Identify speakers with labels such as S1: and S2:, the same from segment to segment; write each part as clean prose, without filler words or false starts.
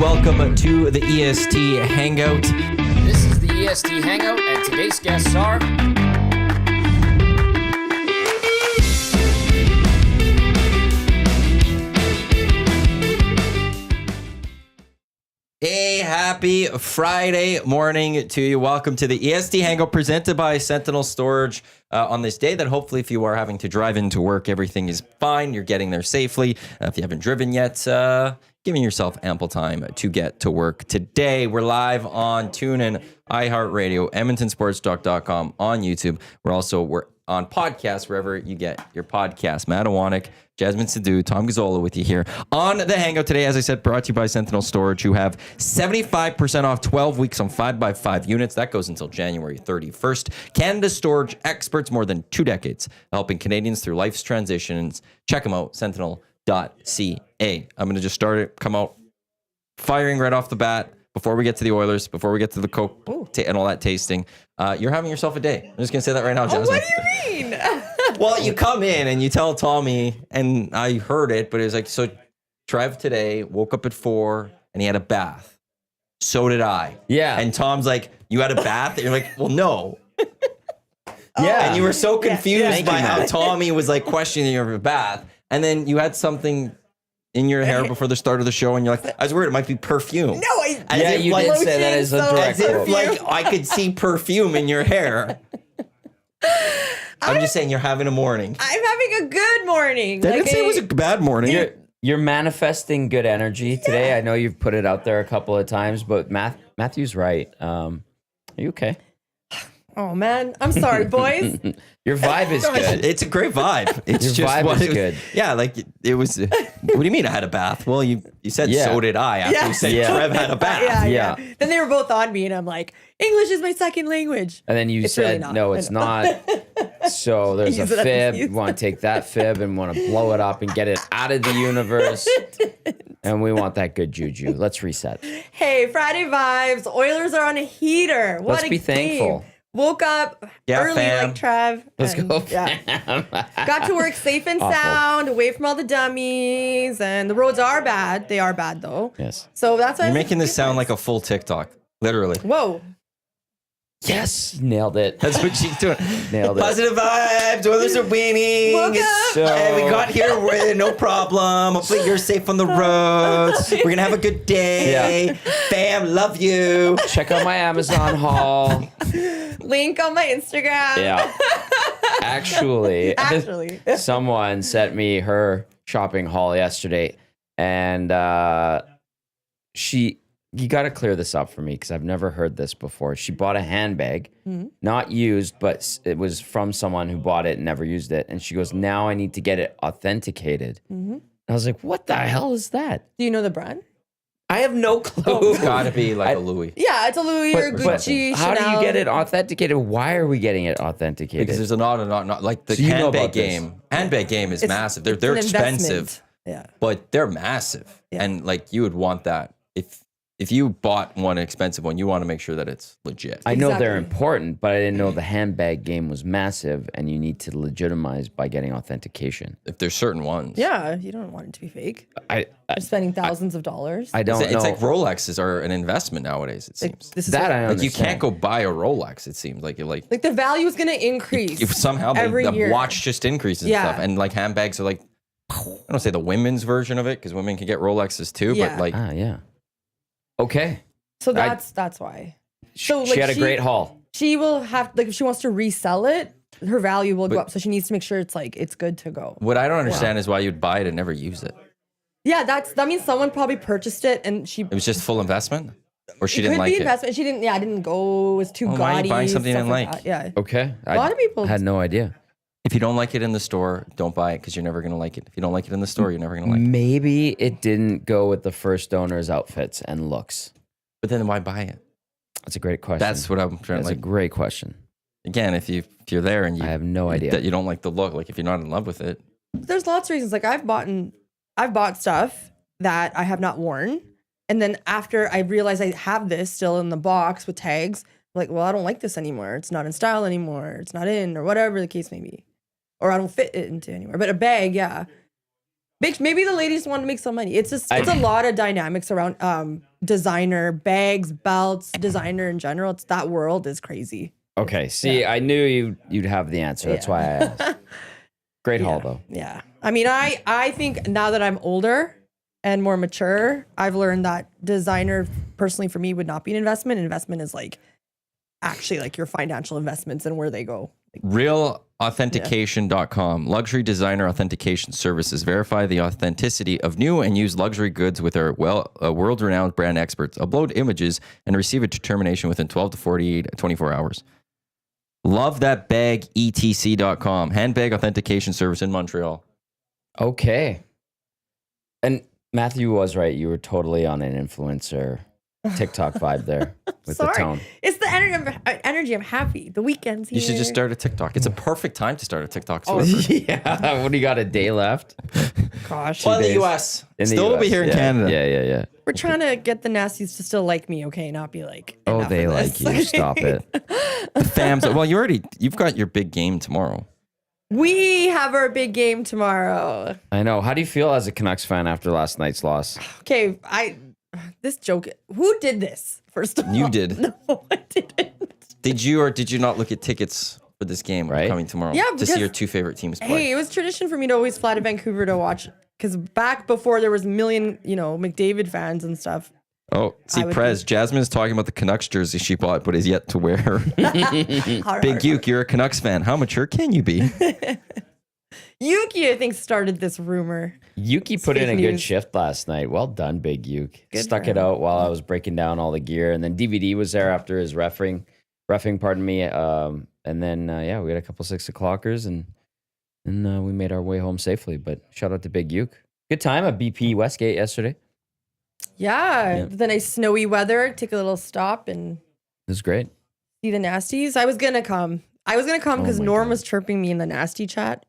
S1: Welcome to the EST Hangout.
S2: This is the EST Hangout, and today's guests are...
S1: Hey, happy Friday morning to you. Welcome to the EST Hangout presented by Sentinel Storage on this day that hopefully if you are having to drive into work, everything is fine. You're getting there safely. If you haven't driven yet, giving yourself ample time to get to work today. We're live on TuneIn, iHeartRadio, EdmontonSportsTalk.com, on YouTube. We're on podcasts wherever you get your podcast. Matt Iwanyk, Jasmine Sidhu, Tom Gazzola with you here on the Hangout today. As I said, brought to you by Sentinel Storage, who have 75% off 12 weeks on 5x5 units. That goes until January 31st. Canada's storage experts, more than 2 decades, helping Canadians through life's transitions. Check them out, sentinel.ca. I'm going to just come out firing right off the bat. Before we get to the Oilers, before we get to the Coke and all that tasting, you're having yourself a day. I'm just going to say that right now, Jasmine.
S3: What do you mean?
S1: Well, you come in and you tell Tommy, and I heard it, but it was like, so Trev today woke up at 4 and he had a bath. So did I.
S2: Yeah.
S1: And Tom's like, you had a bath? And you're like, well, no.
S2: Yeah.
S1: And you were so confused
S2: Thank
S1: by
S2: you,
S1: how
S2: Matt.
S1: Tommy was like questioning your bath. And then you had something in your hair before the start of the show, and you're like, I was worried it might be perfume.
S3: No,
S2: Yeah, you did say that as a direct
S1: As if
S2: quote.
S1: like I could see perfume in your hair. I'm just saying you're having a morning.
S3: I'm having a good morning.
S1: I didn't say it was a bad morning.
S2: You're manifesting good energy today. I know you've put it out there a couple of times, but Matthew's right. Are you okay?
S3: Oh man, I'm sorry, boys.
S2: Your vibe is good.
S1: It's a great vibe. It's
S2: Your
S1: just
S2: vibe
S1: what
S2: is
S1: it-
S2: good.
S1: Yeah, like it was. What do you mean I had a bath? Well, you said
S2: Yeah.
S1: so did I after you said
S2: Yeah.
S1: Trev had a bath.
S3: yeah.
S2: Yeah.
S3: Then they were both on me, and I'm like, English is my second language.
S2: And then you
S3: It's
S2: said,
S3: really not.
S2: no,
S3: I
S2: it's
S3: know.
S2: not. So there's a
S3: Use it as
S2: fib.
S3: an
S2: You
S3: excuse.
S2: want to take that fib and want to blow it up and get it out of the universe. And we want that good juju. Let's reset.
S3: Hey, Friday vibes. Oilers are on a heater. What
S2: Let's
S3: a
S2: be
S3: game.
S2: thankful.
S3: Woke up
S1: Yeah,
S3: early
S1: fam.
S3: like Trev.
S2: Let's
S3: and,
S2: go.
S3: Yeah. Got to work safe and
S2: Awful.
S3: sound, away from all the dummies. And the roads are bad. They are bad though.
S2: Yes.
S3: So that's why
S1: You're making this sound like a full TikTok, literally.
S3: Whoa.
S2: Yes. Nailed it.
S1: That's what she's doing.
S2: Nailed it.
S1: Positive vibes. Oilers are winning.
S3: Woke up.
S2: So-
S1: And we got here with no problem. Hopefully you're safe on the roads. We're gonna have a good day.
S2: Yeah.
S1: Fam, love you.
S2: Check out my Amazon haul.
S3: Link on my Instagram.
S2: Yeah. Actually, someone sent me her shopping haul yesterday, and you got to clear this up for me because I've never heard this before. She bought a handbag, not used, but it was from someone who bought it and never used it. And she goes, now I need to get it authenticated. I was like, what the hell is that?
S3: Do you know the brand?
S2: I have no clue.
S1: It's gotta be like a Louis.
S3: Yeah, it's a Louis or Gucci,
S2: how do you
S3: Chanel.
S2: get it authenticated? Why are we getting it authenticated?
S1: Because there's a not like the
S2: So you know
S1: handbag
S2: about this.
S1: game. Handbag game is
S3: It's-
S1: massive. They're
S3: it's an
S1: expensive,
S3: investment. Yeah.
S1: but they're massive.
S3: Yeah.
S1: And like you would want that if you bought one expensive one, you want to make sure that it's legit.
S2: I know they're
S3: Exactly.
S2: important, but I didn't know the handbag game was massive and you need to legitimize by getting authentication.
S1: If there's certain ones,
S3: Yeah, you don't want it to be fake.
S2: I
S3: You're spending thousands of dollars.
S2: I don't
S1: it's
S2: know.
S1: like Rolexes are an investment nowadays. It
S3: Like,
S1: seems
S3: this is
S2: that
S3: what-
S2: I
S1: like you
S2: understand.
S1: can't go buy a Rolex. It seems like
S3: like the value is going to increase
S1: if somehow
S3: every
S1: the
S3: year.
S1: watch just increases
S3: Yeah.
S1: and stuff. And like handbags are like, I don't say the women's version of it because women can get Rolexes too,
S3: Yeah.
S1: but like
S2: Yeah. Okay.
S3: So that's why. So
S2: She had a great haul.
S3: She will have like if she wants to resell it, her value will go up. So she needs to make sure it's good to go.
S1: what I don't understand is why you'd buy it and never use it.
S3: Yeah, that means someone probably purchased it and she.
S1: It was just full investment, or she
S3: It
S1: didn't
S3: could
S1: like
S3: be
S1: it.
S3: investment. She didn't. Yeah, I didn't go. It was too
S1: Well,
S3: gaudy.
S1: why are you buying something you
S3: stuff
S1: didn't like?
S3: that. Yeah.
S2: Okay.
S3: A lot of people
S2: had no idea.
S1: If you don't like it in the store, don't buy it because you're never gonna like it. If you don't like it in the store, you're never gonna like it.
S2: Maybe it didn't go with the first owner's outfits and looks.
S1: But then why buy it?
S2: That's a great question.
S1: That's what I'm trying
S2: That's
S1: to
S2: a
S1: like.
S2: great question.
S1: Again, if you're there and you
S2: I have no idea.
S1: that you don't like the look, like if you're not in love with it,
S3: There's lots of reasons. Like I've bought stuff that I have not worn, and then after I realize I have this still in the box with tags, I'm like, well, I don't like this anymore. It's not in style anymore. It's not in, or whatever the case may be, or I don't fit it into anywhere. But a bag, yeah. Maybe the ladies want to make some money. It's just it's a lot of dynamics around designer bags, belts, designer in general. It's that world is crazy.
S2: Okay, see, I knew you'd have the answer. That's why I asked. Great haul, though.
S3: Yeah. I mean, I think now that I'm older and more mature, I've learned that designer, personally for me, would not be an investment. Investment is like actually like your financial investments and where they go.
S1: RealAuthentication.com. Luxury designer authentication services. Verify the authenticity of new and used luxury goods with our world-renowned brand experts. Upload images and receive a determination within 12 to 24 hours. Love that bag, etc.com. Handbag authentication service in Montreal.
S2: Okay. And Matthew was right. You were totally on an influencer TikTok vibe there with the tone.
S3: It's the energy. I'm happy. The weekend's here.
S1: You should just start a TikTok. It's a perfect time to start a TikTok.
S2: Yeah. What do you got, a day left?
S3: Gosh.
S1: Well, in the US. Still will be here in Canada.
S2: Yeah.
S3: We're trying to get the nasties to still like me, okay? Not be like,
S2: oh, they like you. Stop it.
S1: The fams. Well, you've got your big game tomorrow.
S3: We have our big game tomorrow.
S2: I know. How do you feel as a Canucks fan after last night's loss?
S3: Okay, this joke. Who did this? First of all,
S1: you did.
S3: No, I didn't.
S1: Did you or did you not look at tickets for this game coming tomorrow?
S3: Yeah,
S1: to see your two favorite teams play.
S3: Hey, it was tradition for me to always fly to Vancouver to watch. Because back before there was a million, McDavid fans and stuff.
S1: Oh, see, Jasmine is talking about the Canucks jersey she bought, but is yet to wear. Big Uke, you're a Canucks fan. How mature can you be?
S3: Yuki, I think, started this rumor.
S2: Yuki put in a good shift last night. Well done, Big Uke. Stuck it out while I was breaking down all the gear. And then DVD was there after his reffing, pardon me. And then, we had a couple 6 o'clockers and we made our way home safely. But shout out to Big Uke. Good time at BP Westgate yesterday.
S3: Yeah. The nice snowy weather. Take a little stop and...
S2: It was great.
S3: See the nasties. I was going to come because Norm was chirping me in the nasty chat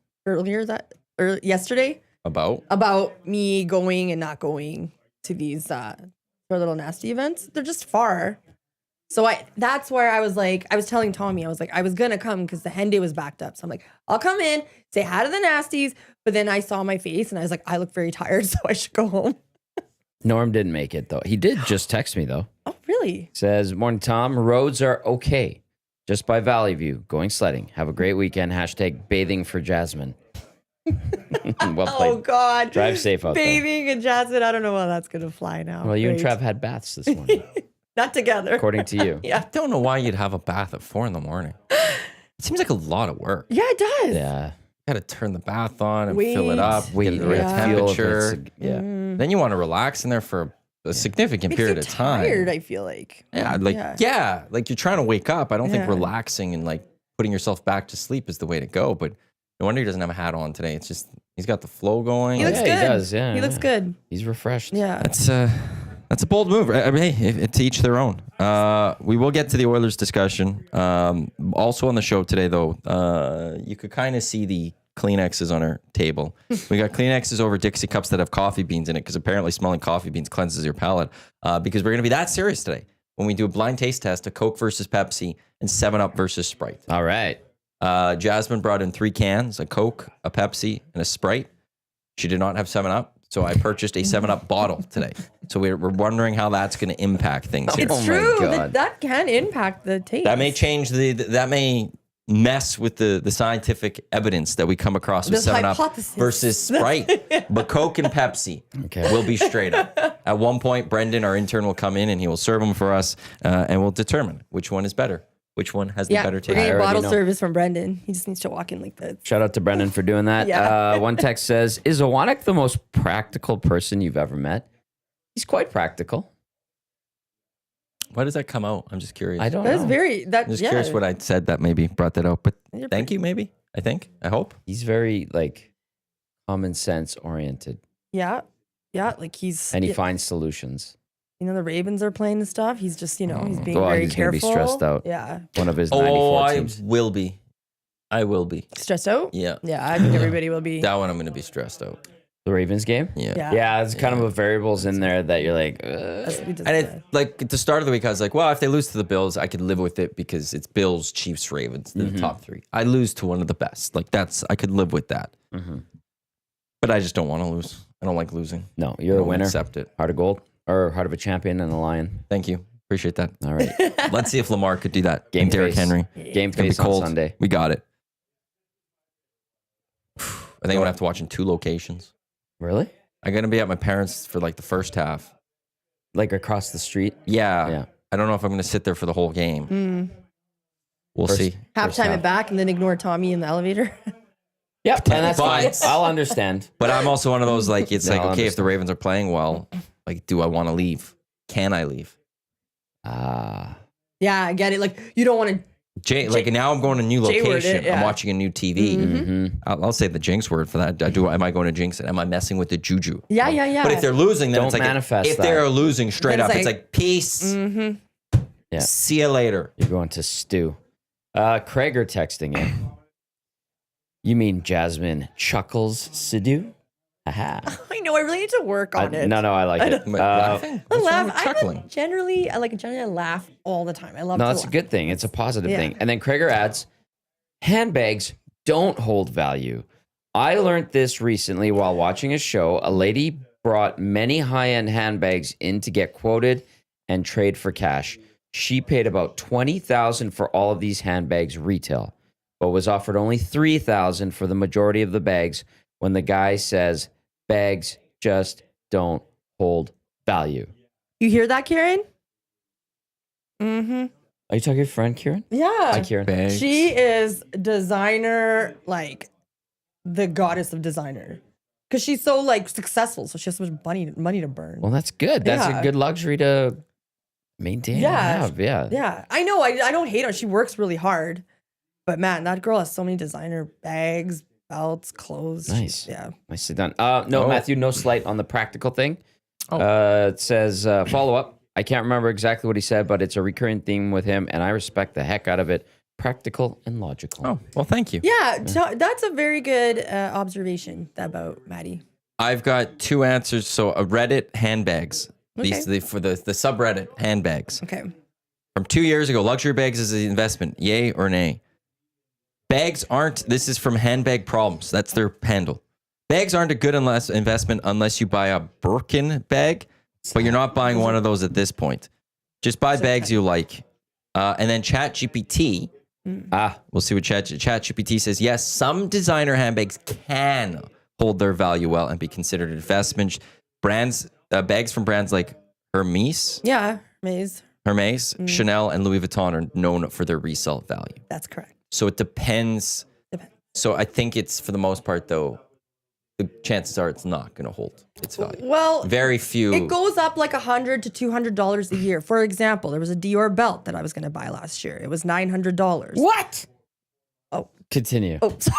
S3: yesterday. About me going and not going to these for little nasty events. They're just far. So that's where I was like, I was telling Tommy, I was like, I was going to come because the hen day was backed up. So I'm like, I'll come in, say hi to the nasties. But then I saw my face and I was like, I look very tired, so I should go home.
S2: Norm didn't make it, though. He did just text me, though.
S3: Oh, really?
S2: Says, morning, Tom. Roads are okay. Just by Valley View. Going sledding. Have a great weekend. # bathing for Jasmine. Well played.
S3: Oh, God.
S2: Drive safe out there.
S3: Bathing and Jasmine. I don't know how that's going to fly now.
S2: Well, you and Trav had baths this morning.
S3: Not together.
S2: According to you.
S3: Yeah.
S1: I don't know why you'd have a bath at 4 a.m. It seems like a lot of work.
S3: Yeah, it does.
S2: Yeah.
S1: You got to turn the bath on and fill it up, get the right temperature. Then you want to relax in there for a significant period of time.
S3: Tired, I feel like.
S1: Yeah, like you're trying to wake up. I don't think relaxing and like putting yourself back to sleep is the way to go. But no wonder he doesn't have a hat on today. It's just he's got the flow going.
S3: He looks good.
S2: He does. Yeah,
S3: he looks good.
S2: He's refreshed.
S3: Yeah,
S1: that's a bold move. I mean, hey, to each their own. We will get to the Oilers discussion. Also on the show today, though, you could kind of see the Kleenexes on our table. We got Kleenexes over Dixie cups that have coffee beans in it because apparently smelling coffee beans cleanses your palate. Because we're going to be that serious today when we do a blind taste test of Coke versus Pepsi and 7-Up versus Sprite.
S2: All right.
S1: Jasmine brought in 3 cans, a Coke, a Pepsi, and a Sprite. She did not have 7-Up. So I purchased a 7-Up bottle today. So we're wondering how that's going to impact things here.
S3: It's true. That can impact the taste.
S1: That may change that may mess with the scientific evidence that we come across with 7-Up versus Sprite. But Coke and Pepsi will be straight up. At one point, Brendan, our intern, will come in and he will serve them for us and we'll determine which one is better. Which one has the better taste?
S3: We're getting bottle service from Brendan. He just needs to walk in like this.
S2: Shout out to Brendan for doing that. One text says, is Iwanyk the most practical person you've ever met? He's quite practical.
S1: Why does that come out? I'm just curious.
S2: I don't know.
S1: I'm just curious what I said that maybe brought that out. But thank you, maybe. I hope.
S2: He's very common sense oriented.
S3: Yeah. Yeah. Like
S2: and he finds solutions.
S3: The Ravens are playing and stuff. He's just, he's being very careful.
S2: He's going to be stressed out.
S3: Yeah.
S2: One of his 94 teams.
S1: I will be.
S3: Stressed out?
S1: Yeah.
S3: Yeah, I think everybody will be.
S1: That one I'm going to be stressed out.
S2: The Ravens game?
S1: Yeah.
S2: Yeah, there's kind of a variables in there that you're like,
S1: And at the start of the week, I was like, well, if they lose to the Bills, I could live with it because it's Bills, Chiefs, Ravens, the top 3. I lose to one of the best. I could live with that. But I just don't want to lose. I don't like losing.
S2: No, you're
S1: I
S2: a
S1: don't
S2: winner.
S1: accept it.
S2: Heart of gold or heart of a champion and a lion.
S1: Thank you. Appreciate that.
S2: All right.
S1: Let's see if Lamar could do that.
S2: Game
S1: Derrick
S2: face.
S1: Henry.
S2: Game
S1: It's gonna be
S2: face on
S1: cold.
S2: Sunday.
S1: We got it. I think I'm gonna have to watch in 2 locations.
S2: Really?
S1: I'm gonna be at my parents' for like the first half.
S2: Like across the street?
S1: Yeah.
S2: Yeah.
S1: I don't know if I'm gonna sit there for the whole game. We'll
S2: First-
S1: see.
S3: Halftime
S2: half.
S3: it back and then ignore Tommy in the elevator.
S2: Yep. And that's fine.
S1: But-
S2: I'll understand.
S1: But I'm also one of those like it's
S2: No,
S1: like
S2: I'll
S1: okay, if the
S2: understand.
S1: Ravens are playing well, like do I want to leave? Can I leave?
S3: Yeah, I get it. Like you don't want to.
S1: Like now I'm going to a new
S3: J-word it,
S1: location.
S3: yeah.
S1: I'm watching a new TV.
S2: Mm-hmm.
S1: I'll say the jinx word for that. Am I going to jinx it? Am I messing with the juju?
S3: Yeah, yeah, yeah.
S1: But if they're losing, then
S2: Don't
S1: it's like
S2: manifest
S1: if
S2: that.
S1: they're losing straight
S3: Then
S1: up,
S3: it's
S1: it's
S3: like-
S1: like peace.
S2: Yeah.
S1: See you later.
S2: You're going to stew. Craiger texting in. You mean Jasmine Chuckles Sidhu? Aha.
S3: I know. I really need to work on it.
S2: No, I like it.
S1: But laughing?
S3: I
S1: What's wrong
S3: laugh.
S1: with
S3: I
S1: chuckling.
S3: generally laugh all the time. I love.
S2: No,
S3: to
S2: that's a
S3: laugh.
S2: good thing. It's a positive
S3: Yeah.
S2: thing. And then Craiger adds, handbags don't hold value. I learned this recently while watching a show. A lady brought many high-end handbags in to get quoted and trade for cash. She paid about $20,000 for all of these handbags retail, but was offered only $3,000 for the majority of the bags when the guy says bags just don't hold value.
S3: You hear that, Karen? Mm-hmm.
S2: Are you talking to your friend, Kieran?
S3: Yeah.
S2: Hi, Kieran.
S1: Bags.
S3: She is designer, like the goddess of designer, because she's so like successful. So she has so much money to burn.
S2: Well, that's good. That's
S3: Yeah.
S2: a good luxury to maintain.
S3: Yeah.
S2: And have. Yeah.
S3: Yeah, I know. I don't hate her. She works really hard, but man, that girl has so many designer bags, belts, clothes.
S2: Nice.
S3: Yeah.
S2: Nicely done. No,
S1: Oh.
S2: Matthew, no slight on the practical thing.
S1: Oh.
S2: It says follow up. I can't remember exactly what he said, but it's a recurring theme with him, and I respect the heck out of it. Practical and logical.
S1: Oh, well, thank you.
S3: Yeah, that's a very good observation about Maddie.
S1: I've got 2 answers. So Reddit handbags.
S3: Okay.
S1: For the subreddit handbags.
S3: Okay.
S1: From 2 years ago, luxury bags is an investment. Yay or nay? Bags aren't, this is from Handbag Problems. That's their handle. Bags aren't a good investment unless you buy a Birkin bag, but you're not buying one of those at this point. Just buy bags you like. And then ChatGPT, we'll see what ChatGPT says. Yes, some designer handbags can hold their value well and be considered an investment. Bags from brands like Hermes,
S3: Yeah, Maze.
S1: Chanel, and Louis Vuitton are known for their resale value.
S3: That's correct.
S1: So it depends. So I think it's, for the most part, though, the chances are it's not going to hold its value.
S3: Well,
S1: Very few.
S3: it goes up like $100 to $200 a year. For example, there was a Dior belt that I was going to buy last year. It was $900.
S2: What?
S3: Oh.
S2: Continue.
S3: Oh, sorry.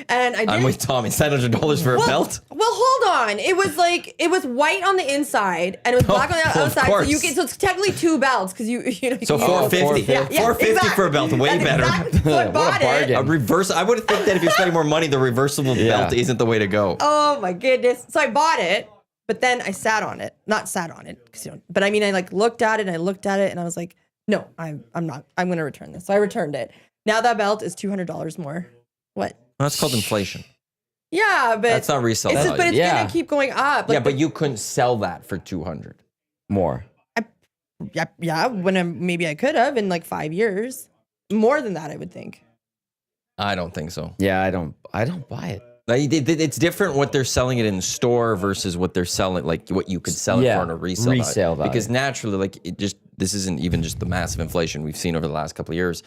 S3: And I
S1: I'm
S3: didn't.
S1: with Tommy. $700 for a belt?
S3: Well, hold on. It was white on the inside and it was black on the
S1: of
S3: outside.
S1: course.
S3: So it's technically 2 belts because you know.
S1: So
S3: you-
S1: $450.
S2: Yeah,
S1: $450 for a belt. Way
S3: That's
S1: better.
S3: exactly so I
S2: What a
S3: bought it.
S2: bargain.
S1: A reverse. I would think that if you're spending more money, the reversible
S2: Yeah.
S1: belt isn't the way to go.
S3: Oh my goodness. So I bought it, but then I sat on it. Not sat on it, because but I mean, I like looked at it and I was like, no, I'm not. I'm going to return this. So I returned it. Now that belt is $200 more. What?
S1: That's called inflation.
S3: Yeah, but
S1: That's not resale
S3: it's just,
S1: value.
S3: but it's
S2: Yeah.
S3: gonna keep going up.
S1: Yeah, but you couldn't sell that for 200.
S2: More.
S3: yeah. Maybe I could have in like 5 years, more than that, I would think.
S1: I don't think so.
S2: Yeah, I don't buy it.
S1: Like, it's different what they're selling it in the store versus what they're selling, like what you could sell it
S2: Yeah,
S1: for on a resale
S2: resale value.
S1: Because naturally, like this isn't even just the massive inflation we've seen over the last couple of years.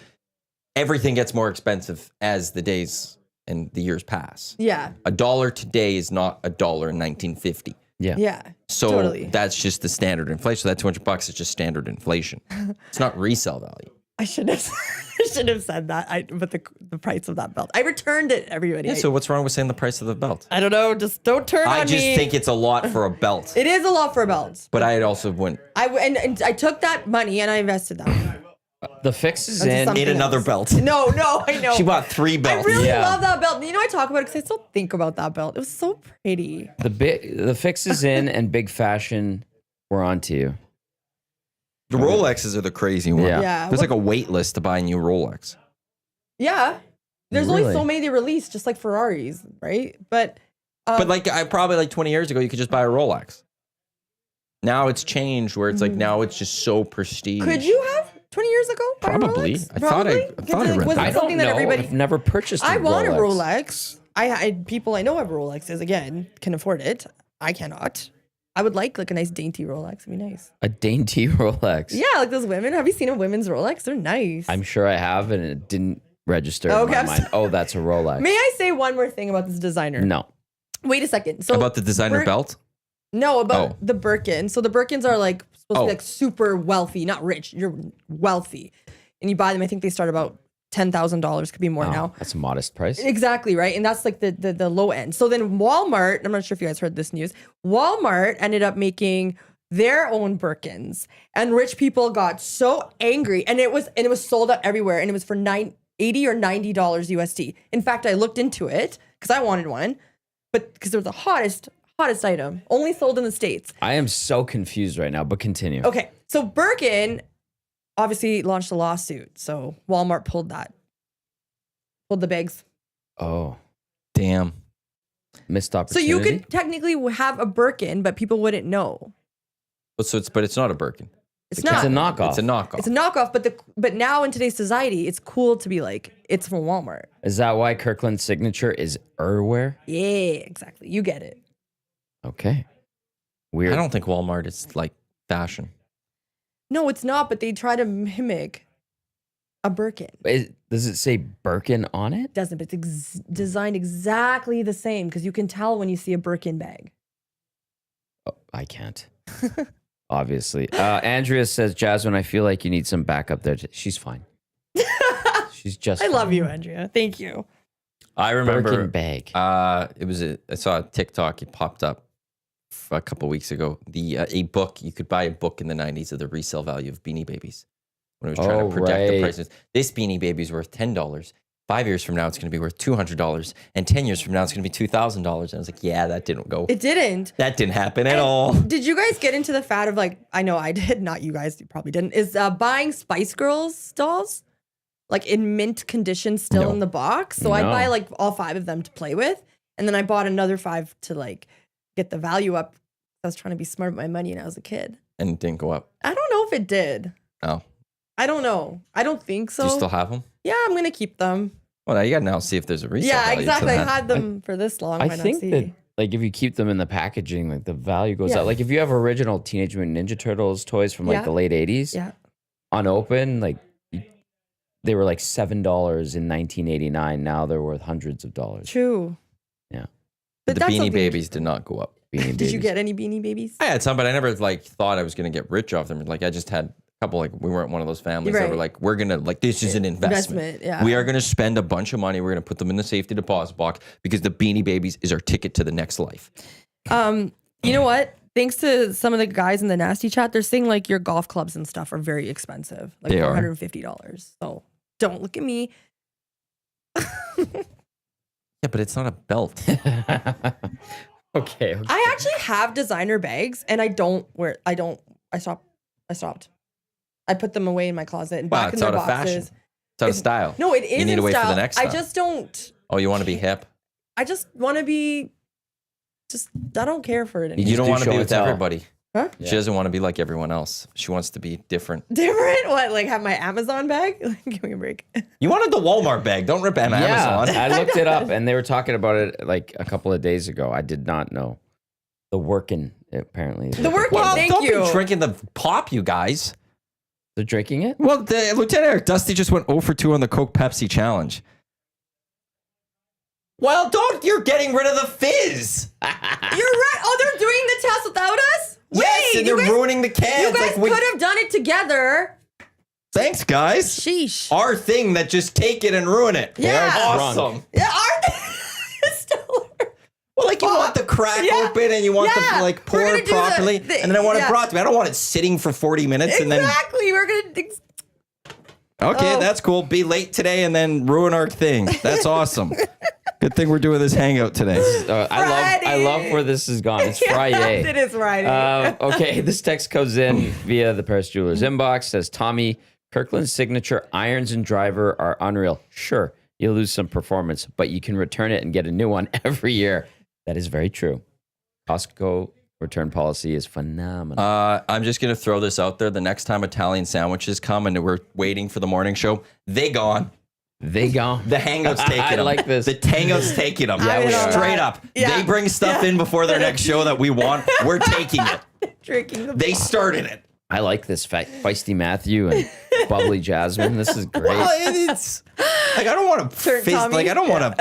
S1: Everything gets more expensive as the days and the years pass.
S3: Yeah,
S1: $1 today is not $1 in 1950.
S3: yeah.
S1: So
S3: totally.
S1: that's just the standard inflation. So that $200 is just standard inflation. It's not resale value.
S3: I should have said that. But the price of that belt, I returned it. Everybody.
S1: Yeah, so what's wrong with saying the price of the belt?
S3: I don't know. Just don't turn
S1: I
S3: on
S1: just
S3: me.
S1: think it's a lot for a belt.
S3: It is a lot for a belt.
S1: But I also went
S3: And I took that money and I invested that.
S2: The fix is
S3: Into
S2: in.
S3: something
S1: in another
S3: else.
S1: belt.
S3: No, I know.
S1: She bought 3
S3: I
S1: belts.
S3: really
S2: Yeah.
S3: love that belt. You know, I talk about it because I still think about that belt. It was so pretty.
S2: The fix is in, and big fashion. We're on to you.
S1: The Rolexes are the crazy one.
S2: Yeah.
S3: Yeah.
S1: There's like a wait list to buy a new Rolex.
S3: Yeah. There's only
S2: Really?
S3: so many they release, just like Ferraris, right? But
S1: But like I probably like 20 years ago, you could just buy a Rolex. Now it's changed where it's like now it's just so prestige.
S3: Could you have 20 years ago? buy a
S1: Probably.
S3: Rolex?
S1: I thought I read
S3: was
S1: that.
S3: it something that everybody?
S2: I've never purchased a
S3: I want a
S2: Rolex.
S3: Rolex. I people I know have Rolexes. Again, can afford it. I cannot. I would like a nice dainty Rolex. It'd be nice.
S2: A dainty Rolex.
S3: Yeah, like those women. Have you seen a women's Rolex? They're nice.
S2: I'm sure I have, and it didn't register
S3: Okay,
S2: in my
S3: I'm
S2: mind. Oh, that's a Rolex.
S3: May I say one more thing about this designer?
S2: No.
S3: Wait a second. So
S1: About the designer belt?
S3: No, about
S1: Oh.
S3: the Birkin. So the Birkins are like supposed to be like super wealthy, not rich. You're wealthy, and you buy them. I think they start about $10,000. Could be more
S2: Oh,
S3: now.
S2: that's a modest price.
S3: Exactly, right? And that's like the low end. So then Walmart, I'm not sure if you guys heard this news, Walmart ended up making their own Birkins. And rich people got so angry. And it was sold out everywhere. And it was for $80 or $90 USD. In fact, I looked into it because I wanted one, but because it was the hottest item, only sold in the States.
S2: I am so confused right now, but continue.
S3: Okay. So Birkin obviously launched a lawsuit. So Walmart pulled the bags.
S2: Oh,
S1: Damn.
S2: missed
S3: So
S2: opportunity.
S3: you could technically have a Birkin, but people wouldn't know.
S1: But it's not a Birkin.
S3: It's
S2: It's
S3: not.
S2: a knockoff.
S1: It's a knockoff.
S3: It's a knockoff, but now in today's society, it's cool to be like, it's from Walmart.
S2: Is that why Kirkland's signature is Urwear?
S3: Yeah, exactly. You get it.
S2: Okay. Weird.
S1: I don't think Walmart is like fashion.
S3: No, it's not, but they try to mimic a Birkin.
S2: Does it say Birkin on it?
S3: Doesn't, but it's designed exactly the same because you can tell when you see a Birkin bag.
S2: Oh, I can't. Obviously. Andrea says, Jasmine, I feel like you need some backup there. She's fine. She's just
S3: I love
S2: fine.
S3: you, Andrea. Thank you.
S1: I remember
S2: Birkin bag.
S1: I saw a TikTok, it popped up a couple weeks ago. A book, you could buy a book in the 90s of the resale value of Beanie Babies. When it was trying to predict the
S2: right.
S1: prices. This Beanie Baby is worth $10. 5 years from now, it's going to be worth $200. And 10 years from now, it's going to be $2,000. And I was like, yeah, that didn't go.
S3: It didn't.
S1: That didn't happen at all.
S3: Did you guys get into the fad of like, I know I did, not you guys, you probably didn't, is buying Spice Girls dolls? Like in mint condition still
S1: No.
S3: in the box. So I'd
S2: No.
S3: buy like all 5 of them to play with. And then I bought another 5 to like get the value up. I was trying to be smart with my money and I was a kid.
S1: And it didn't go up.
S3: I don't know if it did.
S1: Oh.
S3: I don't know. I don't think so.
S1: Do you still have them?
S3: Yeah, I'm going to keep them.
S1: Well, now you got to now see if there's a resale
S3: Yeah,
S1: value to
S3: exactly. I
S1: that.
S3: had them for this long.
S2: I
S3: Why not
S2: think
S3: see?
S2: that like if you keep them in the packaging, like the value goes
S3: Yeah.
S2: up. Like if you have original Teenage Mutant Ninja Turtles toys from like
S3: Yeah.
S2: the late 80s,
S3: Yeah.
S2: unopened, like they were like $7 in 1989. Now they're worth hundreds of dollars.
S3: True.
S2: Yeah.
S3: But
S1: The
S3: that's
S1: Beanie
S3: something-
S1: Babies did not go up.
S2: Beanie
S3: Did you
S2: Babies.
S3: get any Beanie Babies?
S1: I had some, but I never like thought I was going to get rich off them. Like I just had a couple, like we weren't one of those families that
S3: Right.
S1: were like, we're going to like, this is an investment.
S3: Yeah.
S1: We are going to spend a bunch of money. We're going to put them in the safety deposit box because the Beanie Babies is our ticket to the next life.
S3: You know what? Thanks to some of the guys in the nasty chat, they're saying like your golf clubs and stuff are very expensive, like
S1: They are.
S3: $450. So don't look at me.
S1: Yeah, but it's not a belt.
S2: Okay.
S3: I actually have designer bags, and I don't wear. I stopped. I put them away in my closet and
S1: Wow,
S3: back in
S1: it's
S3: their
S1: out of fashion.
S3: boxes.
S1: It's out of style.
S3: No, it is.
S1: You need
S3: in
S1: to wait
S3: style.
S1: for the next
S3: I
S1: time.
S3: just don't.
S1: Oh, you want to be hip?
S3: I just want to be. Just I don't care for it anymore.
S1: You don't
S2: do
S1: want to
S2: show
S1: be
S2: and
S1: with
S2: tell.
S1: everybody.
S3: Huh?
S1: She doesn't want to be like everyone else. She wants to be different.
S3: Different? What? Like have my Amazon bag? Give me a break.
S1: You wanted the Walmart bag. Don't rip Amazon.
S2: Yeah, I looked it up and they were talking about it like a couple of days ago. I did not know. The working apparently.
S3: The Workin',
S1: Well,
S3: thank
S1: don't
S3: you.
S1: be drinking the pop, you guys.
S2: They're drinking it?
S1: Well, the Lieutenant Eric Dusty just went 0 for 2 on the Coke Pepsi challenge. Well, you're getting rid of the fizz.
S3: You're right. Oh, they're doing the test without us?
S1: Yes,
S3: Wait,
S1: and they're
S3: you guys,
S1: ruining the cans.
S3: you guys
S1: Like,
S3: could have done it together.
S1: thanks, guys.
S3: Sheesh.
S1: Our thing that just take it and ruin it.
S3: Yeah.
S1: Awesome.
S3: Yeah, aren't they? Still.
S1: Well, like you want the crack open and you want
S3: Yeah.
S1: the like
S3: We're
S1: pour
S3: gonna
S1: it
S3: do
S1: properly,
S3: the-
S1: and then I want it
S3: yeah.
S1: brought to me. I don't want it sitting for 40 minutes and then.
S3: Exactly. We're gonna.
S1: Okay,
S3: Oh.
S1: that's cool. Be late today and then ruin our thing. That's awesome. Good thing we're doing this hangout today.
S2: I love where this has gone. It's Friday.
S3: It is Friday.
S2: Okay, this text comes in via the Paris Jewelers inbox. Says, Tommy, Kirkland's signature irons and driver are unreal. Sure, you'll lose some performance, but you can return it and get a new one every year. That is very true. Costco return policy is phenomenal.
S1: I'm just going to throw this out there. The next time Italian sandwiches come and we're waiting for the morning show, they gone.
S2: They go.
S1: The Hangout's taking
S2: I
S1: them.
S2: like this.
S1: The Hangout's taking them.
S3: Yeah, we are.
S1: Straight up.
S3: Yeah.
S1: They bring stuff in before their next show that we want. We're taking it.
S3: Drinking the
S1: They started it.
S2: I like this feisty Matthew and bubbly Jasmine. This is great.
S1: Well, it's like I don't want to
S3: Turn
S1: face,
S3: Tommy.
S1: like I don't want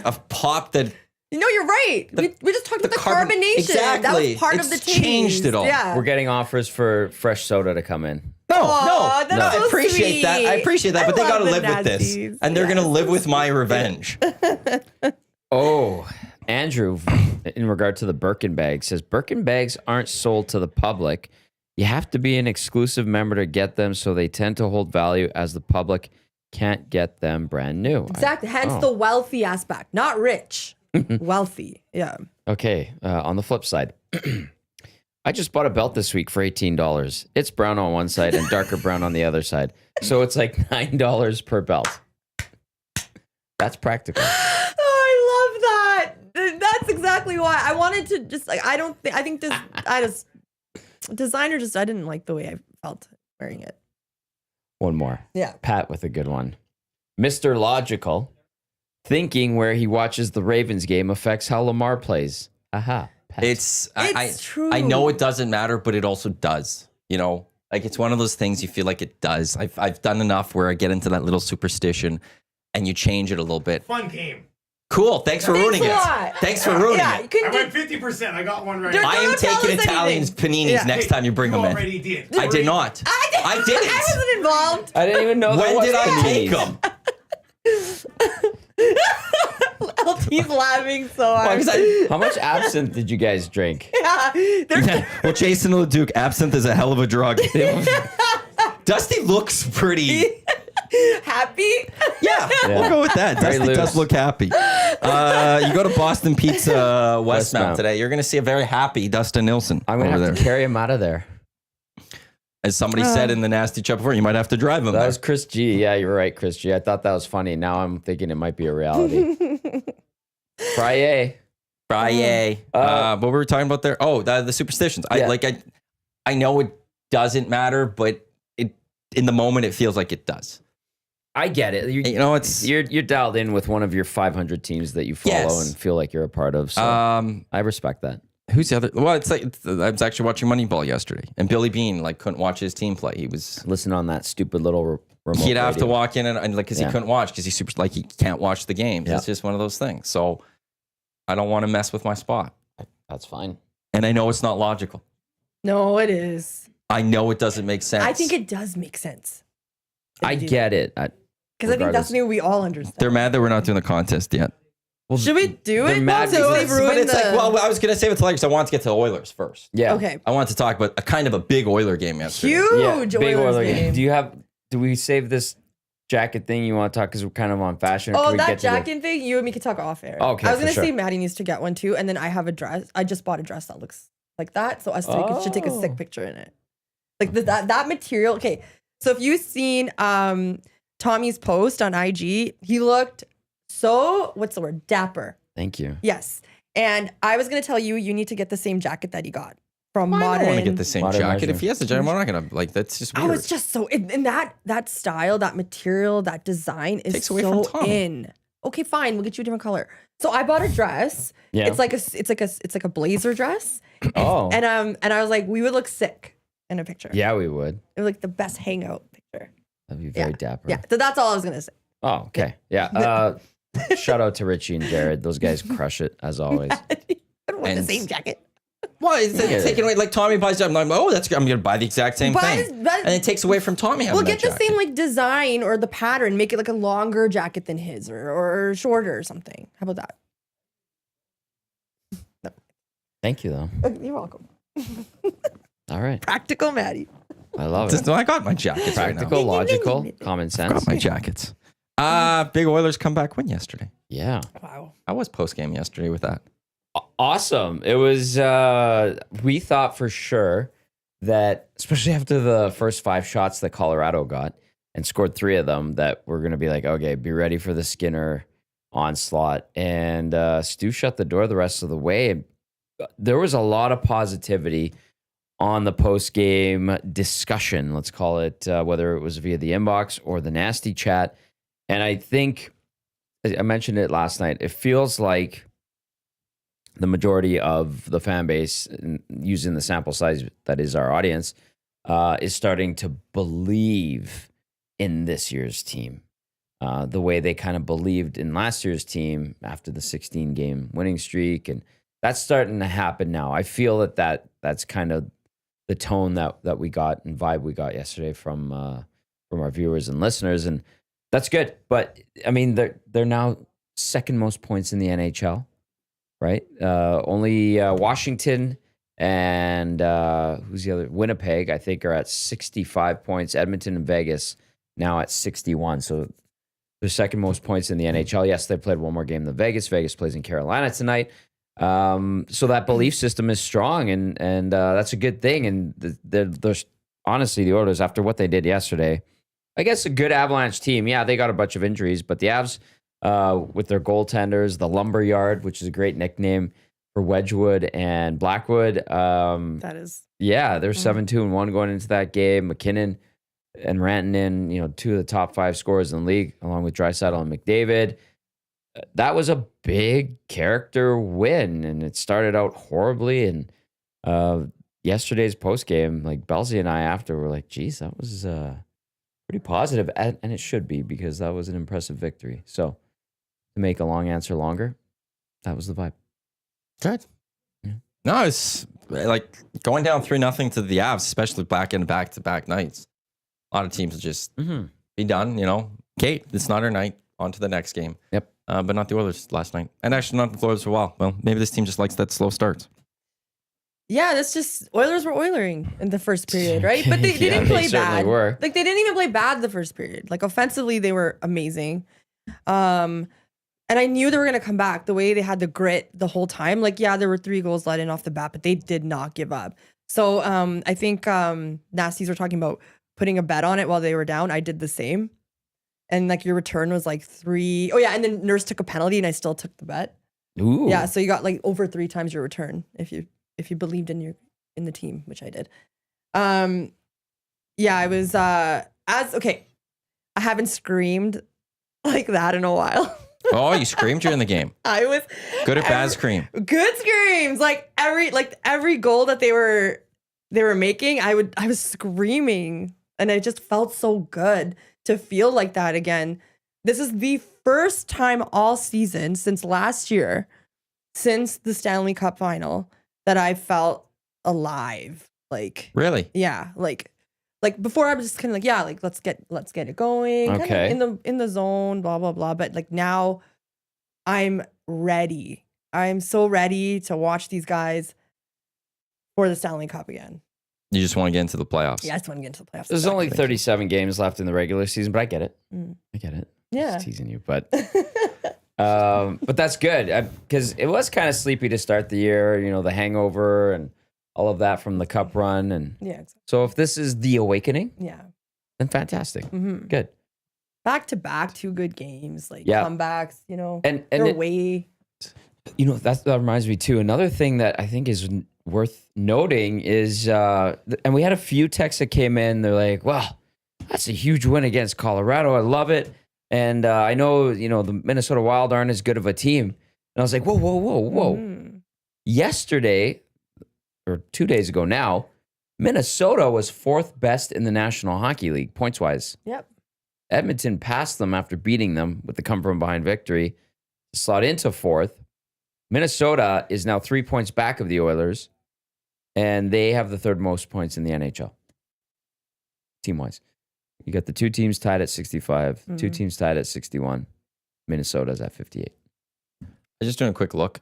S1: a pop that
S3: No, you're right. We just talked about the
S1: carbon-
S3: carbonation.
S1: Exactly.
S3: That was part
S1: It's
S3: of the taste.
S1: changed it all.
S3: Yeah.
S2: We're getting offers for fresh soda to come in.
S1: no,
S3: Aw,
S1: no,
S3: that's
S1: I
S3: so
S1: appreciate that. I
S3: sweet.
S1: appreciate that,
S3: I
S1: but they got to
S3: love the
S1: live with this,
S3: Nazis.
S1: and they're
S3: Yeah.
S1: gonna live with my revenge.
S2: Oh, Andrew, in regard to the Birkin bag, says Birkin bags aren't sold to the public. You have to be an exclusive member to get them, so they tend to hold value as the public can't get them brand new.
S3: Exactly. Hence the wealthy aspect, not rich. Wealthy. Yeah.
S2: Okay, on the flip side, I just bought a belt this week for $18. It's brown on one side and darker brown on the other side. So it's like $9 per belt. That's practical.
S3: Oh, I love that. That's exactly why I wanted to just like, I didn't like the way I felt wearing it.
S2: One more.
S3: Yeah.
S2: Pat with a good one. Mr. Logical, thinking where he watches the Ravens game affects how Lamar plays. Aha. Pat.
S1: It's
S3: true.
S1: I know it doesn't matter, but it also does. You know, like it's one of those things you feel like it does. I've done enough where I get into that little superstition, and you change it a little bit.
S4: Fun game.
S1: Cool. Thanks for ruining
S3: a
S1: it.
S3: lot.
S1: Thanks for ruining
S3: Yeah,
S1: it.
S3: you couldn't
S4: I
S3: do
S4: went 50%. I got one right.
S3: Don't
S1: I am
S3: tell
S1: taking
S3: us
S1: Italians
S3: anything.
S1: paninis
S3: Yeah.
S1: next time you bring
S4: you
S1: them in.
S4: already did.
S1: I did not. I didn't.
S3: I wasn't involved.
S2: I didn't even know
S1: When did I take
S2: them?
S1: them?
S3: LT's laughing so hard.
S2: How much absinthe did you guys drink?
S3: They're
S1: Well, Jason LeDuc, absinthe is a hell of a drug. Dusty looks pretty.
S3: happy.
S1: Yeah, we'll go with that.
S2: Very
S1: Dusty
S2: loose.
S1: does look happy. You go to Boston Pizza Westmount
S2: Westmount.
S1: today. You're going to see a very happy Dustin Nilsson
S2: I'm going
S1: over
S2: to
S1: there.
S2: have to carry him out of there.
S1: As somebody said in the Nasty Chat before, you might have to drive him
S2: That
S1: there.
S2: was Chris G. Yeah, you're right, Chris G. I thought that was funny. Now I'm thinking it might be a reality. Friday.
S1: Friday. What were we talking about there? Oh, the superstitions.
S2: Yeah.
S1: I know it doesn't matter, but it in the moment it feels like it does.
S2: I get it.
S1: You know, it's
S2: You're dialed in with one of your 500 teams that you follow
S1: Yes.
S2: and feel like you're a part of. So I respect that.
S1: who's the other? Well, I was actually watching Moneyball yesterday, and Billy Bean couldn't watch his team play. He was
S2: Listen on that stupid little remote.
S1: he'd have to
S2: radio.
S1: walk in and because he couldn't watch because he's super he can't watch the games.
S2: Yeah.
S1: It's just one of those things. So I don't want to mess with my spot,
S2: That's fine.
S1: and I know it's not logical.
S3: No, it is.
S1: I know it doesn't make sense.
S3: I think it does make sense.
S2: I get it.
S3: Because I think
S2: regardless.
S3: that's something we all understand.
S1: They're mad that we're not doing the contest yet.
S3: Should we do
S2: they're
S3: it?
S2: mad
S3: So
S2: because-
S3: they've
S1: But
S3: ruined
S1: it's
S3: the...
S1: like, well, I was gonna save it till later because I wanted to get to the Oilers first.
S2: Yeah.
S3: Okay.
S1: I wanted to talk about a kind of a big Oiler game yesterday.
S3: Huge
S2: Big
S3: Oilers
S2: Oiler
S3: game.
S2: game. Do we save this jacket thing you want to talk because we're kind of on fashion? Or can
S3: Oh,
S2: we
S3: that
S2: get to the-
S3: jacket thing, you and me could talk off air.
S2: Okay,
S3: I was
S2: for
S3: gonna
S2: sure.
S3: say Maddie needs to get one too, and then I have a dress. I just bought a dress that looks like that, so us two should take a sick picture in it. Like that material. Okay, so if you've seen Tommy's post on IG, he looked so what's the word? Dapper.
S2: Thank you.
S3: Yes, and I was gonna tell you, you need to get the same jacket that he got from
S1: I
S3: Modern.
S1: don't want to get the same
S2: Modern
S1: jacket.
S2: measure.
S1: If he has a jacket, I'm not gonna that's just weird.
S3: Oh, it's just so in that style, that material, that design is
S1: Takes away
S3: so
S1: from Tom.
S3: in. Okay, fine, we'll get you a different color. So I bought a dress.
S2: Yeah.
S3: It's like a blazer dress.
S2: Oh.
S3: And I was like, we would look sick in a picture.
S2: Yeah, we would.
S3: It was like the best hangout picture.
S2: That'd be very
S3: Yeah.
S2: dapper.
S3: Yeah. So that's all I was gonna say.
S2: Oh, okay. Yeah. Shout out to Richie and Jared. Those guys crush it as always.
S3: I don't want the
S1: And-
S3: same jacket.
S1: well, it's taking away like Tommy buys it. I'm like, oh, I'm gonna buy the exact same
S3: But-
S1: thing,
S3: but-
S1: and it takes away from Tommy having
S3: We'll
S1: that
S3: get the
S1: jacket.
S3: same like design or the pattern, make it like a longer jacket than his or shorter or something. How about that?
S2: Thank you, though.
S3: You're welcome.
S2: All right.
S3: Practical Maddie.
S2: I love
S1: Just,
S2: it.
S1: I got my jackets right now.
S2: Practical, logical, common
S1: I
S2: sense.
S1: got my jackets. Big Oilers comeback win yesterday.
S2: Yeah.
S3: Wow.
S1: I was post game yesterday with that.
S2: Awesome. It was, we thought for sure that, especially after the first 5 shots that Colorado got and scored 3 of them, that we're going to be like, okay, be ready for the Skinner onslaught. And Stu shut the door the rest of the way. There was a lot of positivity on the post-game discussion, let's call it, whether it was via the inbox or the nasty chat. And I think, I mentioned it last night, it feels like the majority of the fan base, using the sample size that is our audience, is starting to believe in this year's team. The way they kind of believed in last year's team after the 16-game winning streak. And that's starting to happen now. I feel that's kind of the tone that we got and vibe we got yesterday from our viewers and listeners. And that's good. But, I mean, they're now second most points in the NHL. Right? Only Washington and who's the other? Winnipeg, I think, are at 65 points. Edmonton and Vegas now at 61. So they're second most points in the NHL. Yes, they played one more game than Vegas. Vegas plays in Carolina tonight. So that belief system is strong, and that's a good thing. And there's honestly, the Oilers, after what they did yesterday, I guess a good Avalanche team. Yeah, they got a bunch of injuries, but the Avs, with their goaltenders, the Lumberyard, which is a great nickname for Wedgwood and Blackwood.
S3: That is.
S2: Yeah, they're 7-2-1 going into that game. McKinnon and Rantanen, two of the top 5 scorers in the league, along with Draisaitl and McDavid. That was a big character win, and it started out horribly. And yesterday's postgame, like Belsey and I after were like, geez, that was pretty positive, and it should be, because that was an impressive victory. So, to make a long answer longer, that was the vibe.
S1: Good.
S2: Yeah.
S1: No, it's like going down 3-0 to the Avs, especially back-to-back nights. A lot of teams will just be done, Kate, it's not her night. On to the next game.
S2: Yep.
S1: But not the Oilers last night. And actually not the Oilers for a while. Well, maybe this team just likes that slow start.
S3: Yeah, that's just Oilers were Oilering in the first period, right? But they didn't play bad.
S2: Were.
S3: Like they didn't even play bad the first period. Like offensively, they were amazing. And I knew they were gonna come back. The way they had the grit the whole time. Like, yeah, there were 3 goals let in off the bat, but they did not give up. So I think Nasties were talking about putting a bet on it while they were down. I did the same. And like your return was like 3. Oh yeah, and then Nurse took a penalty and I still took the bet.
S2: Ooh.
S3: Yeah, so you got like over 3 times your return if you believed in the team, which I did. Yeah, I was I haven't screamed like that in a while.
S1: Oh, you screamed during the game.
S3: I was
S1: good at bad scream.
S3: Good screams. Like every goal that they were making, I was screaming, and it just felt so good to feel like that again. This is the first time all season since last year, since the Stanley Cup final, that I felt alive. Like
S1: really?
S3: Yeah. Like before I was just kind of like, yeah, like let's get it going.
S2: Okay.
S3: Kinda in the zone, blah, blah, blah. But like now I'm ready. I'm so ready to watch these guys for the Stanley Cup again.
S1: You just want to get into the playoffs.
S3: Yeah, I just want to get into the playoffs.
S2: There's only 37 games left in the regular season, but I get it. I get it.
S3: Yeah.
S2: Just teasing you, but that's good, because it was kind of sleepy to start the year, the hangover and all of that from the cup run. And
S3: yeah, exactly.
S2: So if this is the awakening, then fantastic.
S3: Mm-hmm.
S2: Good.
S3: Back to back, 2 good games, like comebacks,
S2: and
S3: their way.
S2: That reminds me too. Another thing that I think is worth noting is, and we had a few texts that came in. They're like, "Wow, that's a huge win against Colorado. I love it." And I know, the Minnesota Wild aren't as good of a team. And I was like, whoa. Mm-hmm. Yesterday, or 2 days ago now, Minnesota was 4th best in the National Hockey League, points-wise.
S3: Yep.
S2: Edmonton passed them after beating them with the come-from-behind victory to slot into 4th. Minnesota is now 3 points back of the Oilers, and they have the 3rd most points in the NHL, team-wise. You got the 2 teams tied at 65, 2 teams tied at 61. Minnesota's at 58.
S1: I'm just doing a quick look.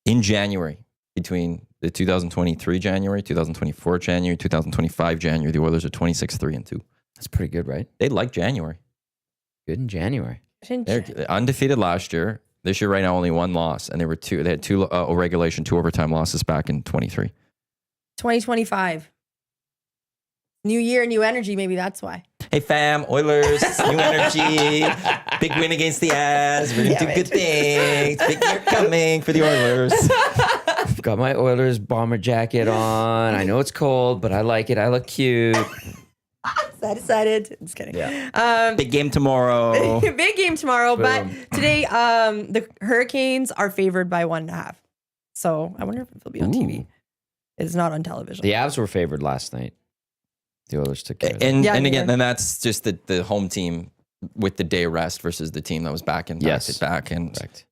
S1: In January, between the 2023 January, 2024 January, 2025 January, the Oilers are 26-3-2.
S2: That's pretty good, right?
S1: They like January.
S2: Good in January.
S1: They're undefeated last year. This year, right now, only 1 loss, and they had 2 regulation, 2 overtime losses back in 23.
S3: 2025. New year, new energy. Maybe that's why.
S1: Hey, Hey fam, Oilers, new energy, big win against the Avs. We're gonna do good things. Big year coming for the Oilers.
S2: I've got my Oilers bomber jacket on. I know it's cold, but I like it. I look cute.
S3: Excited. Just kidding.
S2: Yeah.
S1: Big game tomorrow.
S3: Big game tomorrow.
S2: Boom.
S3: But today, the Hurricanes are favored by 1.5. So I wonder if it'll be on TV. It's not on television.
S2: The Avs were favored last night. The Oilers took care of it.
S1: And
S3: Yeah,
S1: again,
S3: yeah.
S1: then that's just the home team with the day rest versus the team that was back and back. And
S2: Correct.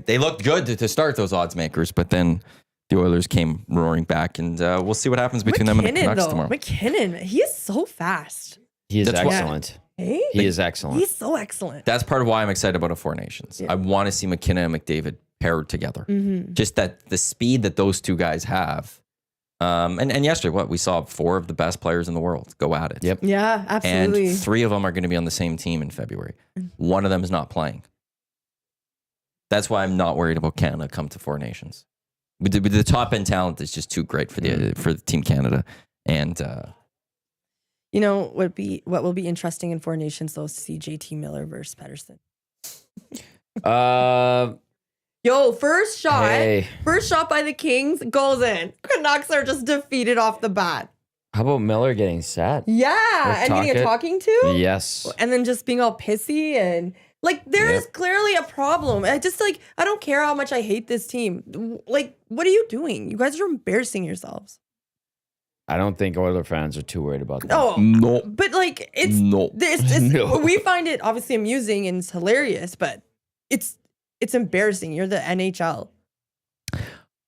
S1: they looked good to start, those odds makers, but then the Oilers came roaring back, and we'll see what happens between them and the Canucks tomorrow.
S3: McKinnon, he is so fast.
S2: He is
S1: That's why-
S2: excellent.
S3: Hey?
S2: He is excellent.
S3: He's so excellent.
S1: That's part of why I'm excited about a Four Nations.
S3: Yeah.
S1: I want to see McKinnon and McDavid paired together.
S3: Mm-hmm.
S1: Just that the speed that those two guys have. And yesterday, we saw 4 of the best players in the world go at it.
S2: Yep.
S3: Yeah, absolutely.
S1: And 3 of them are going to be on the same team in February. One of them is not playing. That's why I'm not worried about Canada come to Four Nations. With the top end talent is just too great for the Team Canada. And
S3: You know what will be interesting in Four Nations though is to see JT Miller versus Pettersson. Yo, first shot by the Kings goes in. Canucks are just defeated off the bat.
S2: How about Miller getting set?
S3: Yeah, and getting a
S2: Tocchet?
S3: talking to.
S2: Yes.
S3: And then just being all pissy and like there is clearly a problem. I just like I don't care how much I hate this team. Like, what are you doing? You guys are embarrassing yourselves.
S2: I don't think Oiler fans are too worried about that.
S3: Oh,
S1: no.
S3: but like it's
S1: No.
S2: No.
S3: we find it obviously amusing and it's hilarious, but it's embarrassing. You're the NHL.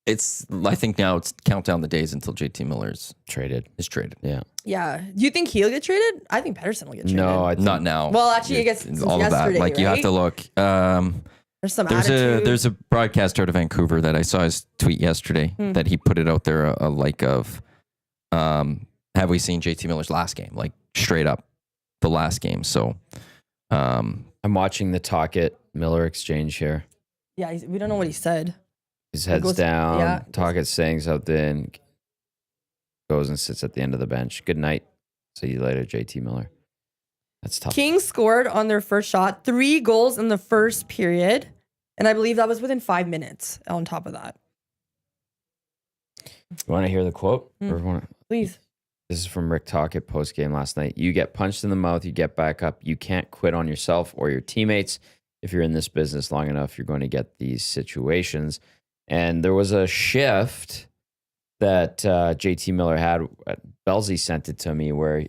S1: I think now it's count down the days until JT Miller is
S2: Traded.
S1: traded.
S2: Yeah.
S3: Yeah. Do you think he'll get traded? I think Pettersson will get traded.
S2: No, I think
S1: Not now.
S3: Well, actually, I guess since
S1: all of that.
S3: yesterday,
S1: Like you have to
S3: right?
S1: look.
S3: There's some attitude.
S1: There's a broadcaster out of Vancouver that I saw his tweet yesterday that he put it out there a like of, have we seen JT Miller's last game? Like straight up the last game. So,
S2: I'm watching the Tocchet Miller exchange here.
S3: Yeah, we don't know what he said.
S2: His head's
S3: goes-
S2: down.
S3: yeah.
S2: Tocchett's saying something. Goes and sits at the end of the bench. Good night. See you later, JT Miller. That's tough.
S3: Kings scored on their first shot, 3 goals in the first period. And I believe that was within 5 minutes on top of that.
S2: You want to hear the quote? Or wanna-
S3: Please.
S2: This is from Rick Tocchet post game last night. You get punched in the mouth, you get back up. You can't quit on yourself or your teammates. If you're in this business long enough, you're going to get these situations. And there was a shift that JT Miller had. Belzy sent it to me where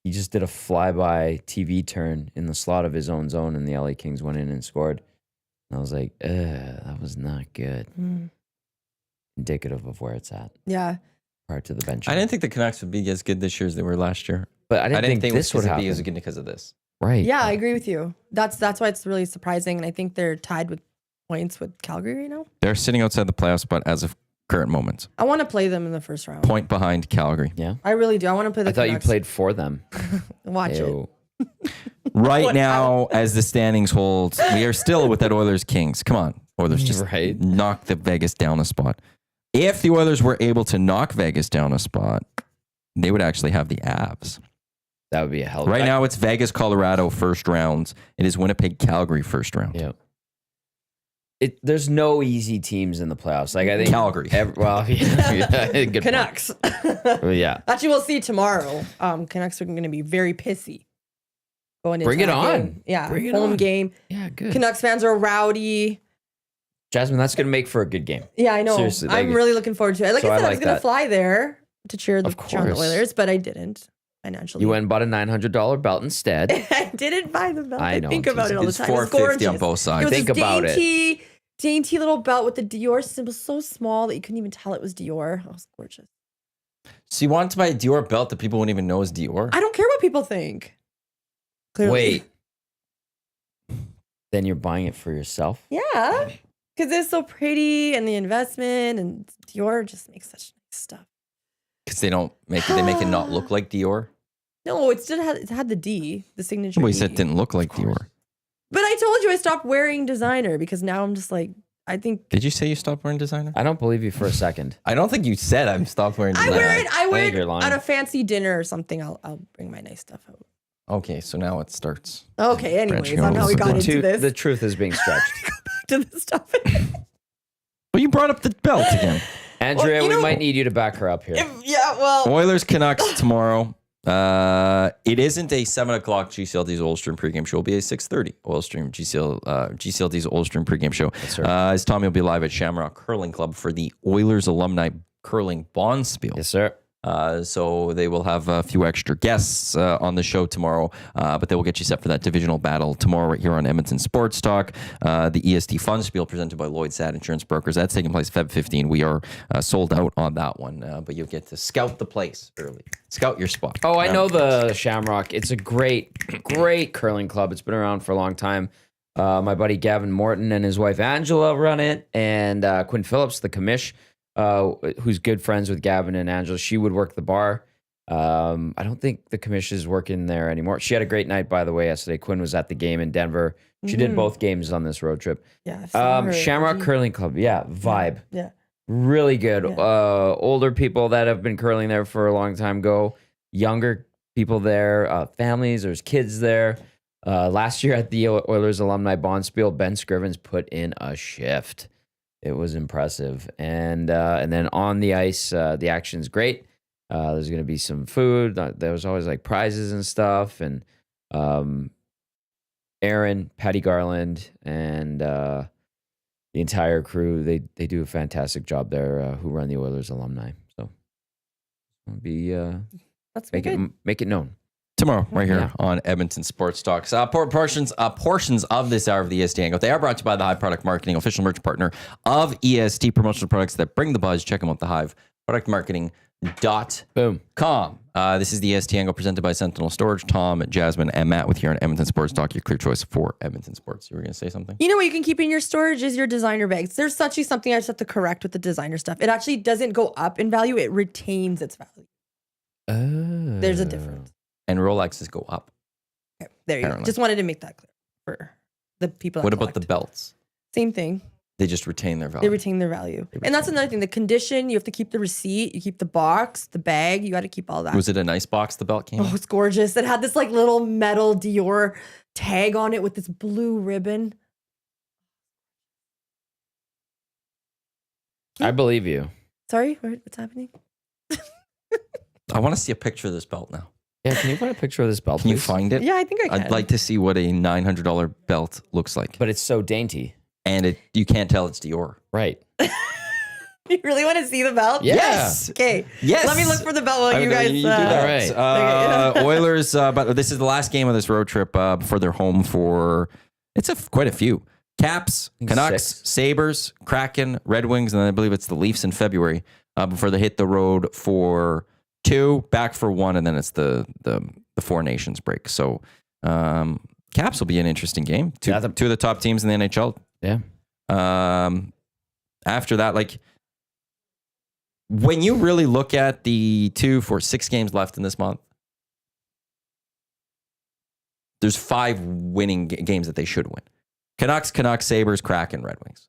S2: he just did a flyby TV turn in the slot of his own zone, and the LA Kings went in and scored. And I was like, that was not good. Indicative of where it's at
S3: Yeah.
S2: prior to the bench.
S1: I didn't think the Canucks would be as good this year as they were last year.
S2: but I didn't think this would
S1: be
S2: happen.
S1: as good because of this.
S2: Right.
S3: Yeah, I agree with you. That's why it's really surprising. And I think they're tied with points with Calgary right now.
S1: They're sitting outside the playoff spot as of current moment.
S3: I want to play them in the first round.
S1: Point behind Calgary.
S2: Yeah.
S3: I really do. I want to play the
S2: I thought you
S3: Canucks.
S2: played for them.
S3: Watch it.
S2: Ew.
S1: Right now, as the standings hold, we are still with that Oilers Kings. Come on, Oilers, just
S2: Right.
S1: knock the Vegas down a spot. If the Oilers were able to knock Vegas down a spot, they would actually have the Avs.
S2: That would be a hell of
S1: Right now, it's Vegas, Colorado first round. It is Winnipeg, Calgary first round.
S2: Yeah. There's no easy teams in the playoffs. Like I think
S1: Calgary.
S2: Good
S3: Canucks.
S2: point. Well, yeah.
S3: Actually, we'll see tomorrow. Canucks are going to be very pissy. Going into
S2: Bring it
S3: that
S2: on.
S3: game. Yeah.
S2: Bring it
S3: home
S2: on.
S3: game.
S2: Yeah, good.
S3: Canucks fans are rowdy.
S2: Jasmine, that's gonna make for a good game.
S3: Yeah, I know.
S2: Seriously,
S3: I'm really looking forward to it. Like
S2: So
S3: I
S2: I
S3: said, I was
S2: like
S3: going to
S2: that.
S3: fly there to cheer the
S2: Of
S3: Toronto
S2: course.
S3: Oilers, but I didn't financially.
S2: You went and bought a $900 belt instead.
S3: I didn't buy the belt.
S2: I
S3: I
S2: know,
S3: think
S2: I'm
S3: about it all the
S1: It's
S3: time. It was
S1: $450
S3: gorgeous.
S1: on both sides.
S3: It was
S2: Think
S3: this
S2: about it.
S3: dainty little belt with the Dior symbol, so small that you couldn't even tell it was Dior. It was gorgeous.
S1: So you wanted to buy a Dior belt that people wouldn't even know is Dior?
S3: I don't care what people think. Clearly.
S2: Wait. Then you're buying it for yourself?
S3: Yeah, because it's so pretty and the investment and Dior just makes such nice stuff.
S1: Because they make it not look like Dior.
S3: No, it had the D, the signature.
S1: Well, you
S3: D.
S1: said it didn't look like Dior.
S3: But I told you I stopped wearing designer because now I'm just like I think
S1: Did you say you stopped wearing designer?
S2: I don't believe you for a second.
S1: I don't think you said I've stopped wearing designer.
S3: I wear
S2: think you're
S3: it
S2: lying.
S3: at a fancy dinner or something. I'll bring my nice stuff out.
S1: Okay, so now it starts.
S3: Okay, anyways,
S1: Branching
S3: on
S1: over
S3: how we
S1: the
S3: got into this.
S2: The truth is being stretched.
S3: to this stuff.
S1: Well, you brought up the belt again.
S2: Andrea,
S3: Well,
S2: we might need you to back her up here.
S3: Yeah, well,
S1: Oilers Canucks tomorrow. It isn't a 7:00 GCLD's Oilstream pregame show. It'll be a 6:30 Oilstream GCLD's Oilstream pregame show.
S2: sir.
S1: As Tommy will be live at Shamrock Curling Club for the Oilers alumni curling bonspiel.
S2: Yes, sir.
S1: So they will have a few extra guests on the show tomorrow, but they will get you set for that divisional battle tomorrow right here on Edmonton Sports Talk. The EST Fun Spiel presented by Lloyd Sad Insurance Brokers. That's taking place Feb 15. We are sold out on that one, but you'll get to scout the place early. Scout your spot.
S2: Oh, I know the Shamrock. It's a great curling club. It's been around for a long time. My buddy Gavin Morton and his wife Angela run it, and Quinn Phillips, the commish, who's good friends with Gavin and Angela. She would work the bar. I don't think the commish is working there anymore. She had a great night, by the way, yesterday. Quinn was at the game in Denver. She did both games on this road trip.
S3: yeah. I've seen her.
S2: Shamrock Curling Club. Yeah, vibe.
S3: Yeah.
S2: Really good.
S3: Yeah.
S2: Older people that have been curling there for a long time go. Younger people there. Families. There's kids there. Last year at the Oilers alumni bonspiel, Ben Scrivens put in a shift. It was impressive. And then on the ice, the action's great. There's going to be some food. There was always like prizes and stuff. And Aaron, Patty Garland, and the entire crew, they do a fantastic job there, who run the Oilers alumni. So it'll be
S3: That's
S2: make
S3: good.
S2: it known.
S1: Tomorrow, right here
S2: Yeah.
S1: on Edmonton Sports Talks. Portions of this hour of the EST Hangout, they are brought to you by the Hive Product Marketing, official merch partner of EST, promotional products that bring the buzz. Check them out, the Hive Product Marketing.com.
S2: Boom.
S1: This is the EST Hangout presented by Sentinel Storage. Tom, Jasmine, and Matt with you on Edmonton Sports Talk, your clear choice for Edmonton Sports. You were going to say something?
S3: You know what you can keep in your storage is your designer bags. There's actually something I just have to correct with the designer stuff. It actually doesn't go up in value. It retains its value. There's a difference.
S1: And Rolexes go up.
S3: Okay, there you go.
S1: Apparently.
S3: Just wanted to make that clear for the people that
S1: What about the
S3: collect.
S1: belts?
S3: Same thing.
S1: They just retain their
S3: They
S1: value.
S3: retain their value. And that's another thing. The condition, you have to keep the receipt, you keep the box, the bag, you got to keep all that.
S1: Was it a nice box the belt came
S3: Oh,
S1: in?
S3: it's gorgeous. It had this like little metal Dior tag on it with this blue ribbon.
S2: I believe you.
S3: Sorry, what's happening?
S1: I want to see a picture of this belt now.
S2: Yeah, can you find a picture of this belt,
S1: Can you
S2: please?
S1: find it?
S3: Yeah, I think I can.
S1: I'd like to see what a $900 belt looks like.
S2: But it's so dainty.
S1: And you can't tell it's Dior.
S2: Right.
S3: You really want to see the belt?
S2: Yeah.
S1: Yes.
S3: Okay.
S1: Yes.
S3: Let me look for the belt while you guys.
S1: You do that.
S2: All
S3: right.
S1: Oilers, but this is the last game of this road trip before they're home for, quite a few. Caps,
S2: think
S1: Canucks,
S2: 6.
S1: Sabres, Kraken, Red Wings, and then I believe it's the Leafs in February before they hit the road for 2, back for 1, and then it's the Four Nations break. So Caps will be an interesting game. Two of the top teams in the NHL.
S2: Yeah.
S1: After that, like, when you really look at the 6 games left in this month, there's 5 winning games that they should win. Canucks, Sabres, Kraken, Red Wings.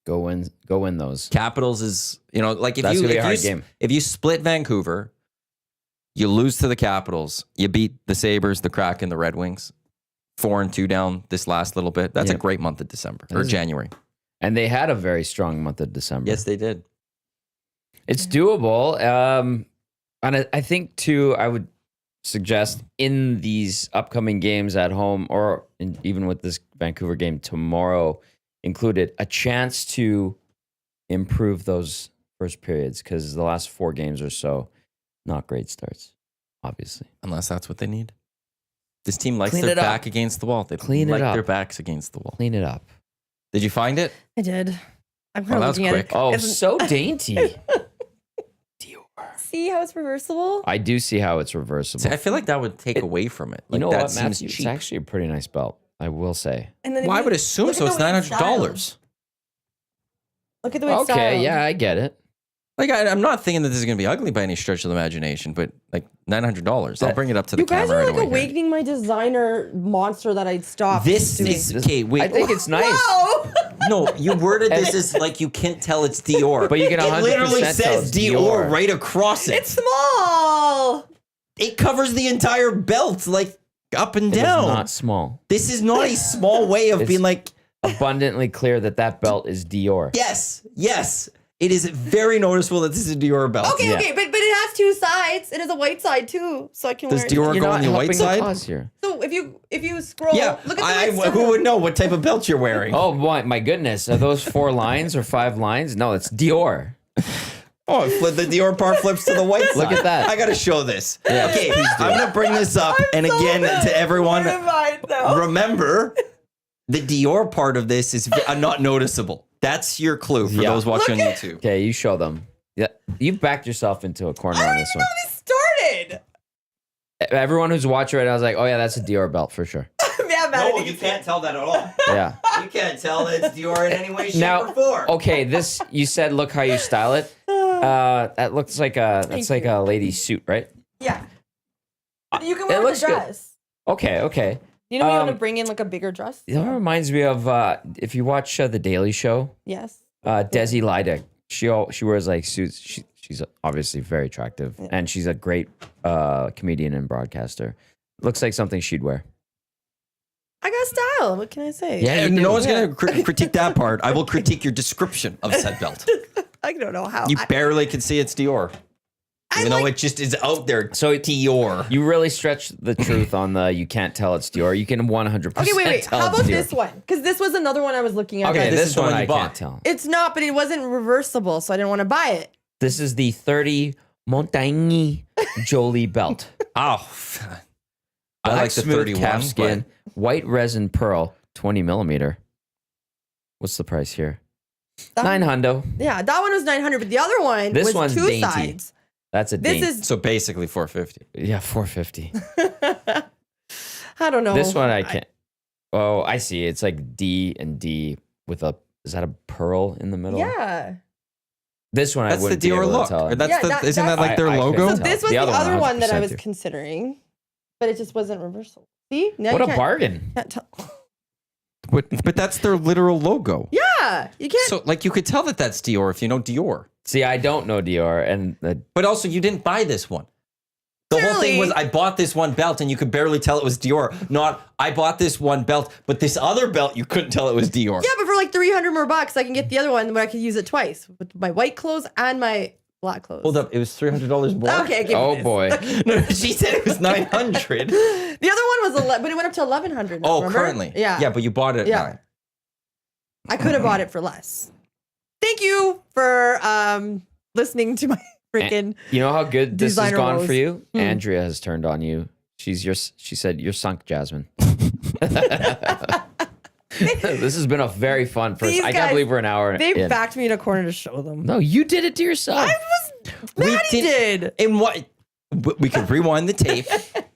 S2: Go win those.
S1: Capitals is, like
S2: That's gonna be a hard game.
S1: If you split Vancouver, you lose to the Capitals, you beat the Sabres, the Kraken, the Red Wings, 4-2 down this last little bit. That's a great month of December or January.
S2: And they had a very strong month of December.
S1: Yes, they did.
S2: It's doable. And I think, too, I would suggest in these upcoming games at home, or even with this Vancouver game tomorrow included, a chance to improve those first periods, because the last 4 games or so, not great starts, obviously.
S1: Unless that's what they need. This team likes
S2: Clean
S1: their
S2: it up.
S1: back against the wall. They
S2: Clean it
S1: like
S2: up.
S1: their backs against the wall.
S2: Clean it up.
S1: Did you find it?
S3: I did. I'm
S1: Oh,
S3: kind
S1: that
S3: of
S1: was
S3: looking at it.
S1: quick.
S2: Oh,
S3: It's-
S2: so dainty.
S3: See how it's reversible?
S2: I do see how it's reversible.
S1: See, I feel like that would take away from it.
S2: You
S1: Like,
S2: know
S1: that
S2: what,
S1: seems
S2: Matthew? It's
S1: cheap.
S2: actually a pretty nice belt, I will say.
S3: And then if
S1: Well, I
S3: you
S1: would assume
S3: look
S1: so.
S3: at
S1: It's
S3: the way it's
S1: $900.
S3: styled. Look at the way it's
S2: Okay,
S3: styled.
S2: yeah, I get it.
S1: Like, I'm not thinking that this is going to be ugly by any stretch of the imagination, but like $900. I'll bring it up to the
S3: You guys
S1: camera
S3: are
S1: right
S3: like
S1: away here.
S3: awakening my designer monster that I stopped.
S1: This
S3: doing.
S1: is okay. Wait,
S2: I think it's nice.
S3: Wow.
S1: No, you worded this as like you can't tell it's Dior.
S2: But you can 100%
S1: It literally
S2: tell
S1: says
S2: it's
S1: Dior right across it.
S3: It's small.
S1: It covers the entire belt, like up and
S2: It is
S1: down.
S2: not small.
S1: This is not a small way of
S2: It's-
S1: being like,
S2: Abundantly clear that belt is Dior.
S1: yes. It is very noticeable that this is a Dior belt.
S3: Okay,
S2: Yeah.
S3: okay, but it has two sides. It has a white side too, so I can
S1: Does
S3: wear it.
S1: Dior
S2: You're
S1: go
S2: not
S1: on the white
S2: helping the
S1: side?
S2: cause here.
S3: So if you scroll,
S1: Yeah,
S3: look at the white side.
S1: who would know what type of belt you're wearing?
S2: Oh my goodness. Are those 4 lines or 5 lines? No, it's Dior.
S1: Oh, the Dior part flips to the white side.
S2: Look at that.
S1: I got to show this.
S2: Yeah,
S1: Okay,
S2: please do.
S1: I'm going to bring this up. And
S3: so
S1: again, to everyone,
S3: mortified, though.
S1: remember, the Dior part of this is not noticeable. That's your clue for
S2: Yeah.
S1: those watching on
S3: Look
S1: YouTube.
S2: Okay, you show them. Yeah, you've backed yourself into a corner on this one.
S3: This started.
S2: Everyone who's watching right now is like, oh yeah, that's a Dior belt for sure.
S3: Yeah, man.
S1: No, you can't tell that at all.
S2: Yeah.
S1: You can't tell that it's Dior in any way, shape,
S2: Now,
S1: or form.
S2: okay, this you said look how you style it. That looks like a lady's suit, right?
S3: Yeah. You can
S2: It
S3: wear
S2: looks
S3: the
S2: good.
S3: dress.
S2: Okay.
S3: You know, you want to
S2: Um,
S3: bring in like a bigger dress.
S2: You know what reminds me of if you watch The Daily Show,
S3: Yes.
S2: Desi Lydic. She wears like suits. She's obviously very attractive, and she's a great comedian and broadcaster. Looks like something she'd wear.
S3: I got style. What can I say?
S2: Yeah, you
S1: And
S2: do.
S1: no one's going to critique that part. I will critique your description of said belt.
S3: I don't know how.
S1: You barely can see it's Dior. Even though it just is out there.
S2: So
S1: Dior.
S2: You really stretch the truth on the you can't tell it's Dior. You can 100%
S3: Okay, wait.
S2: tell
S3: How
S2: it's
S3: about
S2: Dior.
S3: this one? Because this was another one I was looking at.
S2: Okay,
S3: that-
S1: this
S2: this
S1: is the
S2: one
S1: one you
S2: I
S1: bought.
S2: can't tell.
S3: It's not, but it wasn't reversible, so I didn't want to buy it.
S2: This is the 30 Montagne Jolie belt.
S1: Oh, I
S2: Black
S1: like the
S2: smooth
S1: 31.
S2: calf skin, white resin pearl, 20 millimeter. What's the price here?
S3: That-
S2: 900.
S3: Yeah, that one was 900, but the other one
S2: This
S3: was
S2: one's
S3: two
S2: dainty.
S3: sides.
S2: That's a
S3: This
S2: date.
S3: is,
S1: So basically 450.
S2: Yeah, 450.
S3: I don't know.
S2: This one I can't. Oh, I see. It's like D and D with a. Is that a pearl in the middle?
S3: Yeah.
S2: This one
S1: That's
S2: I
S1: the
S2: wouldn't be
S1: Dior
S2: able to
S1: look.
S2: tell.
S1: Or that's
S3: Yeah,
S1: the, isn't that
S3: that's-
S1: like their
S2: I
S1: logo?
S2: couldn't
S3: So
S2: tell.
S3: this was
S2: The
S3: the
S2: other one,
S3: other one that I
S2: 100%
S3: was
S2: too.
S3: considering, but it just wasn't reversible. See? Now
S2: What
S3: you
S2: a
S3: can't-
S2: bargain.
S3: can't tell.
S1: But that's their literal logo.
S3: Yeah, you can't.
S1: So like you could tell that that's Dior if you know Dior.
S2: See, I don't know Dior, and
S1: But also you didn't buy this one. The whole thing was
S3: Clearly.
S1: I bought this one belt and you could barely tell it was Dior. Not I bought this one belt, but this other belt you couldn't tell it was Dior.
S3: Yeah, but for like 300 more bucks, I can get the other one where I can use it twice with my white clothes and my black clothes.
S1: Hold up, it was $300 more.
S3: Okay, give me
S2: oh
S3: this.
S2: boy,
S1: No, she said it was 900.
S3: The other one was but it went up to 1100.
S1: Oh,
S3: remember?
S1: currently.
S3: Yeah.
S1: Yeah, but you bought it at
S3: Yeah.
S1: 9.
S3: I could have bought it for less. Thank you for listening to my freaking.
S2: you know how good this has
S3: Designer
S2: gone
S3: woes.
S2: for you? Andrea has turned on you. She said you're sunk, Jasmine. This has been a very fun first.
S3: These
S2: I
S3: guys,
S2: can't believe we're an hour
S3: They
S2: in.
S3: backed me in a corner to show them.
S2: No, you did it to yourself.
S3: Maddie did.
S1: And what we could rewind the tape.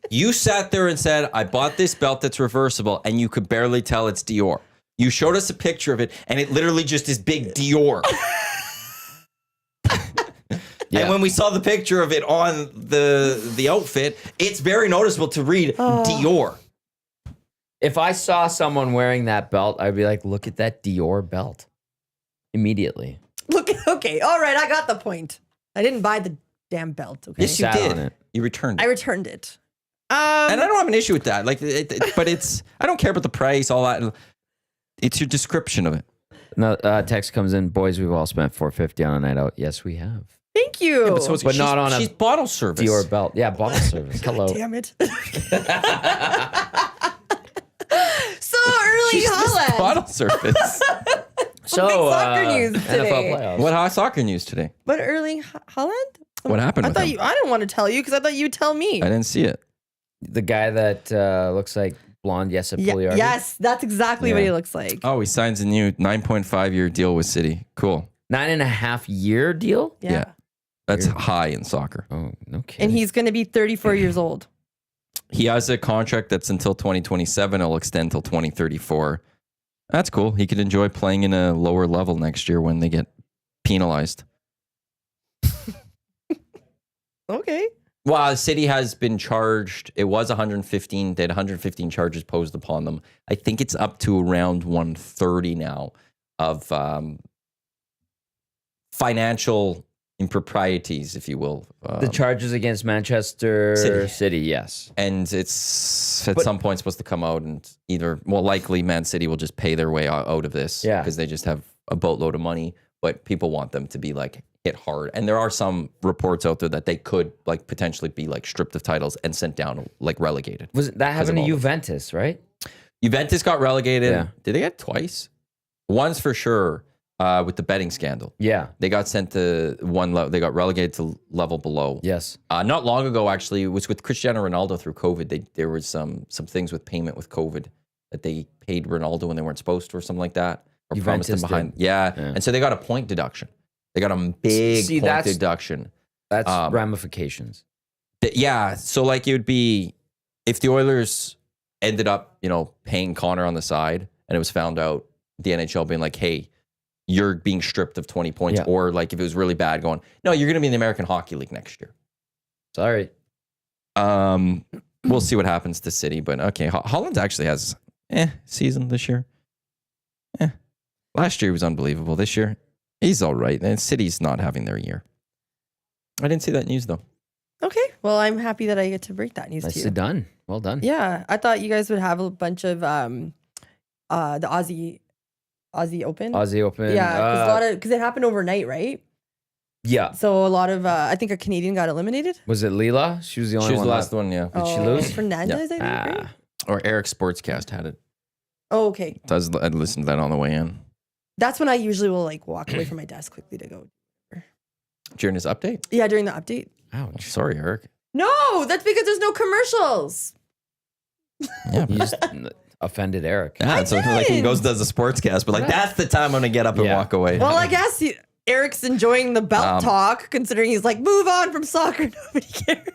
S1: You sat there and said, I bought this belt that's reversible, and you could barely tell it's Dior. You showed us a picture of it, and it literally just is big Dior.
S2: Yeah.
S1: And when we saw the picture of it on the outfit, it's very noticeable to read Dior.
S2: If I saw someone wearing that belt, I'd be like, look at that Dior belt. Immediately.
S3: Look, okay, all right, I got the point. I didn't buy the damn belt. Okay,
S1: Yes, you
S2: sat
S1: did.
S2: on it.
S1: You returned
S3: I
S1: it.
S3: returned it.
S1: And I don't have an issue with that. Like, but it's I don't care about the price, all that. It's your description of it.
S2: No, text comes in, boys, we've all spent $450 on a night out. Yes, we have.
S3: Thank you.
S1: But, so it's,
S2: But not on a
S1: she's bottle service.
S2: Dior belt. Yeah, bottle service. Hello.
S3: Damn it. So early
S1: She's just
S3: Holland.
S1: bottle service.
S2: So,
S3: big soccer news
S2: NFL
S3: today.
S2: playoffs.
S1: What hot soccer news today?
S3: But Erling Holland?
S1: What happened
S3: I
S1: with
S3: thought
S1: him?
S3: I didn't want to tell you because I thought you'd tell me.
S1: I didn't see it.
S2: The guy that looks like blonde Yesa
S3: Yeah,
S2: Pugliardi.
S3: yes, that's exactly what
S2: Yeah.
S3: he looks like.
S1: Oh, he signs a new 9.5-year deal with City. Cool.
S2: 9.5-year deal?
S1: yeah. That's high in soccer.
S2: Oh, no kidding.
S3: And he's going to be 34 years old.
S1: He has a contract that's until 2027. It'll extend till 2034. That's cool. He could enjoy playing in a lower level next year when they get penalized.
S3: Okay.
S1: Well, City has been charged. It was 115. They had 115 charges posed upon them. I think it's up to around 130 now. of financial improprieties, if you will.
S2: The charges against Manchester City, yes.
S1: And it's at some point supposed to come out, and likely Man City will just pay their way out of this because they just have a boatload of money, but people want them to be like hit hard. And there are some reports out there that they could like potentially be like stripped of titles and sent down, like relegated.
S2: Was that happened to Juventus, right?
S1: Juventus got relegated.
S2: Yeah.
S1: Did they get twice? Once for sure. With the betting scandal.
S2: Yeah.
S1: They got sent to one level. They got relegated to level below.
S2: Yes.
S1: Not long ago, actually, it was with Cristiano Ronaldo through COVID. There was some things with payment with COVID that they paid Ronaldo when they weren't supposed to or something like that. Or
S2: Juventus
S1: promised him behind.
S2: did.
S1: Yeah. And so they got a point deduction. They got a big point deduction.
S2: That's ramifications.
S1: Yeah. So like it would be if the Oilers ended up, paying Connor on the side and it was found out, the NHL being like, hey, you're being stripped of 20 points, or like if it was really bad going, no, you're going to be in the American Hockey League next year.
S2: Sorry.
S1: We'll see what happens to City, but okay. Holland actually has season this year. Last year he was unbelievable. This year he's all right. And City's not having their year. I didn't see that news though.
S3: Okay. Well, I'm happy that I get to break that news to you.
S2: Nicely done. Well done.
S3: Yeah. I thought you guys would have a bunch of the Aussie Open.
S2: Aussie Open.
S3: Yeah, because it happened overnight, right?
S2: Yeah.
S3: So a lot of, I think a Canadian got eliminated.
S2: Was it Leela? She was the only one.
S1: She was the last one, yeah.
S2: Did she lose?
S3: Fernandez, I think, right?
S1: Or Eric Sportscast had it.
S3: Oh, okay.
S1: I'd listen to that on the way in.
S3: That's when I usually will like walk away from my desk quickly to go.
S1: During his update?
S3: Yeah, during the update.
S1: Ouch. Sorry, Eric.
S3: No, that's because there's no commercials.
S1: Yeah.
S2: You just offended Eric.
S1: Yeah, so like he goes does a sportscast, but like that's the time I'm gonna get up and walk away.
S3: Well, I guess Eric's enjoying the belt talk, considering he's like, move on from soccer, nobody cares.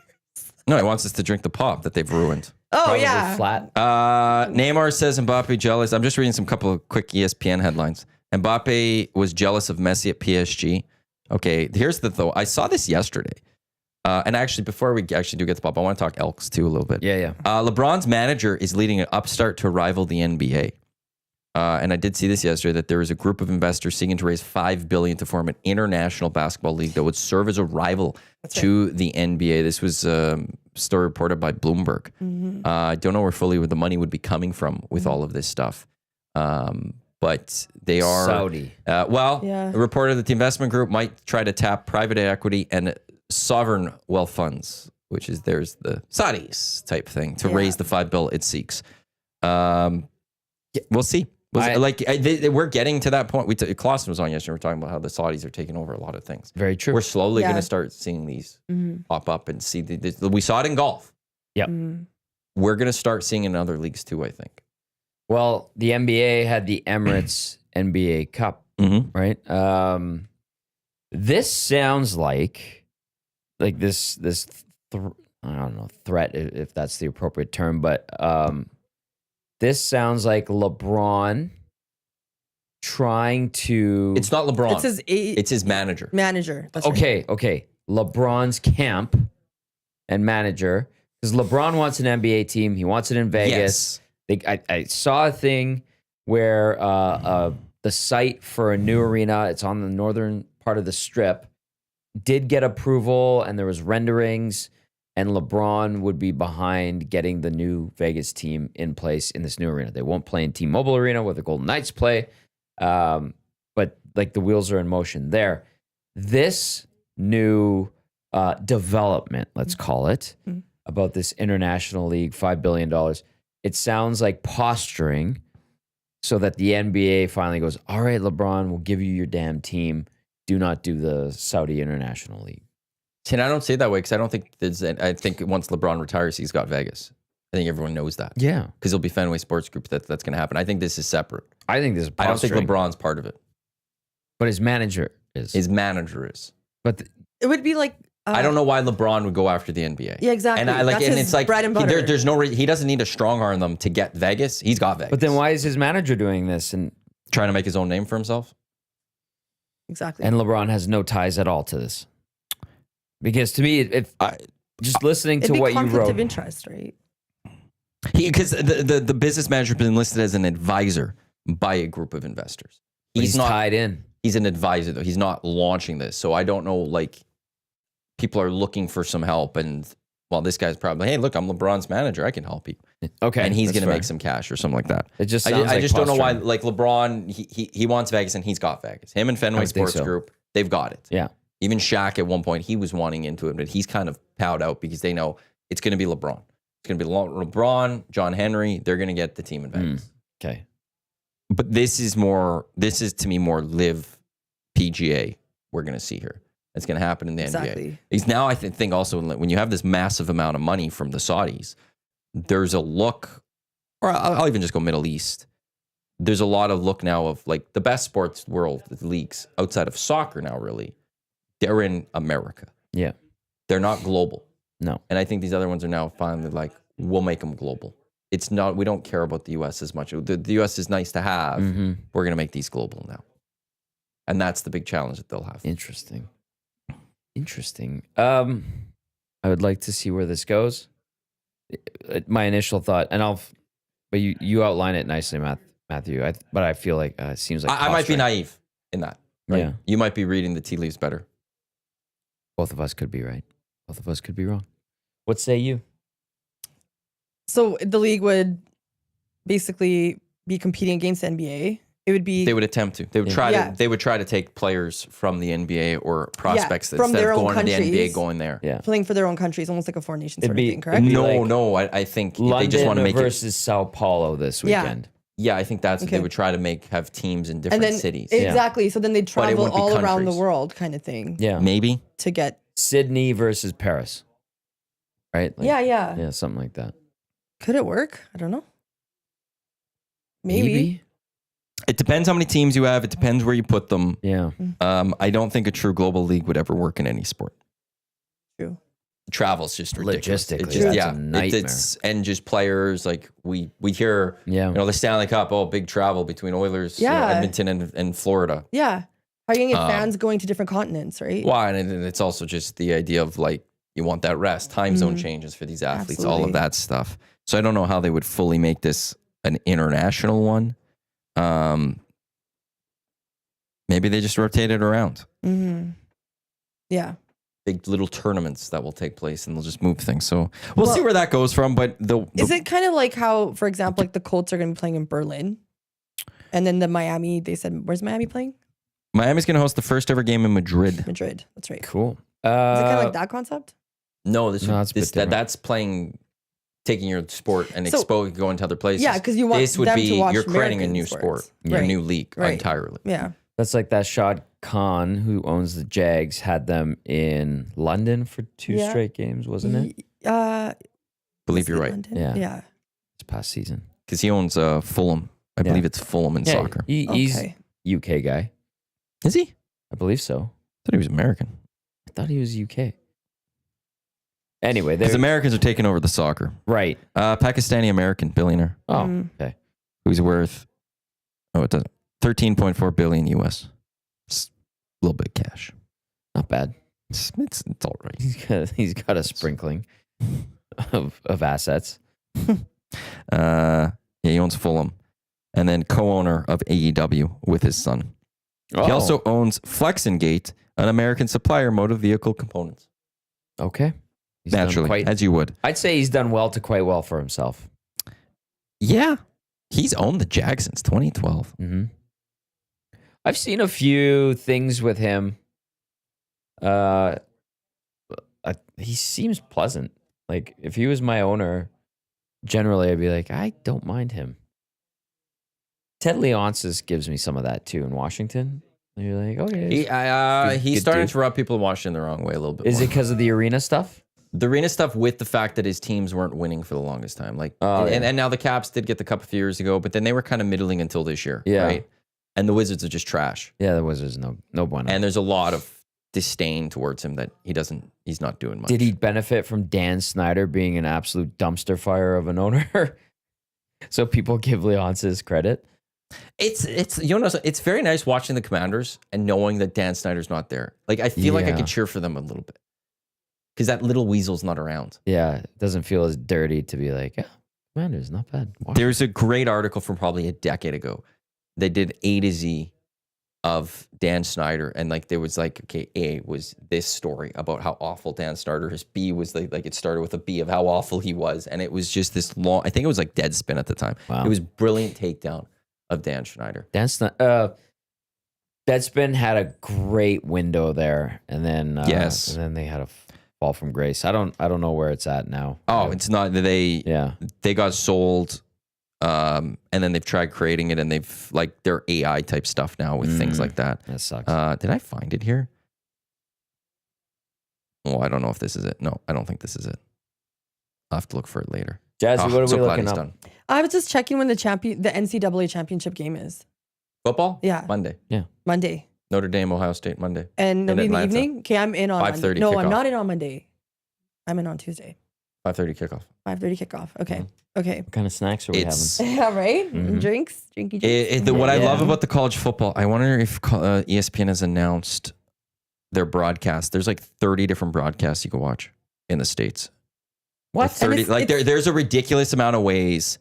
S1: No, he wants us to drink the pop that they've ruined.
S3: Oh,
S2: Probably
S3: yeah.
S2: flat.
S1: Neymar says Mbappe jealous. I'm just reading some couple of quick ESPN headlines. Mbappe was jealous of Messi at PSG. Okay, here's the though. I saw this yesterday. And actually, before we actually do get the pop, I want to talk Elks too a little bit.
S2: Yeah.
S1: LeBron's manager is leading an upstart to rival the NBA. And I did see this yesterday that there was a group of investors seeking to raise $5 billion to form an international basketball league that would serve as a rival to the NBA. This was a story reported by Bloomberg. I don't know where fully the money would be coming from with all of this stuff. But they are
S2: Saudi.
S1: Reported that the investment group might try to tap private equity and sovereign wealth funds, which is there's the Saudis type thing to raise the $5 billion it seeks. We'll see. We're getting to that point. Clausen was on yesterday. We're talking about how the Saudis are taking over a lot of things.
S2: Very true.
S1: We're slowly going to start seeing these pop up and see. We saw it in golf.
S2: Yep.
S1: We're going to start seeing in other leagues too, I think.
S2: Well, the NBA had the Emirates NBA Cup, right? This sounds like this I don't know, threat, if that's the appropriate term, but this sounds like LeBron trying to...
S1: It's not LeBron. It's his manager.
S3: Manager. That's
S2: okay. LeBron's camp and manager, because LeBron wants an NBA team. He wants it in Vegas.
S1: Yes.
S2: I saw a thing where the site for a new arena, it's on the northern part of the Strip, did get approval, and there was renderings, and LeBron would be behind getting the new Vegas team in place in this new arena. They won't play in T-Mobile Arena where the Golden Knights play, but like the wheels are in motion there. This new development, let's call it, about this international league, $5 billion, it sounds like posturing so that the NBA finally goes, all right, LeBron, we'll give you your damn team. Do not do the Saudi International League.
S1: And I don't say it that way because I don't think I think once LeBron retires, he's got Vegas. I think everyone knows that.
S2: Yeah.
S1: Because it'll be Fenway Sports Group that's going to happen. I think this is separate.
S2: I think this is posturing.
S1: I don't think LeBron's part of it.
S2: But his manager is.
S1: His manager is.
S2: But
S3: it would be like...
S1: I don't know why LeBron would go after the NBA.
S3: Yeah, exactly.
S1: And
S3: That's his
S1: it's like
S3: bread and butter.
S1: There's no reason. He doesn't need to strong arm them to get Vegas. He's got Vegas.
S2: But then why is his manager doing this and
S1: trying to make his own name for himself?
S3: Exactly.
S2: And LeBron has no ties at all to this. Because to me, just listening to what you wrote,
S3: conflict of interest, right?
S1: Because the business manager has been listed as an advisor by a group of investors.
S2: He's
S1: not
S2: tied in.
S1: He's an advisor though. He's not launching this. So I don't know, like, people are looking for some help, and well, this guy's probably, hey, look, I'm LeBron's manager. I can help you.
S2: Okay.
S1: And he's
S2: that's
S1: going to
S2: fair.
S1: make some cash or something like that.
S2: It just
S1: I
S2: sounds like
S1: just don't know why,
S2: posturing.
S1: like, LeBron, he wants Vegas, and he's got Vegas. Him and
S2: I
S1: Fenway
S2: would think
S1: Sports
S2: so.
S1: Group, they've got it.
S2: Yeah.
S1: Even Shaq at one point, he was wanting into it, but he's kind of powed out because they know it's going to be LeBron. It's going to be LeBron, John Henry. They're going to get the team in Vegas.
S2: Okay.
S1: But this is to me more live PGA we're going to see here. It's going to happen in the NBA.
S3: Exactly.
S1: Because now I think also when you have this massive amount of money from the Saudis, there's a look, or I'll even just go Middle East. There's a lot of look now of like the best sports world leagues outside of soccer now, really. They're in America.
S2: Yeah.
S1: They're not global.
S2: No.
S1: And I think these other ones are now finally like, we'll make them global. It's not, we don't care about the US as much. The US is nice to have.
S2: Mm-hmm.
S1: We're going to make these global now. And that's the big challenge that they'll have.
S2: Interesting. I would like to see where this goes. My initial thought, but you outline it nicely, Matthew. But I feel like it seems like
S1: I might be
S2: posturing.
S1: naive in that. Right?
S2: Yeah.
S1: You might be reading the tea leaves better.
S2: Both of us could be right. Both of us could be wrong. What say you?
S3: So the league would basically be competing against the NBA. It would be
S1: They would attempt to. They would try
S3: Yeah.
S1: to. They would try to take players from the NBA or prospects
S3: from
S1: instead
S3: their
S1: of
S3: own
S1: going to the NBA,
S3: countries.
S1: going there.
S2: Yeah.
S3: playing for their own countries, almost like a foreign nation
S2: It'd
S3: sort of
S2: be-
S3: thing, correct?
S2: it'd be
S1: No,
S2: like
S1: no. I think
S2: London
S1: they just want to make it.
S2: versus Sao Paulo this
S3: Yeah.
S2: weekend.
S1: Yeah, I think that's what they
S3: Okay.
S1: would try to have teams in
S3: And
S1: different
S3: then
S1: cities.
S3: exactly. So then they
S1: it
S3: travel
S1: wouldn't be
S3: all around the
S1: countries.
S3: world, kind of thing,
S2: Yeah.
S1: Maybe.
S3: to get.
S2: Sydney versus Paris. Right? Like-
S3: Yeah.
S2: Yeah, something like that.
S3: Could it work? I don't know. Maybe.
S1: It depends how many teams you have. It depends where you put them.
S2: Yeah.
S1: I don't think a true global league would ever work in any sport.
S3: True.
S1: Travel's just ridiculous.
S2: Logistically,
S1: It just,
S2: that's
S1: yeah,
S2: a nightmare.
S1: and just players like we hear.
S2: Yeah.
S1: You know, the Stanley Cup. Oh, big travel between Oilers, you know,
S3: Yeah.
S1: Edmonton, and Florida.
S3: Yeah. How are you gonna get fans going to different continents, right?
S1: Why? And it's also just the idea of like you want that rest, time zone changes for these athletes, all of
S3: Absolutely.
S1: that stuff. So I don't know how they would fully make this an international one. Maybe they just rotate it around.
S3: Mm-hmm. Yeah.
S1: Big little tournaments that will take place, and they'll just move things. So we'll see where that goes from. But
S3: Is it kind of like how, for example, like the Colts are going to be playing in Berlin, and then the Miami? They said, "Where's Miami playing?"
S1: Miami's going to host the first ever game in Madrid.
S3: Madrid. That's right. Is
S2: Cool.
S3: it kind of like that concept?
S1: No,
S2: No, that's a bit different.
S1: that's taking your sport and
S3: So-
S1: going to other places.
S3: Yeah, because you want
S1: this would
S3: them
S1: be
S3: to watch
S1: you're creating a
S3: American
S1: new
S3: sports.
S1: sport,
S3: Right.
S1: a new league
S3: Right.
S1: entirely.
S3: Yeah.
S2: That's like that Shad Khan, who owns the Jags, had them in London for 2
S3: Yeah.
S2: straight games, wasn't it?
S1: Believe you're right,
S3: London?
S2: Yeah.
S3: Yeah.
S2: This past season.
S1: because he owns Fulham. I
S2: Yeah.
S1: believe it's Fulham in soccer.
S2: He's
S3: Okay.
S2: UK guy.
S1: Is he?
S2: I believe so.
S1: I thought he was American.
S2: I thought he was UK. Anyway,
S1: Because
S2: they're
S1: Americans are taking over the soccer.
S2: right.
S1: Pakistani American billionaire
S2: Oh,
S3: Mm.
S2: okay.
S1: who's worth it doesn't 13.4 billion US. It's a little bit of cash.
S2: Not bad.
S1: It's all right.
S2: He's got a sprinkling of assets.
S1: Yeah, he owns Fulham, and then co-owner of AEW with his son. He
S2: Oh,
S1: also owns Flexengate, an American supplier of motor vehicle components.
S2: okay. He's done
S1: Naturally,
S2: quite-
S1: as you would.
S2: I'd say he's done quite well for himself.
S1: Yeah, he's owned the Jag since 2012.
S2: Mm-hmm. I've seen a few things with him. He seems pleasant. Like if he was my owner, generally I'd be like, I don't mind him. Ted Leonsis gives me some of that too in Washington. And you're like, okay.
S1: He's
S2: good
S1: starting
S2: dude.
S1: to rub people in Washington the wrong way a little bit.
S2: Is
S1: more.
S2: it because of the arena stuff?
S1: The arena stuff with the fact that his teams weren't winning for the longest time? Like,
S2: Oh,
S1: and,
S2: yeah.
S1: and now the Caps did get the cup a few years ago, but then they were kind of middling until this year.
S2: Yeah.
S1: Right. And the Wizards are just trash.
S2: Yeah, the Wizards, no bueno.
S1: And there's a lot of disdain towards him that he's not doing much.
S2: Did he benefit from Dan Snyder being an absolute dumpster fire of an owner? So people give Leonsis credit.
S1: It's you know, it's very nice watching the Commanders and knowing that Dan Snyder's not there. Like I feel like I
S2: Yeah.
S1: could cheer for them a little bit because that little weasel's not around.
S2: Yeah, it doesn't feel as dirty to be like, yeah, Commanders, not bad. Watch.
S1: There's a great article from probably a decade ago. They did A to Z of Dan Snyder, and like there was like, okay, A was this story about how awful Dan Snyder is. B was like it started with a B of how awful he was, and it was just this long. I think it was like Deadspin at the time.
S2: Wow.
S1: It was brilliant takedown of Dan Schneider.
S2: Deadspin had a great window there, and then
S1: Yes.
S2: and then they had a fall from grace. I don't know where it's at now.
S1: Oh, it's not. They got sold, and then they've tried creating it, and they've like their AI type stuff now with things like that.
S2: That sucks.
S1: Did I find it here? Oh, I don't know if this is it. No, I don't think this is it. I'll have to look for it later.
S2: Jazzy, what are
S1: so
S2: we
S1: glad
S2: looking
S1: it's
S2: up?
S1: done.
S3: I was just checking when the NCAA championship game is.
S1: Football?
S3: Yeah.
S1: Monday.
S3: Monday.
S1: Notre Dame, Ohio State, Monday.
S3: And it'll be in the
S1: Atlanta.
S3: evening? Okay, I'm in on
S1: 5:30
S3: Monday. No,
S1: kickoff.
S3: I'm not in on Monday. I'm in on Tuesday.
S1: 5:30 kickoff.
S3: 5:30 kickoff. Okay.
S1: Mm-hmm.
S3: Okay.
S2: What kind of snacks are we
S1: It's
S2: having?
S3: Yeah, right?
S2: Mhm.
S3: Drinky drinks.
S1: what I
S2: Yeah.
S1: love about the college football, I wonder if ESPN has announced their broadcast. There's like 30 different broadcasts you can watch in the States.
S2: What?
S1: Like 30,
S3: And
S1: like there's a ridiculous amount of ways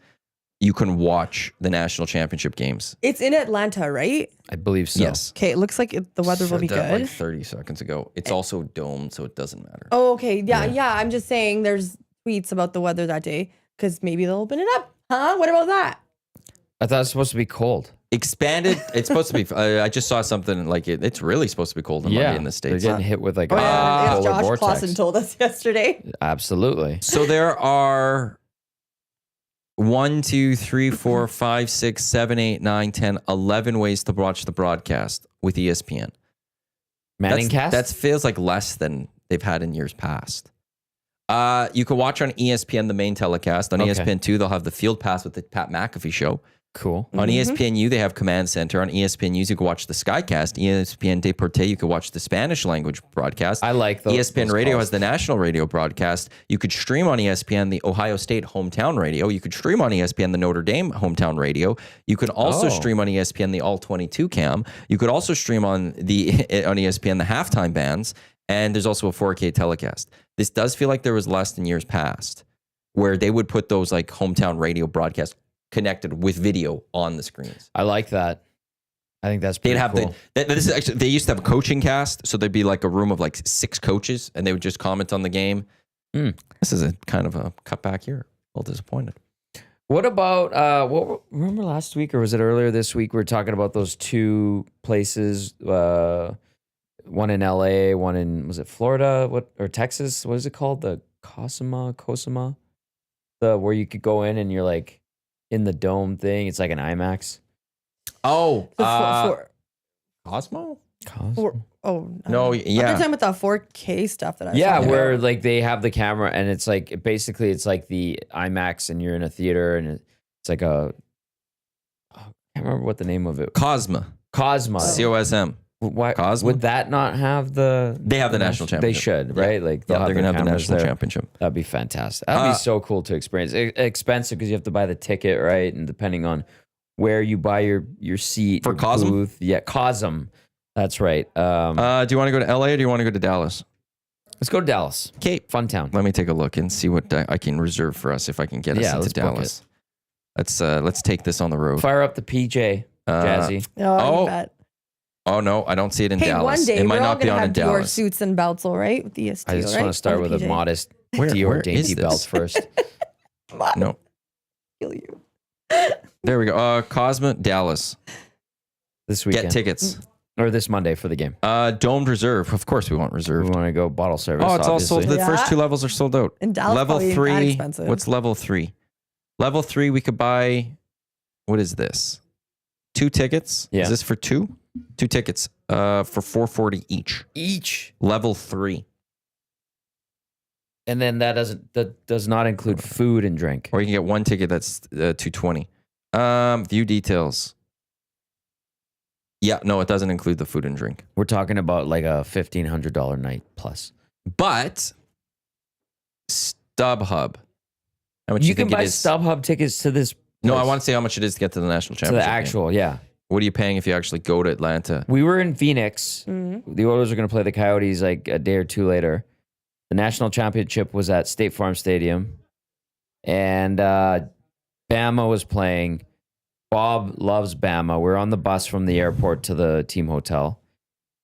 S1: you can watch the national championship games.
S3: It's in Atlanta, right?
S2: I believe so.
S1: Yes.
S3: Okay, it looks like the weather will be
S1: Said that
S3: good.
S1: like 30 seconds ago. It's also domed, so it doesn't matter.
S3: Oh, okay. Yeah. I'm just saying there's tweets about the weather that day because maybe they'll open it up. Huh? What about that?
S2: I thought it was supposed to be cold.
S1: Expanded. It's supposed to be. I just saw something like it. It's really supposed to be cold on Monday in the
S2: They're
S1: States.
S2: getting hit with like
S3: Oh, yeah.
S2: a
S3: As
S2: polar
S3: Josh
S2: vortex.
S3: Clausen told us yesterday.
S2: Absolutely.
S1: So there are 1, 2, 3, 4, 5, 6, 7, 8, 9, 10, 11 ways to watch the broadcast with ESPN.
S2: Manning cast?
S1: That feels like less than they've had in years past. You can watch on ESPN the main telecast. On
S2: Okay.
S1: ESPN2, they'll have the Field Pass with the Pat McAfee show.
S2: cool.
S1: On ESPNU, they have Command Center. On ESPN News, you can watch the Skycast. ESPN Deporte, you can watch the Spanish language broadcast.
S2: I like those.
S1: ESPN
S2: those
S1: Radio
S2: calls.
S1: has the national radio broadcast. You could stream on ESPN the Ohio State hometown radio. You could stream on ESPN the Notre Dame hometown radio. You can also stream on ESPN the All 22 cam. You could also stream on ESPN the halftime bands. And there's also a 4K telecast. This does feel like there was less than years past, where they would put those like hometown radio broadcasts connected with video on the screens.
S2: I like that. I think that's pretty
S1: They'd have
S2: cool.
S1: this is actually, they used to have a coaching cast, so there'd be like a room of like 6 coaches, and they would just comment on the game. This is a kind of a cutback year. A little disappointed.
S2: What about remember last week or was it earlier this week? We were talking about those 2 places, one in LA, one in was it Florida, or Texas? What is it called? The Cosima, the where you could go in and you're like in the dome thing. It's like an IMAX.
S1: Oh,
S2: Cosmo?
S1: No, yeah.
S3: I'm talking about the 4K stuff that I was
S2: Yeah,
S3: talking
S2: where
S3: about.
S2: like they have the camera and it's like basically it's like the IMAX and you're in a theater and it's like I can't remember what the name of it.
S1: Cosma.
S2: Cosmo.
S1: COSM.
S2: Why
S1: Cosmo?
S2: would that not have the?
S1: They have the national
S2: They
S1: championship.
S2: should, right? Like they'll
S1: Yeah, they're going to have the
S2: cameras
S1: national
S2: there.
S1: championship.
S2: That'd be fantastic. That'd be so cool to experience. Expensive because you have to buy the ticket, right? And depending on where you buy your seat
S1: For
S2: your
S1: Cosm?
S2: booth. Yeah, Cosm. That's right.
S1: Do you want to go to LA or do you want to go to Dallas?
S2: Let's go to Dallas.
S1: Okay.
S2: Fun town.
S1: Let me take a look and see what I can reserve for us if I can get us
S2: Yeah,
S1: into
S2: let's book
S1: Dallas. Let's take this on the road.
S2: Fire up the PJ, Jazzy.
S3: Oh, you bet.
S1: Oh no, I don't see it in
S3: Hey,
S1: Dallas.
S3: one day
S1: it might
S3: we're all
S1: not be
S3: gonna
S1: on
S3: have
S1: in
S3: Dior
S1: Dallas.
S3: suits and belts, all right, with the EST.
S2: I just
S3: right?
S2: want to start
S3: On the
S2: with a
S3: PJ.
S2: modest
S1: Where
S2: Dior
S1: is
S2: dainty
S1: this?
S2: belt first.
S3: Come on,
S1: No,
S3: kill you.
S1: there we go. Cosma, Dallas.
S2: This weekend.
S1: Get tickets.
S2: Or this Monday for the game.
S1: Domed reserve. Of course, we want
S2: We
S1: reserved.
S2: want to go bottle service.
S1: Oh, it's all sold.
S2: obviously.
S1: The first
S3: Yeah.
S1: 2 levels are sold out.
S3: In Dallas,
S1: Level
S3: probably ain't that
S1: 3.
S3: expensive.
S1: What's level 3? Level 3, we could buy. What is this? 2 tickets.
S2: Yeah.
S1: Is this for 2? 2 tickets. For $440 each.
S2: Each.
S1: Level 3.
S2: And then that does not include food and drink.
S1: Or you can get 1 ticket that's $220. View details. Yeah, no, it doesn't include the food and drink.
S2: We're talking about like a $1,500 night plus.
S1: But StubHub. How much
S2: You can
S1: think
S2: buy
S1: it is?
S2: StubHub tickets to this.
S1: No, I
S2: place.
S1: want to say how much it is to get to the national
S2: to
S1: championship.
S2: the
S1: game.
S2: actual. Yeah,
S1: What are you paying if you actually go to Atlanta?
S2: we were in Phoenix.
S3: Mm-hmm.
S2: The Oilers are going to play the Coyotes like a day or 2 later. The national championship was at State Farm Stadium, and Bama was playing. Bob loves Bama. We're on the bus from the airport to the team hotel.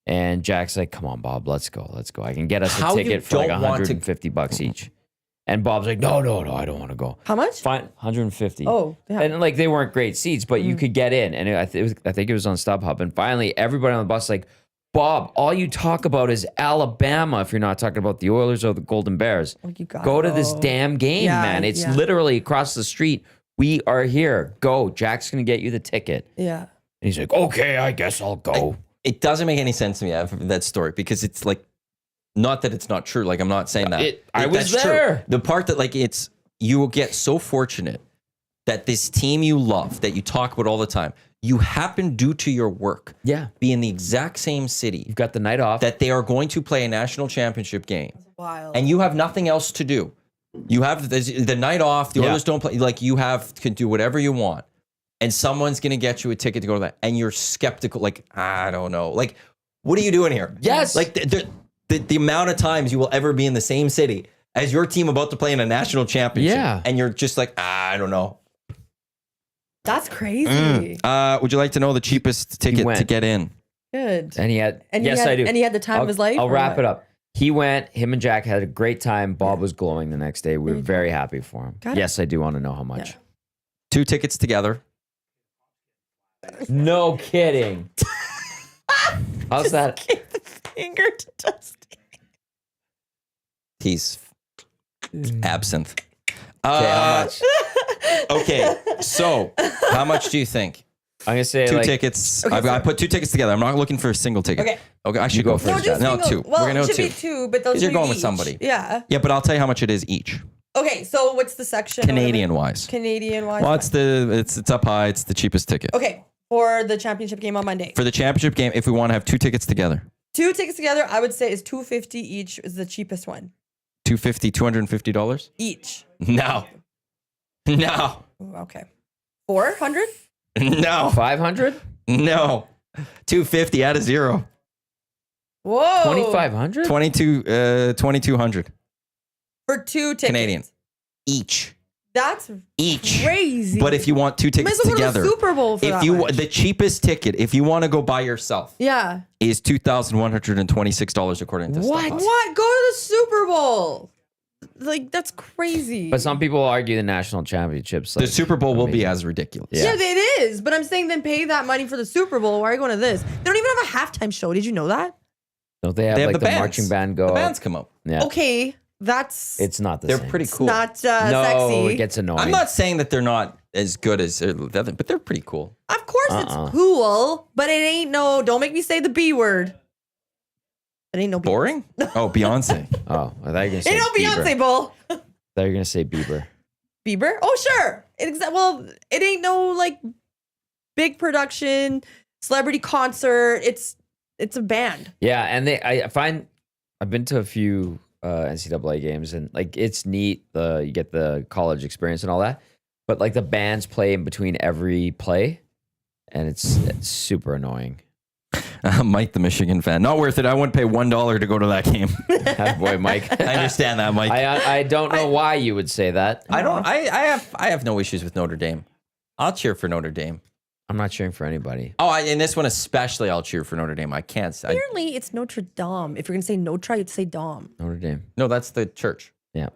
S2: And Jack's like, come on, Bob, let's go. I can get us a ticket for like $150 each. And Bob's like, no, I don't want to go.
S3: How much?
S2: Fine, 150.
S3: Oh, yeah.
S2: And like they weren't great seats, but you could get in. And I think it was on StubHub. And finally, everybody on the bus like, Bob, all you talk about is Alabama if you're not talking about the Oilers or the Golden Bears. Go to this damn game, man. It's literally across the street. We are here. Go. Jack's going to get you the ticket.
S3: Yeah.
S2: And he's like, okay, I guess I'll go.
S1: It doesn't make any sense to me, that story, because it's like, not that it's not true. Like, I'm not saying that.
S2: I was there.
S1: True. The part that like you will get so fortunate that this team you love, that you talk about all the time, you happen due to your work, be in the exact same city.
S2: You've got the night off.
S1: That they are going to play a national championship game.
S3: That's wild.
S1: And you have nothing else to do. You have the night off. The others don't play. Like you can do whatever you want. And someone's going to get you a ticket to go to that. And you're skeptical. Like, I don't know. Like, what are you doing here?
S2: Yes.
S1: Like the amount of times you will ever be in the same city as your team about to play in a national championship.
S2: Yeah.
S1: And you're just like, I don't know.
S3: That's crazy.
S1: Would you like to know the cheapest ticket to get in?
S3: Good.
S2: And he had,
S3: I do. And he had the time of his life?
S2: I'll wrap it up. He went, him and Jack had a great time. Bob was glowing the next day. We were very happy for him. Yes, I do want to know how much.
S3: Yeah.
S1: 2 tickets together.
S2: No kidding. How's that?
S3: Gave the finger to Dusty.
S1: He's absinthe.
S2: Okay, how much?
S1: Okay, so how much do you think?
S2: I'm gonna say
S1: 2 tickets.
S3: Okay,
S1: I put 2 tickets together. I'm not looking for a single ticket.
S3: Okay.
S1: I should go first. No, 2.
S3: Well,
S1: We're gonna
S3: it
S1: go
S3: should
S1: 2.
S3: be 2, but those
S1: You're
S3: are
S1: going with
S3: each.
S1: somebody.
S3: Yeah.
S1: Yeah, but I'll tell you how much it is each.
S3: Okay, so what's the section?
S1: Canadian wise.
S3: Canadian wise.
S1: Well, it's up high. It's the cheapest ticket.
S3: Okay, for the championship game on Monday.
S1: For the championship game, if we want to have 2 tickets together.
S3: 2 tickets together, I would say is $250 each is the cheapest one.
S1: $250
S3: Each.
S1: No. No.
S3: Ooh, okay. 400?
S1: No.
S2: 500?
S1: No. 250 out of 0.
S3: Whoa.
S2: 2,500?
S1: 2,200
S3: For 2 tickets.
S1: Canadian. Each.
S3: That's
S1: Each.
S3: crazy.
S1: But if you want 2
S3: Might
S1: tickets
S3: as well
S1: together,
S3: go to the Super Bowl for that much.
S1: the cheapest ticket, if you want to go by yourself,
S3: Yeah.
S1: is $2,126 according to
S2: What?
S1: StubHub.
S3: What? Go to the Super Bowl. Like, that's crazy.
S2: But some people argue the national championships.
S1: The
S2: Like,
S1: Super Bowl will be as ridiculous.
S3: Yeah, it is. But I'm saying then pay that money for the Super Bowl. Why are you going to this? They don't even have a halftime show. Did you know that?
S2: Don't they have,
S1: They have
S2: like
S1: the
S2: the
S1: bands.
S2: marching band go?
S1: The
S2: up?
S1: bands come up.
S2: Yeah.
S3: Okay, that's
S2: It's not the
S1: They're
S2: same.
S1: pretty cool.
S3: not
S2: No,
S3: sexy.
S2: it gets annoying.
S1: I'm not saying that they're not as good as the other, but they're pretty cool.
S3: Of course it's cool, but it ain't no, don't make me say the B word. It ain't no B.
S1: Boring? Oh, Beyonce.
S2: Oh, I thought you were gonna say
S3: Ain't no
S2: Bieber.
S3: Beyonce Bowl.
S2: I thought you were gonna say Bieber.
S3: Bieber? Oh, sure. Well, it ain't no like big production, celebrity concert. It's a band.
S2: Yeah, and I find I've been to a few NCAA games, and like it's neat. You get the college experience and all that, but like the bands play in between every play, and it's super annoying.
S1: Mike, the Michigan fan. Not worth it. I wouldn't pay $1 to go to that game.
S2: Boy, Mike.
S1: I understand that, Mike.
S2: I don't know why you would say that.
S1: I have no issues with Notre Dame. I'll cheer for Notre Dame.
S2: I'm not cheering for anybody.
S1: Oh, in this one especially, I'll cheer for Notre Dame. I can't.
S3: Apparently, it's Notre Dame. If you're gonna say Notre, you'd say Dame.
S2: Notre Dame.
S1: No, that's the church.
S2: Yeah.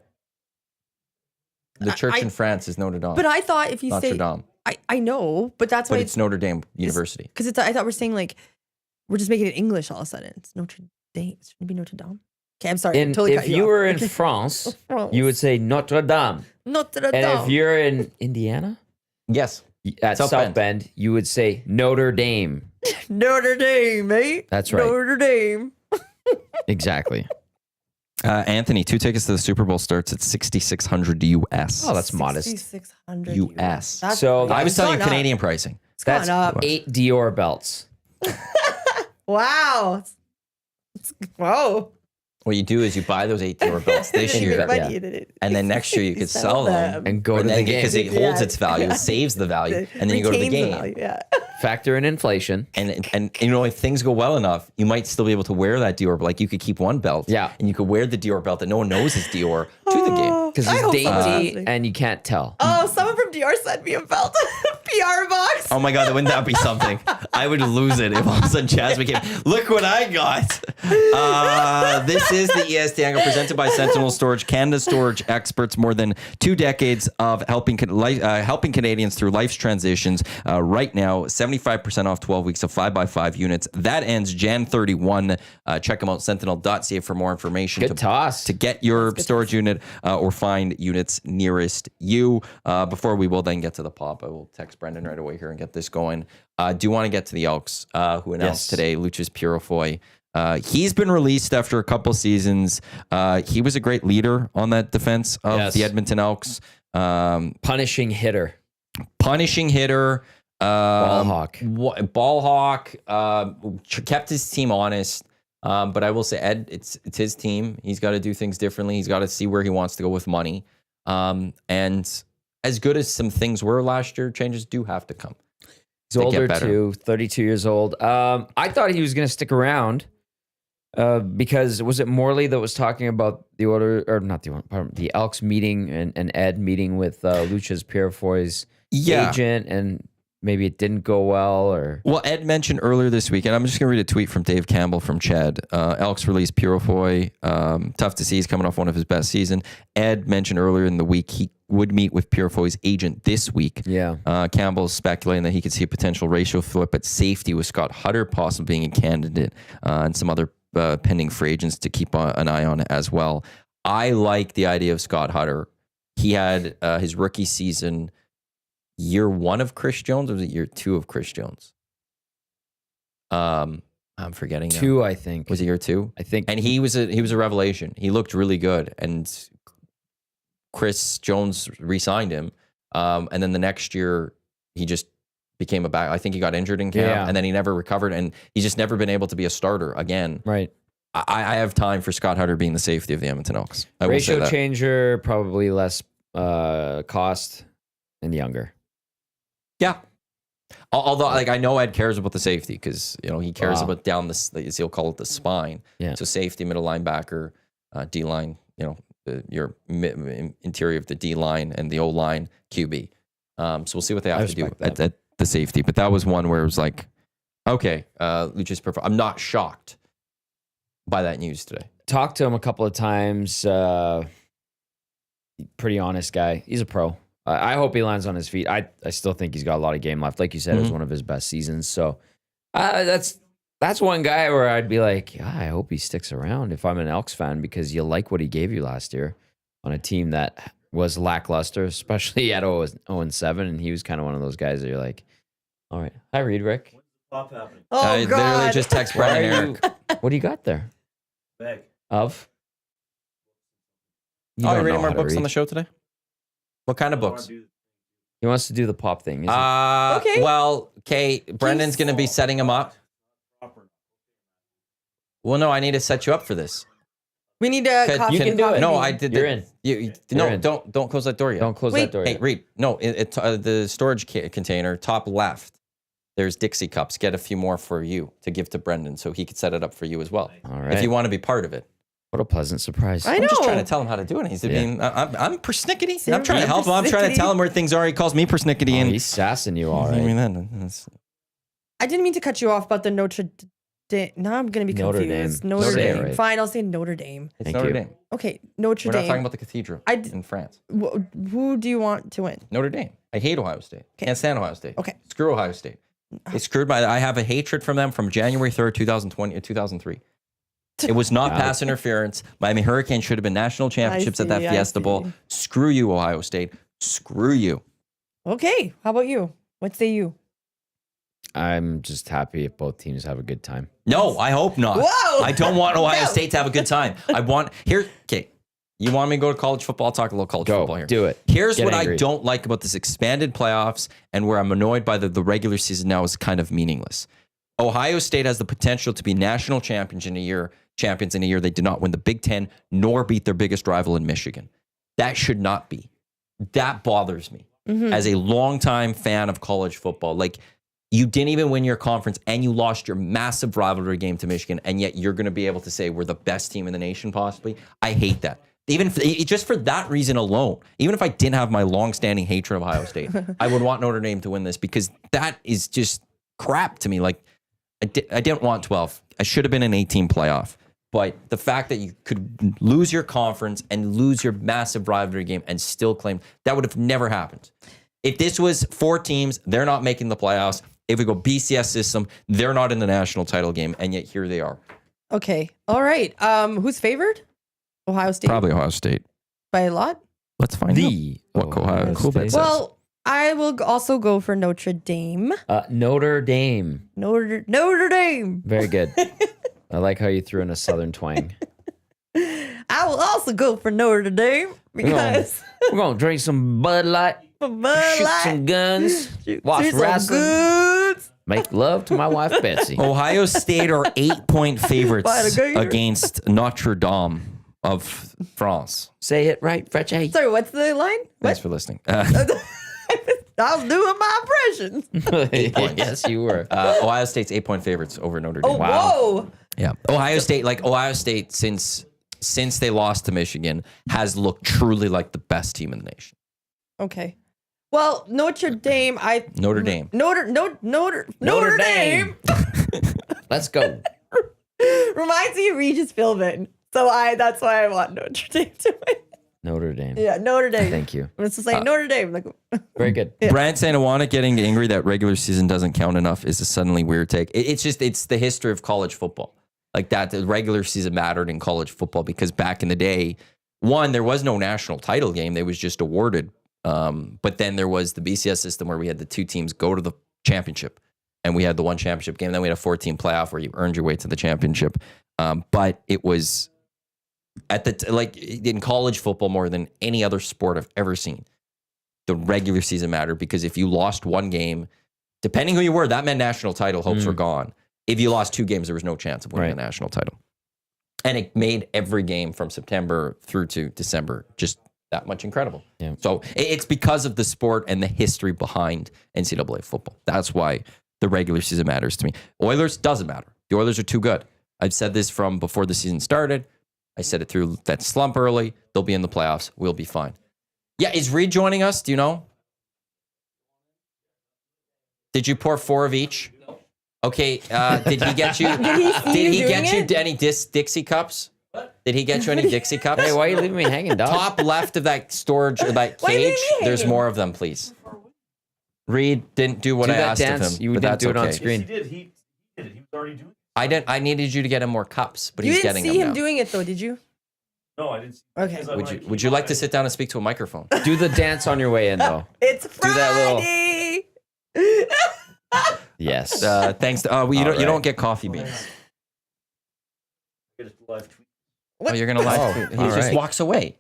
S1: The church in France is Notre Dame.
S3: But I thought if you
S1: Notre
S3: say
S1: Dame.
S3: I know, but that's why
S1: But it's Notre Dame University.
S3: because I thought we're saying like we're just making it English all of a sudden. It's Notre Dame. It shouldn't be Notre Dame. Okay, I'm sorry. Totally
S2: if
S3: cut
S2: you
S3: off.
S2: were in France, you would say Notre Dame.
S3: Notre Dame.
S2: And if you're in Indiana,
S1: Yes.
S2: at South Bend, you would say Notre Dame.
S3: Notre Dame, mate.
S2: That's right.
S3: Notre Dame.
S2: Exactly.
S1: Anthony, 2 tickets to the Super Bowl starts at $6,600 US.
S2: Oh, that's modest.
S3: 6,600
S1: US.
S3: That's
S2: So
S1: I was
S3: it's
S1: telling you
S3: gone up.
S1: Canadian pricing.
S3: It's gone
S2: That's
S3: up.
S2: 8 Dior belts.
S3: Wow. Whoa.
S1: What you do is you buy those 8 Dior belts this
S3: Didn't
S1: year,
S3: make money
S2: yeah.
S3: in it.
S1: and then next year you could sell them
S2: And go to the game.
S1: because it holds
S3: Yeah.
S1: its value, it saves the value, and then you go to the
S3: Retains
S1: game.
S3: value, yeah.
S2: Factor in inflation.
S1: And you know, if things go well enough, you might still be able to wear that Dior. Like you could keep one belt,
S2: Yeah.
S1: and you could wear the Dior belt that no one knows is Dior to the game.
S2: Because
S3: I
S2: it's
S3: hope
S2: dainty
S3: so.
S2: and you can't tell.
S3: Oh, someone from Dior sent me a belt. PR box.
S1: Oh my God, wouldn't that be something? I would lose it if all of a sudden Jasmine came. Look what I got. This is the EST Hangout presented by Sentinel Storage, Canada's storage experts. More than 2 decades of helping Canadians through life's transitions. Right now, 75% off 12 weeks of 5x5 units. That ends Jan 31. Check them out, sentinel.ca for more information.
S2: Good toss.
S1: To get your storage unit or find units nearest you. Before we will then get to the pop, I will text Brendan right away here and get this going. Do want to get to the Elks, who announced today, Lucius Purifoy. He's been released after a couple seasons. He was a great leader on that defense of the Edmonton Elks.
S2: Punishing hitter.
S1: Ball hawk. Kept his team honest. But I will say, Ed, it's his team. He's got to do things differently. He's got to see where he wants to go with money. And as good as some things were last year, changes do have to come.
S2: He's older too, 32 years old. I thought he was going to stick around because was it Morley that was talking about the order, or not the order, pardon, the Elks meeting and Ed meeting with Lucius Purifoy's agent, and maybe it didn't go well, or... Well,
S1: Ed mentioned earlier this week, and I'm just going to read a tweet from Dave Campbell from Chad. Elks released Purifoy. Tough to see. He's coming off one of his best season. Ed mentioned earlier in the week he would meet with Purifoy's agent this week.
S2: Yeah.
S1: Campbell's speculating that he could see a potential ratio flip at safety with Scott Hutter possibly being a candidate, and some other pending free agents to keep an eye on as well. I like the idea of Scott Hutter. He had his rookie season... Year 1 of Chris Jones, or was it year 2 of Chris Jones? I'm forgetting.
S2: 2, I think.
S1: Was it year 2?
S2: I think.
S1: And he was a revelation. He looked really good, and Chris Jones re-signed him. And then the next year, he just became a back. I think he got injured in camp, and then he never recovered, and he's just never been able to be a starter again.
S2: Right.
S1: I have time for Scott Hutter being the safety of the Edmonton Elks.
S2: Ratio changer, probably less cost, and younger.
S1: Yeah. Although, I know Ed cares about the safety because, he cares about down the, he'll call it the spine.
S2: Yeah.
S1: So safety, middle linebacker, D-line, your interior of the D-line and the O-line, QB. So we'll see what they have to do at the safety. But that was one where it was like, okay, Lucius Purifoy. I'm not shocked by that news today.
S2: Talked to him a couple of times. Pretty honest guy. He's a pro. I hope he lands on his feet. I still think he's got a lot of game left. Like you said, it was one of his best seasons. So that's one guy where I'd be like, I hope he sticks around if I'm an Elks fan, because you like what he gave you last year on a team that was lackluster, especially at 0-7. And he was kind of one of those guys that you're like, all right. Hi, Reed Rick.
S4: Pop happening.
S3: Oh,
S1: I
S3: God.
S1: literally just text Brian Eric.
S2: What do you got there?
S4: Bag.
S2: Of? You
S1: Are you
S2: don't
S1: reading
S2: know
S1: more
S2: how to
S1: books on
S2: read.
S1: the show today? What kind of books?
S2: He wants to do the pop thing. Is he?
S3: Okay.
S1: Well, okay, Brendan's going to be setting him up. Well, no, I need to set you up for this.
S3: We need to coffee.
S2: You can do it.
S1: No, I did.
S2: You're in.
S1: No,
S2: You're in.
S1: don't close that door yet.
S2: Don't close
S3: Wait.
S2: that door
S1: Hey,
S2: yet.
S1: Reed. No, the storage container, top left. There's Dixie cups. Get a few more for you to give to Brendan so he could set it up for you as well.
S2: All right.
S1: If you want to be part of it.
S2: What a pleasant surprise.
S3: I
S1: I'm
S3: know.
S1: just trying to tell him how to do it. He's being, I'm persnickety. I'm trying to
S3: You're
S1: help him. I'm trying to tell him where things are. He calls me persnickety.
S2: Oh,
S1: And
S2: he's sassing you all
S1: I mean,
S2: right.
S1: that's,
S3: I didn't mean to cut you off about the Notre Dame. Now I'm going to be
S2: Notre
S3: confused.
S2: Dame.
S3: Notre
S2: Say it
S3: Dame.
S2: right.
S3: Fine, I'll say Notre Dame.
S1: it's
S2: Thank
S1: Notre
S2: you.
S1: Dame.
S3: Okay, Notre
S1: We're
S3: Dame.
S1: not talking about the cathedral in France.
S3: Who do you want to win?
S1: Notre Dame. I hate Ohio State. Can't stand Ohio State.
S3: Okay.
S1: Screw Ohio State. They screwed I have a hatred from them from January 3rd, 2020, 2003. It was not pass interference. Miami Hurricanes should have been national championships at that
S3: see, I
S1: Fiesta Bowl.
S3: see.
S1: Screw you, Ohio State. Screw you.
S3: Okay, how about you? What say you?
S2: I'm just happy if both teams have a good time.
S1: No, I hope not.
S3: Whoa!
S1: I don't want Ohio
S3: No.
S1: State to have a good time. I want okay. You want me to go to college football? I'll talk a little college football here.
S2: Do it.
S1: Here's
S2: Get
S1: what
S2: angry.
S1: I don't like about this expanded playoffs and where I'm annoyed by the regular season now is kind of meaningless. Ohio State has the potential to be national champions in a year they did not win the Big Ten nor beat their biggest rival in Michigan. That should not be. That bothers me as a longtime fan of college football. Like, you didn't even win your conference and you lost your massive rivalry game to Michigan, and yet you're going to be able to say we're the best team in the nation possibly. I hate that. Just for that reason alone, even if I didn't have my long-standing hatred of Ohio State, I would want Notre Dame to win this because that is just crap to me. Like, I didn't want 12. I should have been an 18 playoff. But the fact that you could lose your conference and lose your massive rivalry game and still claim, that would have never happened. If this was 4 teams, they're not making the playoffs. If we go BCS system, they're not in the national title game, and yet here they are.
S3: Okay. All right. Who's favored? Ohio State.
S1: Probably Ohio State.
S3: By a lot?
S1: Let's find out what Ohio State says.
S3: Well, I will also go for Notre Dame.
S2: Notre Dame.
S3: Notre Dame.
S2: Very good. I like how you threw in a southern twang.
S3: I will also go for Notre Dame because
S2: We're going to drink some Bud Light, shoot some guns, watch wrestling,
S3: goods.
S2: make love to my wife, Betsy.
S1: Ohio State are 8-point favorites
S3: By the gator.
S1: against Notre Dame of France.
S2: Say it right, French. Hey.
S3: Sorry, what's the line?
S1: Thanks for listening.
S3: I was doing my impressions.
S2: Yes, you were.
S1: Ohio State's 8-point favorites over Notre Dame.
S3: Oh, whoa.
S1: Yeah. Ohio State, since they lost to Michigan, has looked truly like the best team in the nation.
S3: Okay. Well, Notre Dame,
S1: Notre Dame.
S3: Notre Dame
S2: Let's go.
S3: reminds me of Regis Philbin. So that's why I want Notre Dame to win.
S2: Notre Dame.
S3: Yeah, Notre Dame.
S2: Thank you.
S3: It's just like Notre Dame. Like,
S2: Very good.
S1: Brad Iwanyk getting angry that regular season doesn't count enough is a suddenly weird take. It's the history of college football. Like that, the regular season mattered in college football because back in the day, one, there was no national title game. They was just awarded. But then there was the BCS system where we had the 2 teams go to the championship and we had the 1 championship game. Then we had a 4-team playoff where you earned your way to the championship. But it was like in college football more than any other sport I've ever seen. The regular season mattered because if you lost 1 game, depending who you were, that meant national title hopes were gone. If you lost 2 games, there was no chance of winning a national title. And it made every game from September through to December just that much incredible.
S2: Yeah.
S1: So it's because of the sport and the history behind NCAA football. That's why the regular season matters to me. Oilers doesn't matter. The Oilers are too good. I've said this from before the season started. I said it through that slump early. They'll be in the playoffs. We'll be fine. Yeah, is Reed joining us? Do you know? Did you pour 4 of each? Okay, did he get you? Did he get you any Dixie cups? What? Did he get you any Dixie cups?
S2: Hey, why are you leaving me hanging, dog?
S1: Top left of that storage, or that
S3: Why are you
S1: cage.
S3: leaving me
S1: There's
S3: hanging?
S1: more of them, please. Reed didn't do what I asked of him.
S2: You
S1: but
S2: didn't
S1: that's
S2: do it on
S1: okay.
S2: screen.
S4: Yes, he did. He did it. He was already doing it.
S1: I needed you to get him more cups, but
S3: you
S1: he's
S3: didn't
S1: getting
S3: see
S1: them
S3: him
S1: now.
S3: doing it though, did you?
S4: No, I didn't.
S3: Okay.
S1: Would you like to sit down and speak to a microphone?
S2: Do the dance on your way in, though.
S3: It's
S2: Do that
S3: Friday.
S2: Yes.
S1: Thanks. You don't get coffee beans.
S3: What?
S1: Oh, you're gonna live. He
S2: all
S1: just
S2: right.
S1: walks away.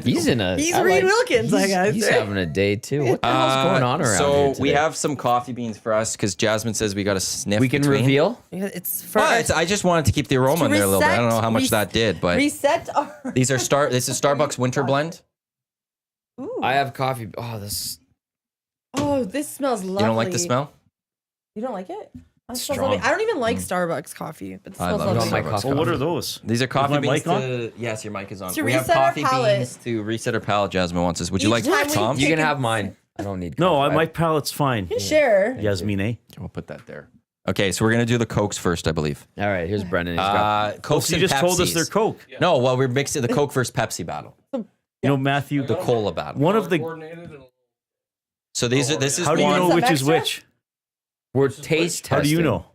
S2: He's in a.
S3: He's
S2: I
S3: Reed
S2: like-
S3: Wilkins, I guess.
S2: He's having a day too. What the hell's going on around
S1: so
S2: here today?
S1: we have some coffee beans for us because Jasmine says we got to sniff.
S2: We can
S1: between.
S2: reveal.
S3: It's for
S1: Well, I just wanted to keep the aroma in there a little bit. I don't know how much that did, but
S3: reset our.
S1: these are This is Starbucks Winter Blend.
S3: Ooh.
S2: I have coffee. Oh, this.
S3: Oh, this smells lovely.
S1: You don't like the smell?
S3: You don't like it? That smells
S2: Strong.
S3: lovely. I don't even like Starbucks coffee, but it
S1: I
S3: smells
S1: love
S3: lovely.
S2: my
S1: Starbucks
S2: coffee.
S4: Well, what are those?
S1: These are coffee
S4: my
S1: beans.
S4: mic on?
S1: Yes, your mic is on.
S3: To
S1: We have
S3: reset our
S1: coffee
S3: palate.
S1: beans to reset our palate. Jasmine wants us. Would you
S3: Each
S1: like
S3: time we
S1: Tom?
S3: take
S2: You can
S3: it-
S2: have mine. I don't need.
S4: No,
S2: coffee.
S4: my palate's fine.
S3: You can share.
S4: Yasmine, eh?
S1: We'll put that there. Okay, so we're gonna do the Cokes first, I believe.
S2: All right, here's Brendan. He's got.
S1: Cokes
S4: So you
S1: and
S4: just told us
S1: Pepsis.
S4: they're Coke.
S1: No, well, we're mixing the Coke versus Pepsi battle,
S4: You know, Matthew,
S1: the cola battle.
S4: one of the.
S1: So these are. This is
S4: How do you
S1: one.
S4: know
S3: Some
S4: which is
S3: extra?
S4: which?
S2: We're taste testing.
S4: How do you know?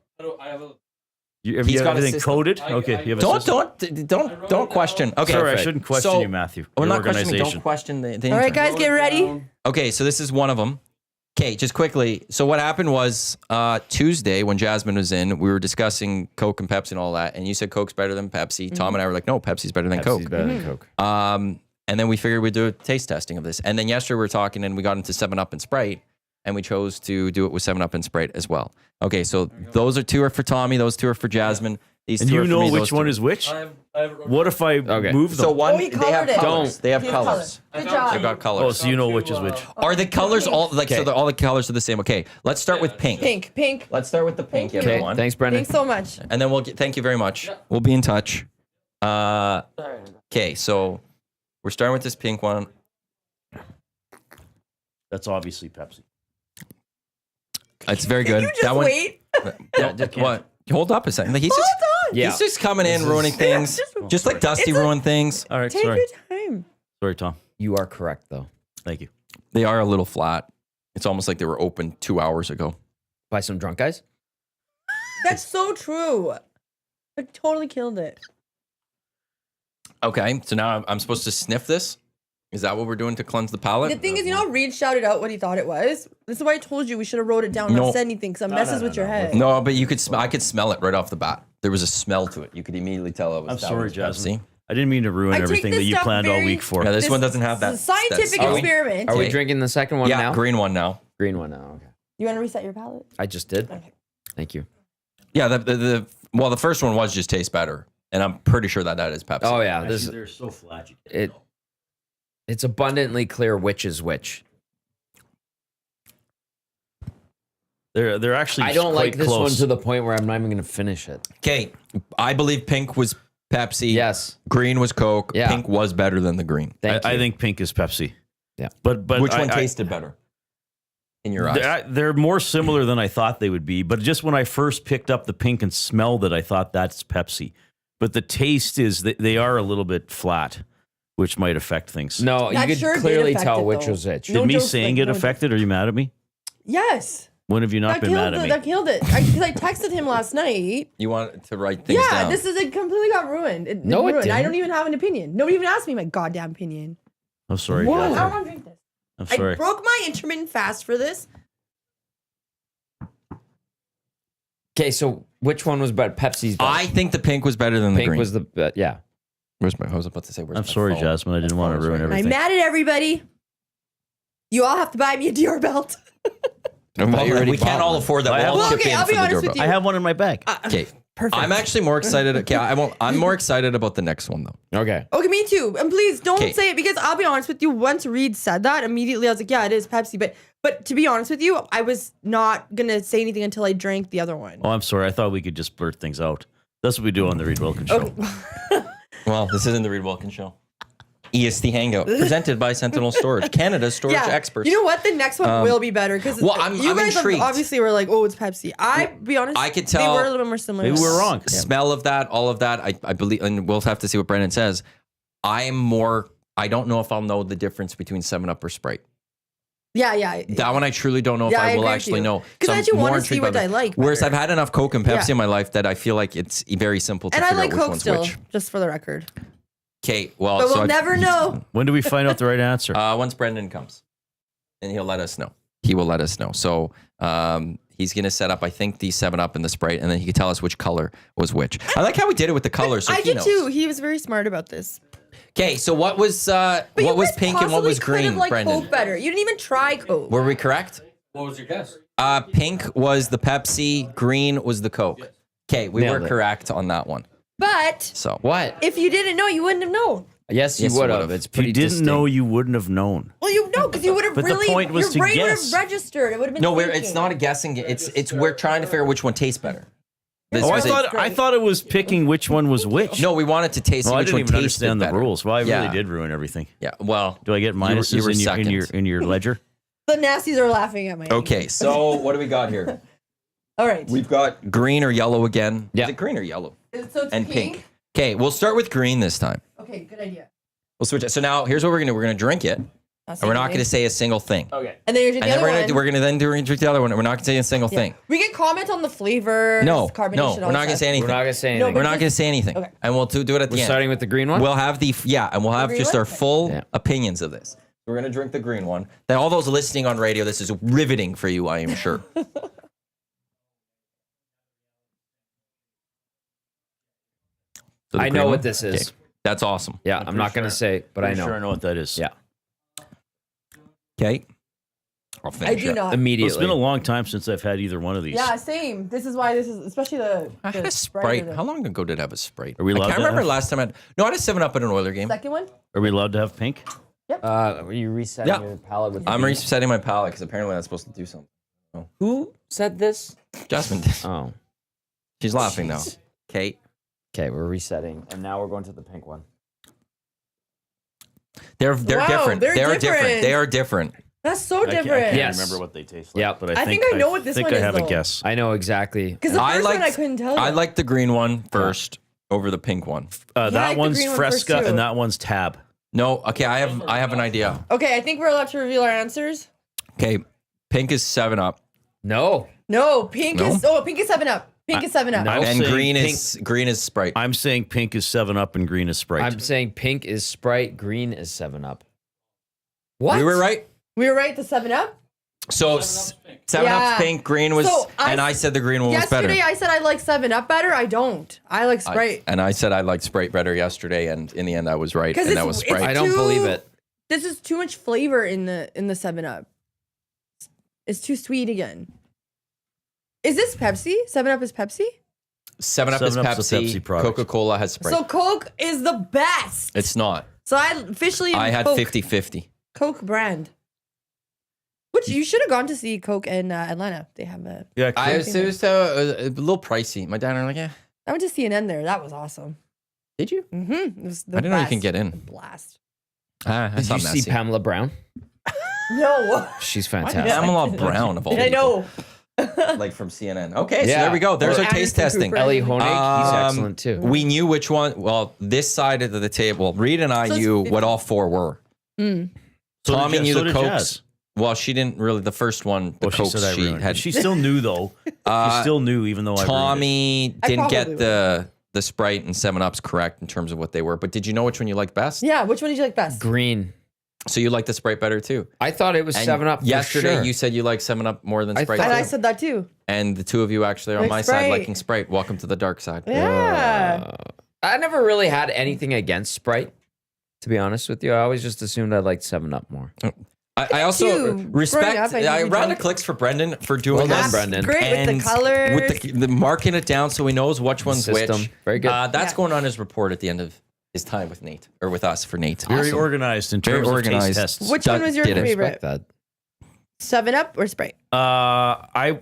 S4: You have
S1: He's got a
S4: everything
S1: system.
S4: coded? Okay. You have a system?
S1: Don't question. Okay,
S4: Sorry, I
S1: perfect.
S4: shouldn't question
S1: So-
S4: you, Matthew.
S1: We're
S4: Your
S1: not questioning. Don't
S4: organization.
S1: question the
S3: All right,
S1: intern.
S3: guys, get ready.
S1: Okay, so this is one of them. Okay, just quickly. So what happened was Tuesday when Jasmine was in, we were discussing Coke and Pepsi and all that, and you said Coke's better than Pepsi. Tom and I were like, no, Pepsi's better than
S2: Pepsi's
S1: Coke.
S2: better than Coke.
S1: And then we figured we'd do a taste testing of this. And then yesterday we were talking and we got into 7-Up and Sprite, and we chose to do it with 7-Up and Sprite as well. Okay, so those are 2 are for Tommy, those 2 are for Jasmine. These
S4: And
S1: 2 are
S4: you
S1: for
S4: know
S1: me,
S4: which
S1: those
S4: one
S1: 2.
S4: is which? What if I move them?
S1: So one,
S3: Oh, he
S1: they have
S3: colored it.
S1: colors. They have
S3: He has
S1: colors.
S3: Good job.
S1: They've got colors.
S4: Oh, so you know which is which.
S1: Are the colors all like so? All the colors are the same. Okay, let's start with pink.
S3: Pink.
S1: Let's start with the pink,
S3: Thank you.
S2: Okay,
S1: everyone.
S2: thanks, Brendan.
S3: Thanks so much.
S1: And then we'll get. Thank you very much. We'll be in touch. Okay, so We're starting with this pink one.
S4: That's obviously Pepsi.
S1: It's very good.
S3: You just wait.
S1: What? Hold up a second. Like, he's just,
S2: Yeah.
S1: he's just coming in, ruining things. Just like Dusty ruined things.
S4: All right,
S3: Take
S4: sorry.
S3: your time.
S4: Sorry, Tom.
S2: You are correct, though.
S4: Thank you.
S1: They are a little flat. It's almost like they were open 2 hours ago.
S2: By some drunk guys?
S3: That's so true. I totally killed it.
S1: Okay, so now I'm supposed to sniff this? Is that what we're doing to cleanse the palate?
S3: The thing is, Reed shouted out what he thought it was. This is why I told you we should have wrote it down and
S1: No.
S3: not said anything because it messes with your head.
S1: No, but you could. I could smell it right off the bat. There was a smell to it. You could immediately tell it was.
S4: I'm
S1: that
S4: sorry,
S1: was
S4: Jasmine.
S1: Pepsi.
S4: I didn't mean to ruin
S3: I take
S4: everything
S3: this
S4: that you
S3: stuff
S4: planned all
S3: very-
S4: week for.
S1: Yeah, this one doesn't have that.
S3: It's a scientific
S1: that-
S3: experiment.
S2: Are we
S1: Okay.
S2: drinking the second one
S1: Yeah,
S2: now?
S1: green one now.
S2: Green one now. Okay.
S3: You want to reset your palate?
S2: I just did.
S3: Okay.
S2: Thank you.
S1: Yeah, the first one was just taste better, and I'm pretty sure that is Pepsi.
S2: Oh yeah,
S4: Actually,
S2: this
S4: they're so flat.
S2: it's abundantly clear which is which.
S4: They're actually.
S2: I don't
S4: quite
S2: like this
S4: close.
S2: one to the point where I'm not even going to finish it.
S1: Okay, I believe pink was Pepsi.
S2: Yes.
S1: Green was Coke.
S2: Yeah.
S1: Pink was better than the green.
S2: Thank you.
S4: I think pink is Pepsi.
S2: Yeah.
S4: But
S1: Which one
S4: I-
S1: tasted better in your eyes?
S4: They're more similar than I thought they would be. But just when I first picked up the pink and smelled it, I thought that's Pepsi. But the taste is they are a little bit flat, which might affect things.
S2: No,
S3: That
S2: you could
S3: sure did
S2: clearly
S3: affect
S2: tell
S3: it,
S2: which
S3: though.
S2: was which.
S4: Did
S3: No
S4: me
S3: jokes,
S4: saying
S3: like,
S4: it
S3: no
S4: affected? Are you mad at me?
S3: Yes.
S4: When have you not been mad at me?
S3: That killed it. Because I texted him last night.
S1: You want to write things
S3: Yeah,
S1: down?
S3: this is it completely got ruined. It
S2: No, it
S3: ruined. I
S2: didn't.
S3: don't even have an opinion. Nobody even asked me my goddamn opinion.
S4: I'm sorry.
S3: I
S4: Jasmine.
S3: don't want to drink this.
S4: I'm
S3: I
S4: sorry.
S3: broke my intermittent fast for this.
S2: Okay, so which one was better? Pepsi's better.
S1: I think the pink was better than the
S2: Pink
S1: green.
S2: was the yeah.
S1: Where's my? I was about to say. Where's
S4: I'm
S1: my
S4: sorry,
S1: phone?
S4: Jasmine. I didn't
S1: My
S4: want
S1: phone
S4: to
S1: is
S4: ruin
S1: right
S4: everything.
S3: I'm mad at everybody. You all have to buy me a Dior belt.
S1: here. Well,
S2: you already
S1: we can't
S2: bought
S1: all
S2: one.
S1: afford that.
S4: I
S1: We'll
S4: have-
S1: all
S4: Well,
S1: chip
S3: okay,
S1: in
S3: I'll
S1: for
S3: be
S1: the
S3: honest
S1: doorbell.
S3: with you.
S4: I have one in my bag.
S1: Okay,
S3: Perfect.
S1: I'm actually more excited. Okay, I'm more excited about the next one though.
S2: Okay.
S3: Okay, me too. And please don't
S1: Okay.
S3: say it because I'll be honest with you. Once Reed said that, immediately I was like, yeah, it is Pepsi. But to be honest with you, I was not gonna say anything until I drank the other one.
S4: Oh, I'm sorry. I thought we could just blurt things out. That's what we do on the Reed Wilkins show.
S1: Well, this isn't the Reed Wilkins show. EST Hangout, presented by Sentinel Storage, Canada's storage experts.
S3: You know what? The next one will be better because
S1: well, I'm
S3: you guys
S1: intrigued.
S3: obviously were like, oh, it's Pepsi. Be honest,
S1: I could
S3: they
S1: tell-
S3: were a little bit more similar.
S4: Maybe we're wrong.
S1: Smell of that, all of that. I believe, and we'll have to see what Brendan says. I don't know if I'll know the difference between 7-Up or Sprite.
S3: Yeah.
S1: That one I truly don't know if
S3: Yeah, I
S1: I will
S3: agree with
S1: actually
S3: you.
S1: know.
S3: 'Cause I
S1: I'm
S3: actually
S1: more
S3: wanna see
S1: intrigued
S3: what
S1: by
S3: I
S1: that.
S3: like
S1: Whereas
S3: better.
S1: I've had enough Coke and Pepsi
S3: Yeah.
S1: in my life that I feel like it's very simple to
S3: And I
S1: figure
S3: like
S1: out which
S3: Coke
S1: one's
S3: still,
S1: which.
S3: just for the record.
S1: Okay, well,
S3: But
S1: so
S3: we'll never know.
S4: When do we find out the right answer?
S1: Once Brendan comes, and he'll let us know. He will let us know. So he's gonna set up, I think, the 7-Up and the Sprite, and then he can tell us which color was which. I like how we did it with the colors. So
S3: I
S1: he
S3: did
S1: knows.
S3: too. He was very smart about this.
S1: Okay, so what was
S3: But you guys
S1: pink and what was
S3: possibly could have
S1: green,
S3: liked
S1: Brendan?
S3: Coke better. You didn't even try Coke.
S1: Were we correct?
S5: What was your guess?
S1: Pink was the Pepsi, green was the Coke. Okay, we
S2: Nailed
S1: were
S2: it.
S1: correct on that one.
S3: But
S1: So
S2: What?
S3: if you didn't know, you wouldn't have known.
S2: Yes, you
S1: Yes, you
S2: would have.
S1: would've.
S2: It's
S4: If you
S2: pretty
S4: didn't
S2: distinct.
S4: know, you wouldn't have known.
S3: Well, you know, because you would have
S4: But the
S3: really.
S4: point was
S3: your
S4: to
S3: brain would
S4: guess.
S3: have registered. It would have been.
S1: no, it's
S3: thinking.
S1: not a guessing game. It's we're trying to figure out which one tastes better. This
S4: Oh, I
S1: was a-
S4: thought it was picking which one was which.
S1: no, we wanted to taste
S4: well, I
S1: which
S4: didn't
S1: one
S4: even
S1: tasted
S4: understand the
S1: better.
S4: rules. Well, I
S1: Yeah.
S4: really did ruin everything.
S1: Yeah. Well,
S4: Do I get minuses
S1: you were
S4: in your ledger?
S3: The nasties are laughing at my.
S1: okay. So what do we got here?
S3: All right.
S1: We've got green or yellow again.
S2: Yeah.
S1: Is it green or yellow?
S3: So it's
S1: And pink. Okay, we'll start with green this time.
S3: Okay, good idea.
S1: We'll switch it. So now here's what we're gonna do. We're gonna drink it, and we're not gonna say a single thing.
S5: Okay.
S3: And then you're doing
S1: And
S3: the
S1: then
S3: other one.
S1: we're gonna drink the other one. And we're not gonna say a single thing.
S3: We can comment on the flavor.
S1: No,
S3: carbonation.
S1: no,
S3: all
S1: we're not
S3: that
S1: gonna say
S3: stuff.
S1: anything.
S2: We're not gonna say
S3: No,
S2: anything.
S3: but
S1: We're not gonna say anything.
S3: Okay.
S1: And we'll do it at the
S2: We're
S1: end.
S2: starting with the green one.
S1: We'll have and we'll have
S3: green
S1: just
S3: one?
S1: our full
S2: Yeah.
S1: opinions of this. We're gonna drink the green one. Then all those listening on radio, this is riveting for you, I am sure. So the
S2: I
S1: green
S2: know
S1: one?
S2: what this is.
S1: Okay. That's awesome.
S2: Yeah, I'm not gonna say, but I
S4: I'm
S2: know.
S4: sure I know what that is.
S2: Yeah,
S1: Okay. I'll
S3: I
S1: finish
S3: do
S1: it.
S3: not.
S4: Well, it's
S2: immediately.
S4: been a long time since I've had either one of these.
S3: Yeah, same. This is why this is especially the.
S1: I had
S3: the
S1: a Sprite.
S3: or
S1: How long ago did I have a Sprite?
S4: Are we
S1: I
S4: allowed
S1: can't
S4: to
S1: remember
S4: have-
S1: last time no, I had a 7-Up at an Oiler game.
S3: the second one?
S4: Are we allowed to have pink?
S2: Are you resetting
S1: Yeah.
S2: your palette with?
S1: I'm resetting my palate because apparently that's supposed to do something.
S2: Who said this?
S1: Jasmine did.
S2: Oh,
S1: She's laughing now.
S2: Jeez.
S1: Kate.
S2: okay. We're resetting, and now we're going to the pink one.
S1: They're
S3: Wow,
S1: different.
S3: they're
S1: They are
S3: different.
S1: different. They are different.
S3: That's so
S4: I can't
S3: different.
S2: Yes.
S4: remember what they taste like.
S2: Yep.
S4: But
S3: I think I know what this
S4: think
S3: one
S4: I
S3: is,
S4: have
S3: though.
S4: a guess.
S2: I know exactly.
S3: Because the first one I couldn't tell you.
S1: I like the green one first over the pink one.
S3: I like
S4: That
S3: the
S4: one's
S3: green one first,
S4: Fresca
S3: too.
S4: and that one's Tab.
S1: No, okay, I have an idea.
S3: Okay, I think we're allowed to reveal our answers.
S1: Okay, pink is 7-Up,
S2: No.
S3: No, pink
S1: No?
S3: is 7-Up. Pink is 7-Up.
S4: no.
S1: and
S4: saying
S1: green is Sprite.
S4: I'm saying pink is 7-Up and green is Sprite.
S2: I'm saying pink is Sprite, green is 7-Up. What?
S1: We were right.
S3: We were right, the 7-Up.
S1: So 7-Up's
S3: Yeah.
S1: pink, green was,
S3: So
S1: and I said the green one was better.
S3: Yesterday I said I like 7-Up better. I don't. I like Sprite.
S1: And I said I liked Sprite better yesterday, and in the end I was right,
S3: 'Cause
S1: and that was Sprite.
S2: I don't believe it.
S3: This is too much flavor in the 7-Up. It's too sweet again. Is this Pepsi? 7-Up is Pepsi?
S1: 7-Up is
S4: 7-Up's a
S1: Pepsi,
S4: Pepsi product.
S1: Coca-Cola has Sprite.
S3: So Coke is the best.
S1: It's not.
S3: So I officially
S1: I had
S3: Coke,
S1: 50-50.
S3: Coke brand. Which you should have gone to see Coke in Atlanta. They have a.
S4: yeah,
S1: It was a little pricey. My dad and I were like, yeah.
S3: I went to CNN there. That was awesome.
S1: Did you?
S3: Mm-hmm. It was the
S1: I didn't know you
S3: best.
S1: can get in.
S3: Blast.
S1: I
S2: Did
S1: saw
S2: you see
S1: Messi.
S2: Pamela Brown?
S3: No.
S2: She's
S1: Why
S2: fantastic.
S1: Pamela Brown of all
S3: I
S1: people?
S3: know.
S1: Like from CNN. Okay, so
S2: Yeah.
S1: there we go. There's
S3: Or
S1: our taste
S3: Anderson
S1: testing.
S3: Cooper.
S2: Ellie Honig, he's
S1: Um,
S2: excellent too.
S1: We knew which one. Well, this side of the table, Reed and I
S3: So it's
S1: knew
S3: 50.
S1: what all four were.
S3: Mm.
S1: Tommy knew the
S4: did
S1: Cokes.
S4: Jazz.
S1: Well, she didn't really. The first one, the
S4: Well, she
S1: Cokes,
S4: said I
S1: she
S4: ruined it.
S1: had.
S4: She still knew though. She still knew, even though
S1: Tommy
S3: I
S1: didn't
S3: probably
S1: get the Sprite and 7-Ups correct in terms of what they were. But did you know which one you liked best?
S3: Yeah. Which one did you like best?
S2: Green.
S1: So you liked the Sprite better too.
S2: I thought it was
S1: And
S2: 7-Up for
S1: yesterday,
S2: sure.
S1: you said you liked 7-Up more than
S2: I
S1: Sprite.
S2: thought-
S3: And I
S1: too.
S3: said that too.
S1: And the two of you actually are on
S3: Like
S1: my side
S3: Sprite.
S1: liking Sprite. Welcome to the dark side.
S3: Yeah.
S2: I never really had anything against Sprite, to be honest with you. I always just assumed I liked 7-Up more.
S1: I also
S3: too. Growing
S1: respect.
S3: up, I
S1: I
S3: think we
S1: round of
S3: drank-
S1: clicks for Brendan for doing
S2: Well done,
S1: this.
S2: Brendan.
S3: Great with the
S1: And
S3: colors.
S1: with the marking it down so he knows which one's
S2: System.
S1: which.
S2: Very good.
S1: That's
S3: Yeah.
S1: going on his report at the end of his time with Nate or with us for Nate.
S4: Very
S1: Awesome.
S4: organized in
S1: Very
S4: terms
S1: organized.
S4: of taste tests.
S3: Which
S1: That
S3: one was your
S1: did it.
S3: favorite?
S2: Respect that.
S3: 7-Up or Sprite?
S4: I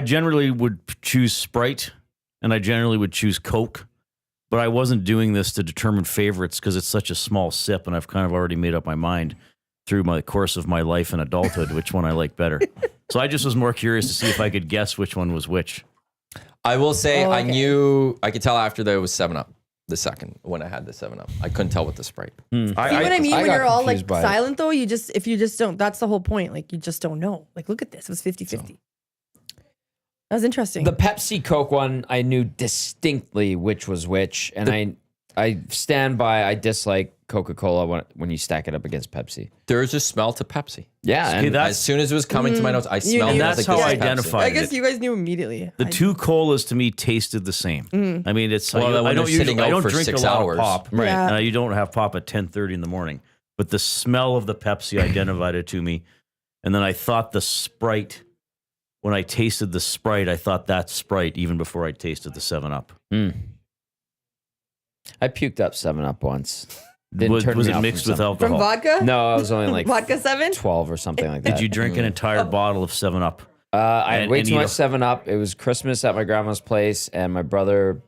S4: generally would choose Sprite, and I generally would choose Coke, but I wasn't doing this to determine favorites because it's such a small sip, and I've kind of already made up my mind through my course of my life and adulthood which one I like better. So I just was more curious to see if I could guess which one was which.
S1: I will say
S3: Oh,
S1: I
S3: okay.
S1: knew I could tell after that it was 7-Up. The second when I had the 7-Up, I couldn't tell with the Sprite.
S3: See what I mean?
S2: I
S3: When
S2: got
S3: you're all like
S2: confused by it.
S3: silent though, if you just don't, that's the whole point. Like you just don't know. Like look at this. It was 50-50. That was interesting.
S2: The Pepsi Coke one, I knew distinctly which was which, and I stand by. I dislike Coca-Cola when you stack it up against Pepsi.
S1: There's a smell to Pepsi.
S2: Yeah,
S4: Okay,
S2: and
S4: that's-
S1: As soon as it was coming to my nose, I smelled
S3: knew.
S1: it. I
S4: And
S1: was
S4: that's
S1: like,
S4: how I
S1: this is Pepsi.
S4: identified
S3: I guess
S4: it.
S3: you guys knew immediately.
S4: The two colas to me tasted the same. I mean, it's
S1: Well,
S4: I
S1: when
S4: don't
S1: they're sitting
S4: usually, I
S1: out
S4: don't
S1: for
S4: drink
S1: 6
S4: a lot
S1: hours.
S4: of pop.
S2: Right.
S3: Yeah.
S4: You don't have pop at 10:30 in the morning, but the smell of the Pepsi identified it to me, and then I thought the Sprite. When I tasted the Sprite, I thought that's Sprite even before I tasted the 7-Up.
S2: I puked up 7-Up once. Didn't
S4: Was,
S2: turn
S4: was
S2: me
S4: it
S2: off
S4: mixed
S2: from
S4: with
S2: 7-Up.
S3: From
S4: alcohol?
S3: vodka?
S2: No, I was only like
S3: Vodka 7?
S2: 12 or something like that.
S4: Did you drink an entire bottle of 7-Up?
S2: I had
S4: And-
S2: way
S4: and
S2: too
S4: eat
S2: much
S4: a-
S2: 7-Up. It was Christmas at my grandma's place, and my brother,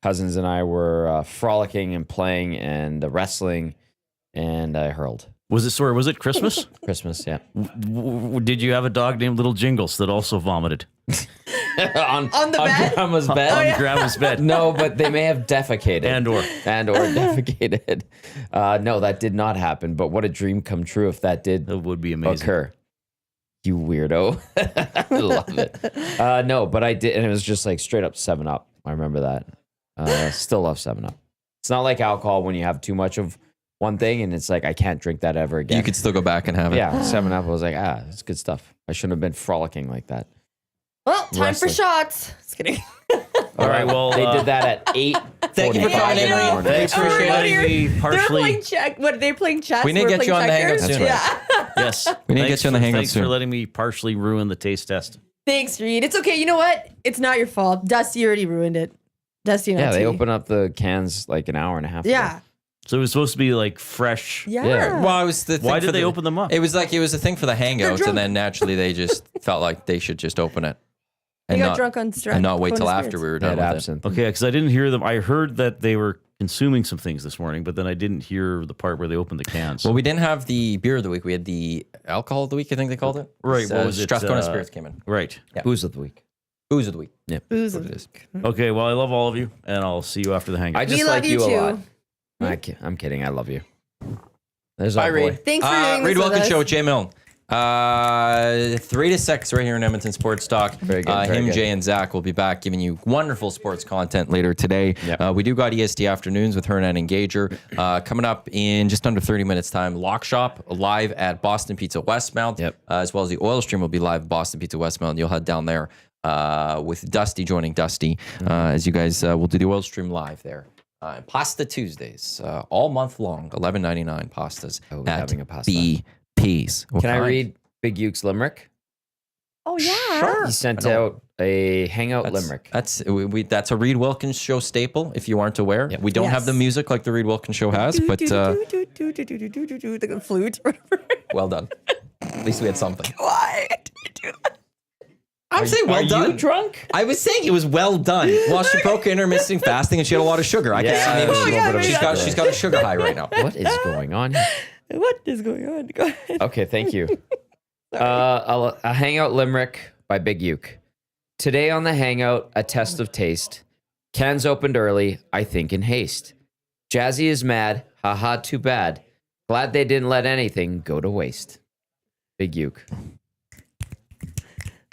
S2: cousins, and I were frolicking and playing and wrestling, and I hurled.
S4: Was it Christmas?
S2: Christmas, yeah.
S4: Did you have a dog named Little Jingles that also vomited
S2: on
S3: the bed?
S2: grandma's bed?
S4: on Grandma's bed?
S2: No, but they may have defecated.
S4: And or
S2: defecated. No, that did not happen. But what a dream come true if that did
S4: that would be amazing.
S2: occur. You weirdo. I love it. No, but I did, and it was just like straight up 7-Up. I remember that. Still love 7-Up. It's not like alcohol when you have too much of one thing, and it's like I can't drink that ever again.
S1: You could still go back and have it.
S2: Yeah, 7-Up. I was like, it's good stuff. I shouldn't have been frolicking like that.
S3: Well, time
S2: Wrestling.
S3: for shots. Just kidding.
S4: All right, well,
S2: They did that at 8.
S1: Thank you for coming in, Reed.
S4: Thanks for
S3: Everybody
S4: letting me
S3: They're
S4: partially.
S3: playing check. What are they playing chess?
S1: We need to
S3: We're
S1: get you
S3: playing
S1: on the Hangout
S3: checkers?
S1: soon.
S3: Yeah.
S4: Yes,
S1: We need to
S4: Thanks
S1: get you on the
S4: for-
S1: Hangout
S4: Thanks
S1: soon.
S4: for letting me partially ruin the taste test.
S3: Thanks, Reed. It's okay. You know what? It's not your fault. Dusty already ruined it. Dusty and
S2: Yeah, they
S3: IT.
S2: open up the cans like an hour and a half
S3: Yeah.
S4: So it was supposed to be like fresh.
S3: Yeah.
S2: Yeah.
S1: Well, it was the thing
S4: Why
S1: for
S4: did they
S1: the-
S4: open them up?
S1: It was like it was a thing for the Hangouts,
S3: drunk.
S1: and then naturally they just felt like they should just open it
S3: They
S1: and
S3: got
S1: not
S3: drunk on strength.
S1: and not wait till after we were
S2: They
S1: done
S2: had
S1: with
S2: absinthe.
S4: Okay, because I didn't hear them. I heard that they were consuming some things this morning, but then I didn't hear the part where they opened the cans.
S1: Well, we didn't have the beer of the week. We had the alcohol of the week, I think they called it.
S4: Right, what was it?
S1: Strathcona Spirits came in.
S4: Right.
S1: Yeah.
S2: Booze of the week.
S1: Booze of the week.
S2: Yeah.
S3: Booze
S1: What
S3: of
S1: it is.
S4: Okay, well, I love all of you, and I'll see you after the hangout.
S2: I just
S3: We love
S2: like
S3: you
S2: you a
S3: too.
S2: lot. I'm kidding. I love you. There's
S1: Bye,
S2: our boy.
S1: Reed.
S3: Thanks for doing this
S1: Reed
S3: with
S1: Wilkins
S3: us.
S1: Show with Jay Milne. 3 to 6 right here in Edmonton Sports Talk.
S2: Very good, very
S1: him,
S2: good.
S1: Jay, and Zach will be back giving you wonderful sports content later today.
S2: Yep.
S1: We do got EST Afternoons with Hernan and Gager. Coming up in just under 30 minutes time, Lock Shop live at Boston Pizza Westmount,
S2: Yep.
S1: as well as the Oil Stream will be live at Boston Pizza Westmount. You'll head down there with Dusty joining Dusty as you guys will do the Oil Stream live there. Pasta Tuesdays, all month long, $11.99 pastas
S2: Oh, we're
S1: at
S2: having a pasta.
S1: BP's. What
S2: Can I
S1: kind?
S2: read Big Uke's limerick?
S3: Oh yeah.
S1: Sure.
S2: He sent
S1: I know.
S2: out a hangout limerick.
S1: That's that's a Reed Wilkins Show staple. If you aren't aware,
S2: Yep.
S1: we don't have the
S3: Yes.
S1: music like the Reed Wilkins Show has, but
S3: the flute or whatever.
S1: well done. At least we had something.
S3: Why did you do that?
S1: I'm saying well
S2: Are
S1: done.
S2: you drunk?
S1: I was saying it was well done. Well, she broke intermittent fasting and she had a lot of sugar. I
S2: Yeah,
S1: guess maybe
S2: a little bit of
S1: she's got a sugar high right now.
S2: What is going on here?
S3: What is going on? Go ahead.
S2: Okay, thank you. A hangout limerick by Big Uke. Today on the hangout, a test of taste. Cans opened early, I think in haste. Jazzy is mad, haha, too bad. Glad they didn't let anything go to waste. Big Uke.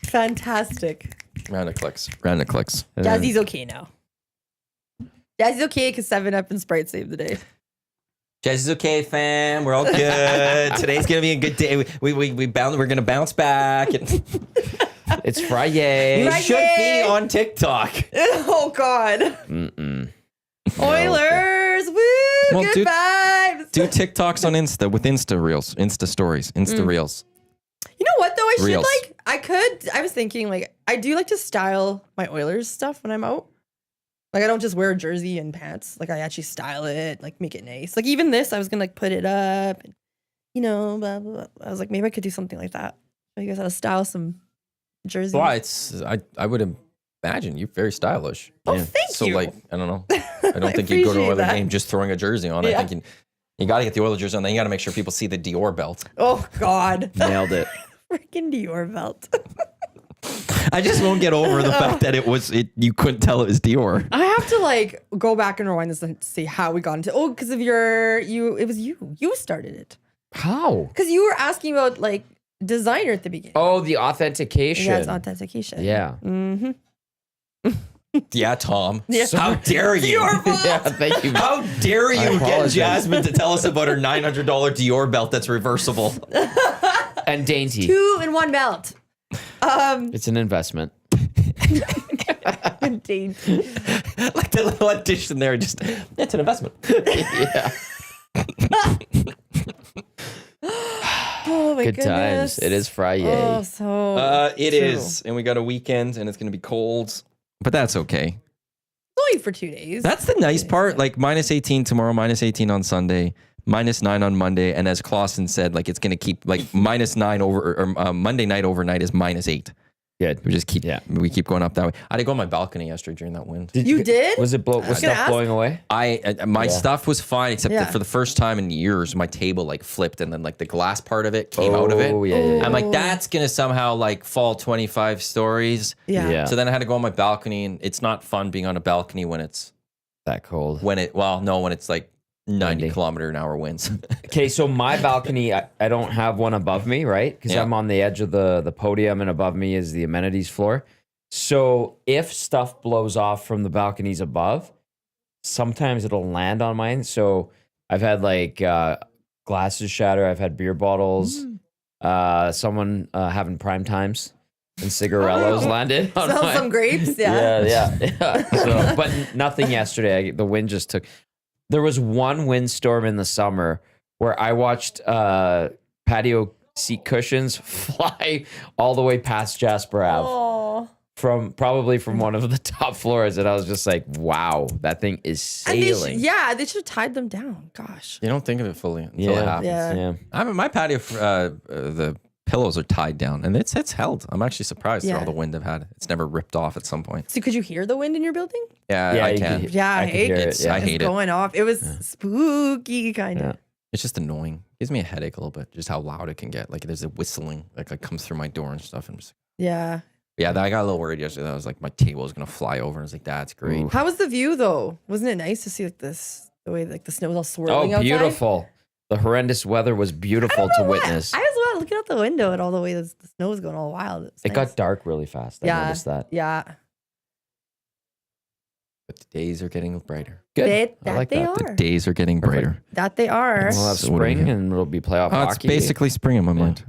S3: Fantastic.
S1: Round of clicks. Round of clicks.
S3: Jazzy's okay now. Jazzy's okay because 7-Up and Sprite saved the day.
S1: Jazz is okay, fam. We're all good. Today's gonna be a good day. We're gonna bounce back. And
S2: It's Friday.
S1: you
S3: Friday.
S1: should be on TikTok.
S3: Oh God.
S2: Mm-mm.
S3: Oilers. Woo.
S1: Well,
S3: Good
S1: dude,
S3: vibes.
S1: Do TikToks on Insta with Insta Reels, Insta Stories, Insta Reels.
S3: You know what though? I should
S1: Reels.
S3: I was thinking like I do like to style my Oilers stuff when I'm out. Like I don't just wear a jersey and pants. Like I actually style it, like make it nice. Like even this, I was gonna like put it up and blah, blah, blah. I was like, maybe I could do something like that. Show you guys how to style some jerseys.
S1: Well, I would imagine you're very stylish.
S3: Oh, thank
S1: so
S3: you.
S1: like I don't know. I don't think you'd go to
S3: appreciate
S1: Oiler
S3: that.
S1: game just throwing a jersey on.
S3: Yeah.
S1: I think you got to get the Oiler jersey on. Then you got to make sure people see the Dior belt.
S3: Oh God.
S2: Nailed it.
S3: Freaking Dior belt.
S1: I just won't get over the fact that you couldn't tell it was Dior.
S3: I have to like go back and rewind this and see how we got into. Oh, because of it was you started it.
S2: How?
S3: Because you were asking about like designer at the beginning.
S2: Oh, the authentication.
S3: Yeah, it's authentication.
S2: Yeah.
S3: Mm-hmm.
S1: Yeah, Tom.
S3: Yeah.
S1: How dare you?
S3: Dior belt.
S2: Yeah, thank you.
S1: How dare you get
S2: apologize.
S1: Jasmine to tell us about her $900 Dior belt that's reversible?
S2: And dainty.
S3: 2-in-1 belt.
S2: It's an investment.
S3: Indeed.
S1: Like the little addition there, it's an investment.
S2: Yeah.
S3: Oh my
S2: Good
S3: goodness.
S2: times. It is Friday.
S3: Oh, so
S1: It
S3: true.
S1: is, and we got a weekend, and it's gonna be cold, but that's okay.
S3: Only for 2 days.
S1: That's the nice part. Like -18 tomorrow, -18 on Sunday, -9 on Monday, and as Clausen said, like it's gonna keep like -9 over or Monday night overnight is -8.
S2: Good.
S1: We just keep we keep going up that way. I had to go on my balcony yesterday during that wind.
S3: You did?
S2: Was it was
S3: gonna
S2: stuff
S3: ask.
S2: blowing away?
S1: My stuff was fine, except
S3: Yeah.
S1: that for the first time in years, my table like flipped, and then like the glass part of it came out of it.
S2: Oh, yeah.
S1: I'm like, that's gonna somehow like fall 25 stories.
S3: Yeah.
S2: Yeah.
S1: So then I had to go on my balcony, and it's not fun being on a balcony when it's
S2: That cold.
S1: when it's like 90
S2: Windy.
S1: kilometer an hour winds.
S2: Okay, so my balcony, I don't have one above me, right? Because
S1: Yeah.
S2: I'm on the edge of the podium, and above me is the amenities floor. So if stuff blows off from the balconies above, sometimes it'll land on mine. So I've had like glasses shatter. I've had beer bottles. Someone having prime times and cigarillos landed on
S3: Smell
S2: mine.
S3: some grapes. Yeah.
S2: Yeah. So, but nothing yesterday. The wind just took. There was one windstorm in the summer where I watched patio seat cushions fly all the way past Jasper Ave
S3: Oh.
S2: from one of the top floors, and I was just like, "Wow, that thing is
S3: And
S2: sailing."
S3: they should have tied them down. Gosh.
S1: You don't think of it fully until it happens.
S3: Yeah.
S2: yeah.
S1: I mean, my patio, the pillows are tied down, and it's held. I'm actually surprised through
S3: Yeah.
S1: all the wind I've had. It's never ripped off at some point.
S3: So could you hear the wind in your building?
S1: Yeah,
S2: Yeah,
S1: I
S2: you
S1: can.
S2: could-
S3: Yeah,
S2: I could hear it,
S1: It's-
S2: yeah.
S1: I hate
S3: it's
S1: it.
S3: going off. It was spooky, kind of.
S2: Yeah.
S1: It's just annoying. Gives me a headache a little bit, just how loud it can get. Like there's a whistling, like comes through my door and stuff. And just,
S3: Yeah.
S1: yeah, I got a little worried yesterday. I was like, my table is gonna fly over. And I was like, that's great.
S2: Ooh.
S3: How was the view though? Wasn't it nice to see like this, the way like the snow was all swirling
S2: Oh,
S3: outside?
S2: beautiful. The horrendous weather was beautiful to witness.
S3: I was looking out the window and all the way the snow was going all wild.
S2: It
S3: nice.
S2: got dark really fast. I
S3: Yeah.
S2: noticed that.
S3: Yeah.
S1: But the days are getting brighter.
S2: Good.
S3: That
S2: I like
S3: they
S2: that.
S1: The
S3: are.
S1: days are getting brighter.
S3: That they are.
S2: We'll have
S1: So what do we
S2: spring
S1: get?
S2: and it'll be playoff
S1: Oh, it's
S2: hockey.
S1: basically spring in my mind.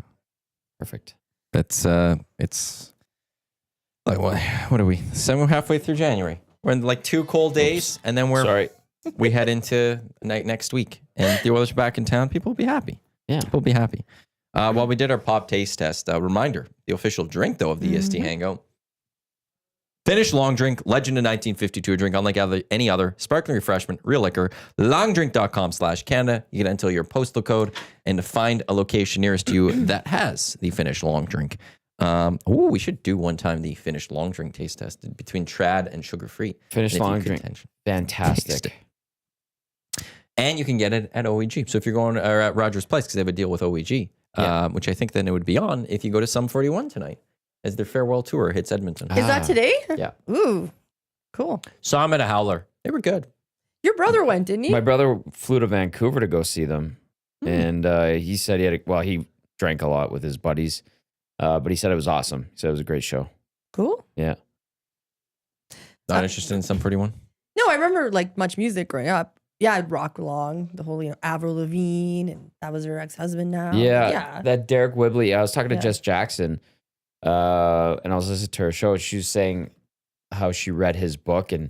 S2: Perfect.
S1: It's like what are we? Halfway through January. We're in like 2 cold days, and then
S2: Sorry.
S1: we head into next week, and the Oilers are back in town. People will be happy.
S2: Yeah.
S1: People will be happy. While we did our pop taste test, reminder: the official drink though of the EST Hangout. Finnish long drink, legend of 1952, a drink unlike any other, sparkling refreshment, real liquor, longdrink.com/Canada. You can enter your postal code and to find a location nearest you that has the Finnish long drink. We should do one time the Finnish long drink taste test between trad and sugar free.
S2: Finnish long drink. Fantastic.
S1: And you can get it at OEG. So if you're going or at Rogers Place, because they have a deal with OEG, which I think then it would be on if you go to Sum 41 tonight as their farewell tour hits Edmonton.
S3: Is that today?
S1: Yeah.
S3: Ooh, cool.
S1: Saw them at a Howler. They were good.
S3: Your brother went, didn't he?
S2: My brother flew to Vancouver to go see them. And he said he drank a lot with his buddies. But he said it was awesome. He said it was a great show.
S3: Cool.
S2: Yeah.
S1: Not interested in Sum 41?
S3: No, I remember like much music growing up. Yeah, I'd rock along the whole, Avril Lavigne, and that was her ex-husband now.
S2: Yeah. That Derek Whibley. I was talking to
S3: Yeah.
S2: Jess Jackson, and I was listening to her show. She was saying how she read his book, and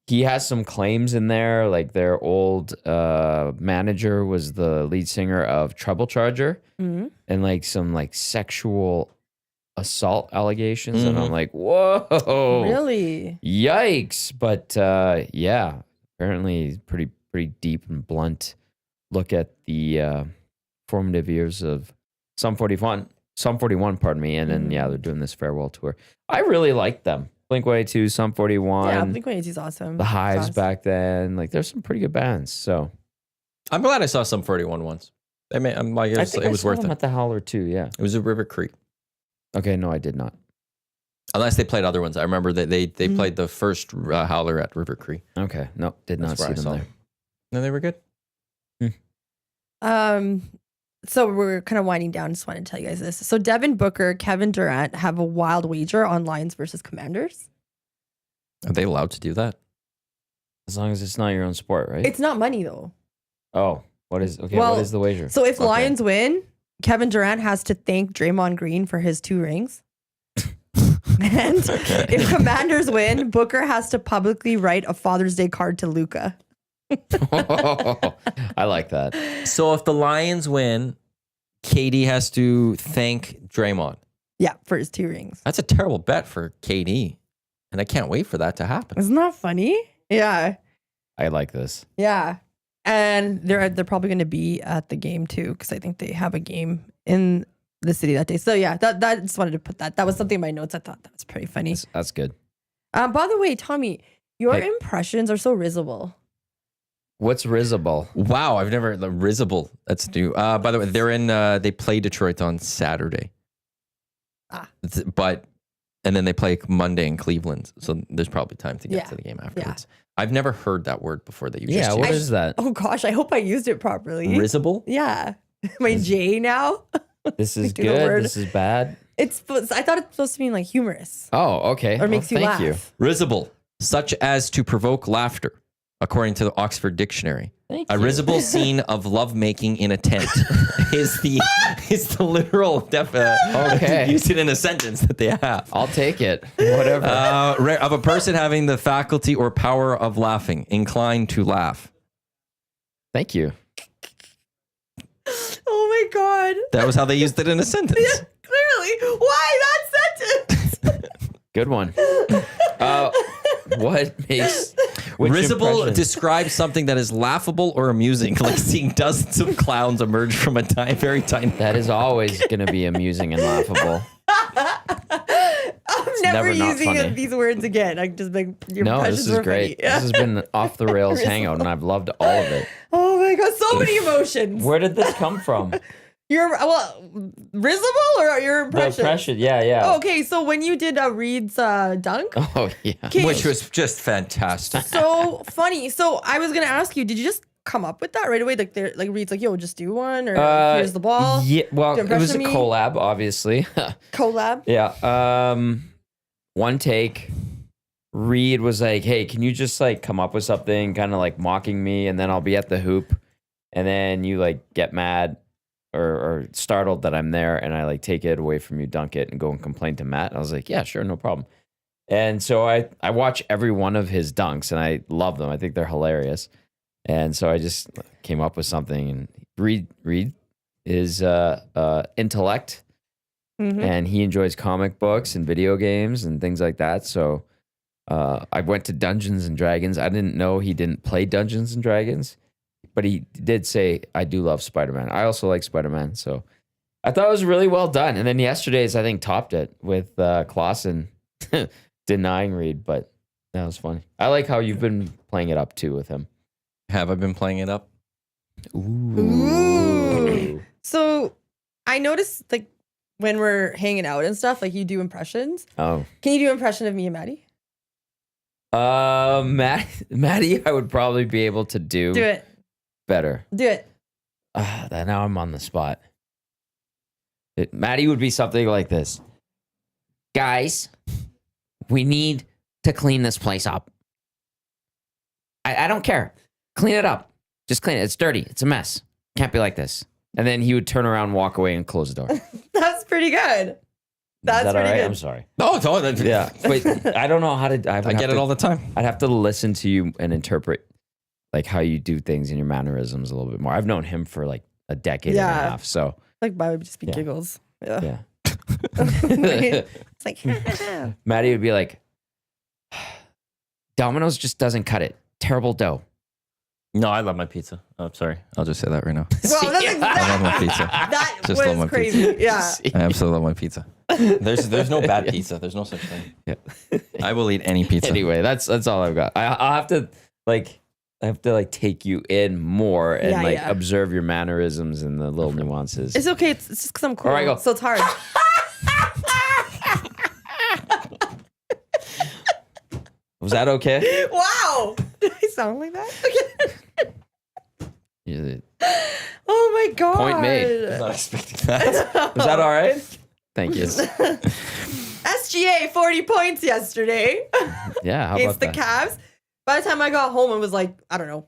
S2: he has some claims in there. Like their old manager was the lead singer of Trouble Charger,
S3: Mhm.
S2: and like some like sexual assault allegations. And I'm like, whoa.
S3: Really?
S2: Yikes. But yeah, apparently pretty deep and blunt look at the formative years of Sum 41, pardon me. And then, yeah, they're doing this farewell tour. I really like them. Blink-182, Sum 41.
S3: Yeah, Blink-182 is awesome.
S2: The Hives
S3: It's awesome.
S2: back then. Like, there's some pretty good bands. So
S1: I'm glad I saw Sum 41 once. I'm like, it
S2: I
S1: was,
S2: think
S1: it
S2: I
S1: was
S2: saw
S1: worth
S2: them
S1: it.
S2: at the Howler too. Yeah.
S1: It was at River Creek.
S2: Okay. No, I did not.
S1: Unless they played other ones. I remember that they played the first Howler at River Creek.
S2: Okay. No, did not
S1: That's where
S2: see
S1: I
S2: them
S1: saw
S2: there.
S1: them. No, they were good.
S3: So we're kind of winding down. Just wanted to tell you guys this. So Devin Booker, Kevin Durant have a wild wager on Lions versus Commanders.
S1: Are they allowed to do that?
S2: As long as it's not your own sport, right?
S3: It's not money though.
S2: Oh, what is
S3: Well,
S2: what is the wager?
S3: So if
S1: Okay.
S3: Lions win, Kevin Durant has to thank Draymond Green for his 2 rings. And if Commanders win, Booker has to publicly write a Father's Day card to Luca.
S2: I like that.
S1: So if the Lions win, KD has to thank Draymond.
S3: Yeah, for his 2 rings.
S1: That's a terrible bet for KD. And I can't wait for that to happen.
S3: Isn't that funny? Yeah.
S2: I like this.
S3: Yeah. And they're probably going to be at the game too, because I think they have a game in the city that day. So yeah, that just wanted to put that. That was something in my notes. I thought that was pretty funny.
S2: That's good.
S3: By the way, Tommy, your
S2: Hey.
S3: impressions are so risible.
S2: What's risible?
S1: Wow, I've never the Risible. That's new. By the way, they're in. They play Detroit on Saturday. And then they play Monday in Cleveland. So there's probably time to get
S3: Yeah.
S1: to the game afterwards. I've never heard that word before that you
S2: Yeah,
S1: just
S2: what
S1: used.
S2: is that?
S3: Oh gosh, I hope I used it properly.
S1: Risible?
S3: Yeah. My J now.
S2: This is
S3: Do the
S2: good.
S3: word.
S2: This is bad.
S3: I thought it's supposed to mean like humorous
S2: Oh, okay.
S3: or makes you
S2: thank
S3: laugh.
S2: you.
S1: Risible, such as to provoke laughter, according to the Oxford Dictionary.
S2: Thank
S1: A
S2: you.
S1: risible scene of lovemaking in a tent is the literal
S2: Okay.
S1: use it in a sentence that they have.
S2: I'll take it. Whatever.
S1: Of a person having the faculty or power of laughing, inclined to laugh.
S2: Thank you.
S3: Oh my god.
S1: That was how they used it in a sentence.
S3: Clearly. Why that sentence?
S2: Good one. What makes Which
S1: Risible
S2: impression?
S1: describes something that is laughable or amusing, like seeing dozens of clowns emerge from a very tiny.
S2: That is always going to be amusing and laughable.
S3: I'm never
S2: never not
S3: using
S2: funny.
S3: these words again. I just like your
S2: No,
S3: impressions
S2: this is
S3: were
S2: great.
S3: funny.
S2: This has been off the rails hangout, and I've loved all of it.
S3: Oh my god, so many emotions.
S2: Where did this come from?
S3: Your risible or your
S2: The
S3: impression?
S2: impression, yeah.
S3: Oh, okay, so when you did Reed's dunk,
S2: Oh, yeah.
S3: okay,
S1: Which was just fantastic.
S3: so funny. So I was gonna ask you, did you just come up with that right away? Like, like Reed's like, yo, just do one, or here's the ball.
S2: Yeah, well,
S3: Do
S2: it was a
S3: impression me?
S2: collab, obviously.
S3: Collab.
S2: Yeah. One take. Reed was like, "Hey, can you just like come up with something, kind of like mocking me, and then I'll be at the hoop, and then you like get mad or startled that I'm there, and I like take it away from you, dunk it, and go and complain to Matt." And I was like, "Yeah, sure, no problem." And so I watch every one of his dunks, and I love them. I think they're hilarious. And so I just came up with something. And Reed is intellect.
S3: Mm-hmm.
S2: And he enjoys comic books and video games and things like that. So I went to Dungeons and Dragons. I didn't know he didn't play Dungeons and Dragons, but he did say, "I do love Spider-Man." I also like Spider-Man. So I thought it was really well done. And then yesterday's, I think, topped it with Clausen denying Reed, but that was funny. I like how you've been playing it up too with him.
S1: Have I been playing it up?
S3: Ooh. So I noticed, like, when we're hanging out and stuff, like you do impressions.
S2: Oh.
S3: Can you do an impression of me and Maddie?
S2: Maddie, I would probably be able to do
S3: it.
S2: better.
S3: Do it.
S2: Now I'm on the spot. Maddie would be something like this. Guys, we need to clean this place up. I don't care. Clean it up. Just clean it. It's dirty. It's a mess. Can't be like this. And then he would turn around, walk away, and close the door.
S3: That's pretty good. That's
S2: Is that all
S3: pretty
S2: right?
S3: good.
S2: I'm sorry.
S1: No, it's all that.
S2: Yeah. But I don't know how to.
S1: I get it all the time.
S2: I'd have to listen to you and interpret like how you do things and your mannerisms a little bit more. I've known him for like a decade and a
S3: Yeah.
S2: half. So
S3: Like, mine would just be
S2: Yeah.
S3: giggles. Yeah.
S2: yeah.
S3: It's like,
S2: Maddie would be like, Domino's just doesn't cut it. Terrible dough.
S1: No, I love my pizza. Oh, sorry. I'll just say that right now.
S3: well, that's
S1: I love my
S3: exactly,
S1: pizza.
S3: that
S1: Just love my
S3: was crazy. Yeah.
S1: I absolutely love my pizza. There's no bad pizza. There's no such thing.
S2: Yeah.
S1: I will eat any pizza.
S2: Anyway, that's all I've got. I'll have to take you in more and
S3: Yeah.
S2: observe your mannerisms and the little nuances.
S3: It's okay. It's just because I'm cool.
S2: All right, go.
S3: So it's hard.
S2: Was that okay?
S3: Wow. Did I sound like that?
S2: Yeah.
S3: Oh my God.
S2: Point made.
S1: I was not expecting that.
S2: Was that all right? Thank you.
S3: SGA 40 points yesterday
S2: Yeah, how
S3: against
S2: about
S3: the
S2: that?
S3: Cavs. By the time I got home, it was like, I don't know.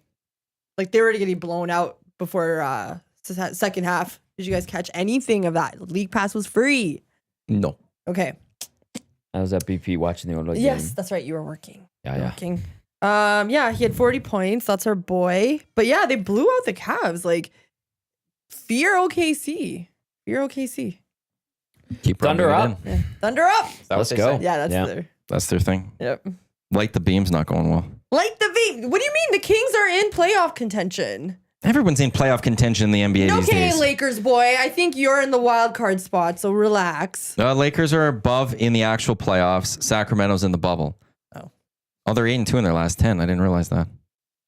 S3: Like they were already getting blown out before second half. Did you guys catch anything of that? League pass was free.
S1: No.
S3: Okay.
S2: I was at BP watching the Oilers
S3: Yes,
S2: game.
S3: that's right. You were working. You were
S2: Yeah.
S3: working. Yeah, he had 40 points. That's our boy. But yeah, they blew out the Cavs. Like, fear OKC. Fear OKC.
S1: Keep
S2: Thunder
S1: rubbing it
S2: up.
S1: in.
S3: Yeah. Thunder up.
S1: Is that what
S2: Let's
S1: they
S2: go.
S1: say?
S3: Yeah, that's
S2: Yeah.
S3: their.
S1: That's their thing.
S3: Yep.
S1: Light the beam's not going well.
S3: Like the beat. What do you mean? The Kings are in playoff contention.
S1: Everyone's in playoff contention in the NBA these
S3: Okay,
S1: days.
S3: Lakers boy. I think you're in the wild card spot, so relax.
S1: Lakers are above in the actual playoffs. Sacramento's in the bubble. Oh, they're 8-2 in their last 10. I didn't realize that.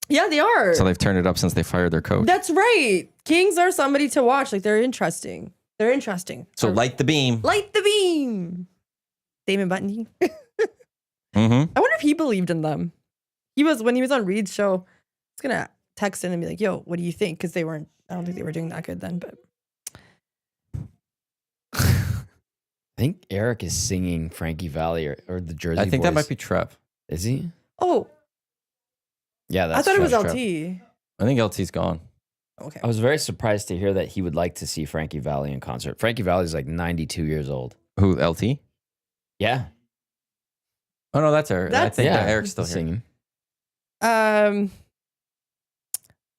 S3: Yeah, they are.
S1: So they've turned it up since they fired their coach.
S3: That's right. Kings are somebody to watch. Like they're interesting. They're interesting.
S1: So light the beam.
S3: Light the beam. Damon Button.
S1: Mm-hmm.
S3: I wonder if he believed in them. When he was on Reed's show, I was gonna text him and be like, "Yo, what do you think?" Because I don't think they were doing that good then. But
S2: I think Eric is singing Frankie Valli or the Jersey
S1: I think that
S2: Boys.
S1: might be Trev.
S2: Is he?
S3: oh,
S2: Yeah, that's
S3: I thought it was
S2: Trev.
S3: LT.
S1: I think LT's gone.
S3: Okay.
S2: I was very surprised to hear that he would like to see Frankie Valli in concert. Frankie Valli is like 92 years old.
S1: Who, LT?
S2: Yeah.
S1: Oh, no, that's Eric. I
S3: That's-
S1: think
S2: Yeah,
S1: Eric's still here.
S2: singing.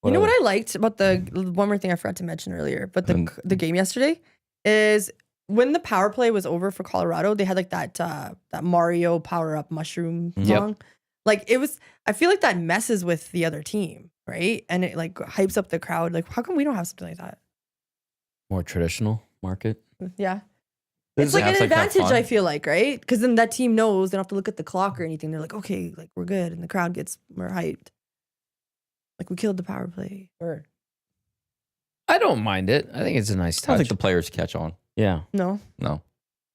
S3: You know what I liked about the one more thing I forgot to mention earlier, but the game yesterday is when the power play was over for Colorado, they had like that Mario power up mushroom
S2: Yep.
S3: song. Like I feel like that messes with the other team, right? And it like hypes up the crowd. Like, how come we don't have something like that?
S2: More traditional market.
S3: Yeah.
S1: Does
S3: It's
S1: it
S3: like
S1: have
S3: an
S1: to, like, have
S3: advantage,
S1: fun?
S3: I feel like, right? Because then that team knows they don't have to look at the clock or anything. They're like, okay, like we're good. And the crowd gets more hyped. Like we killed the power play. Or
S2: I don't mind it. I think it's a nice
S1: I don't
S2: touch.
S1: think the players catch on.
S2: Yeah.
S3: no.
S1: No.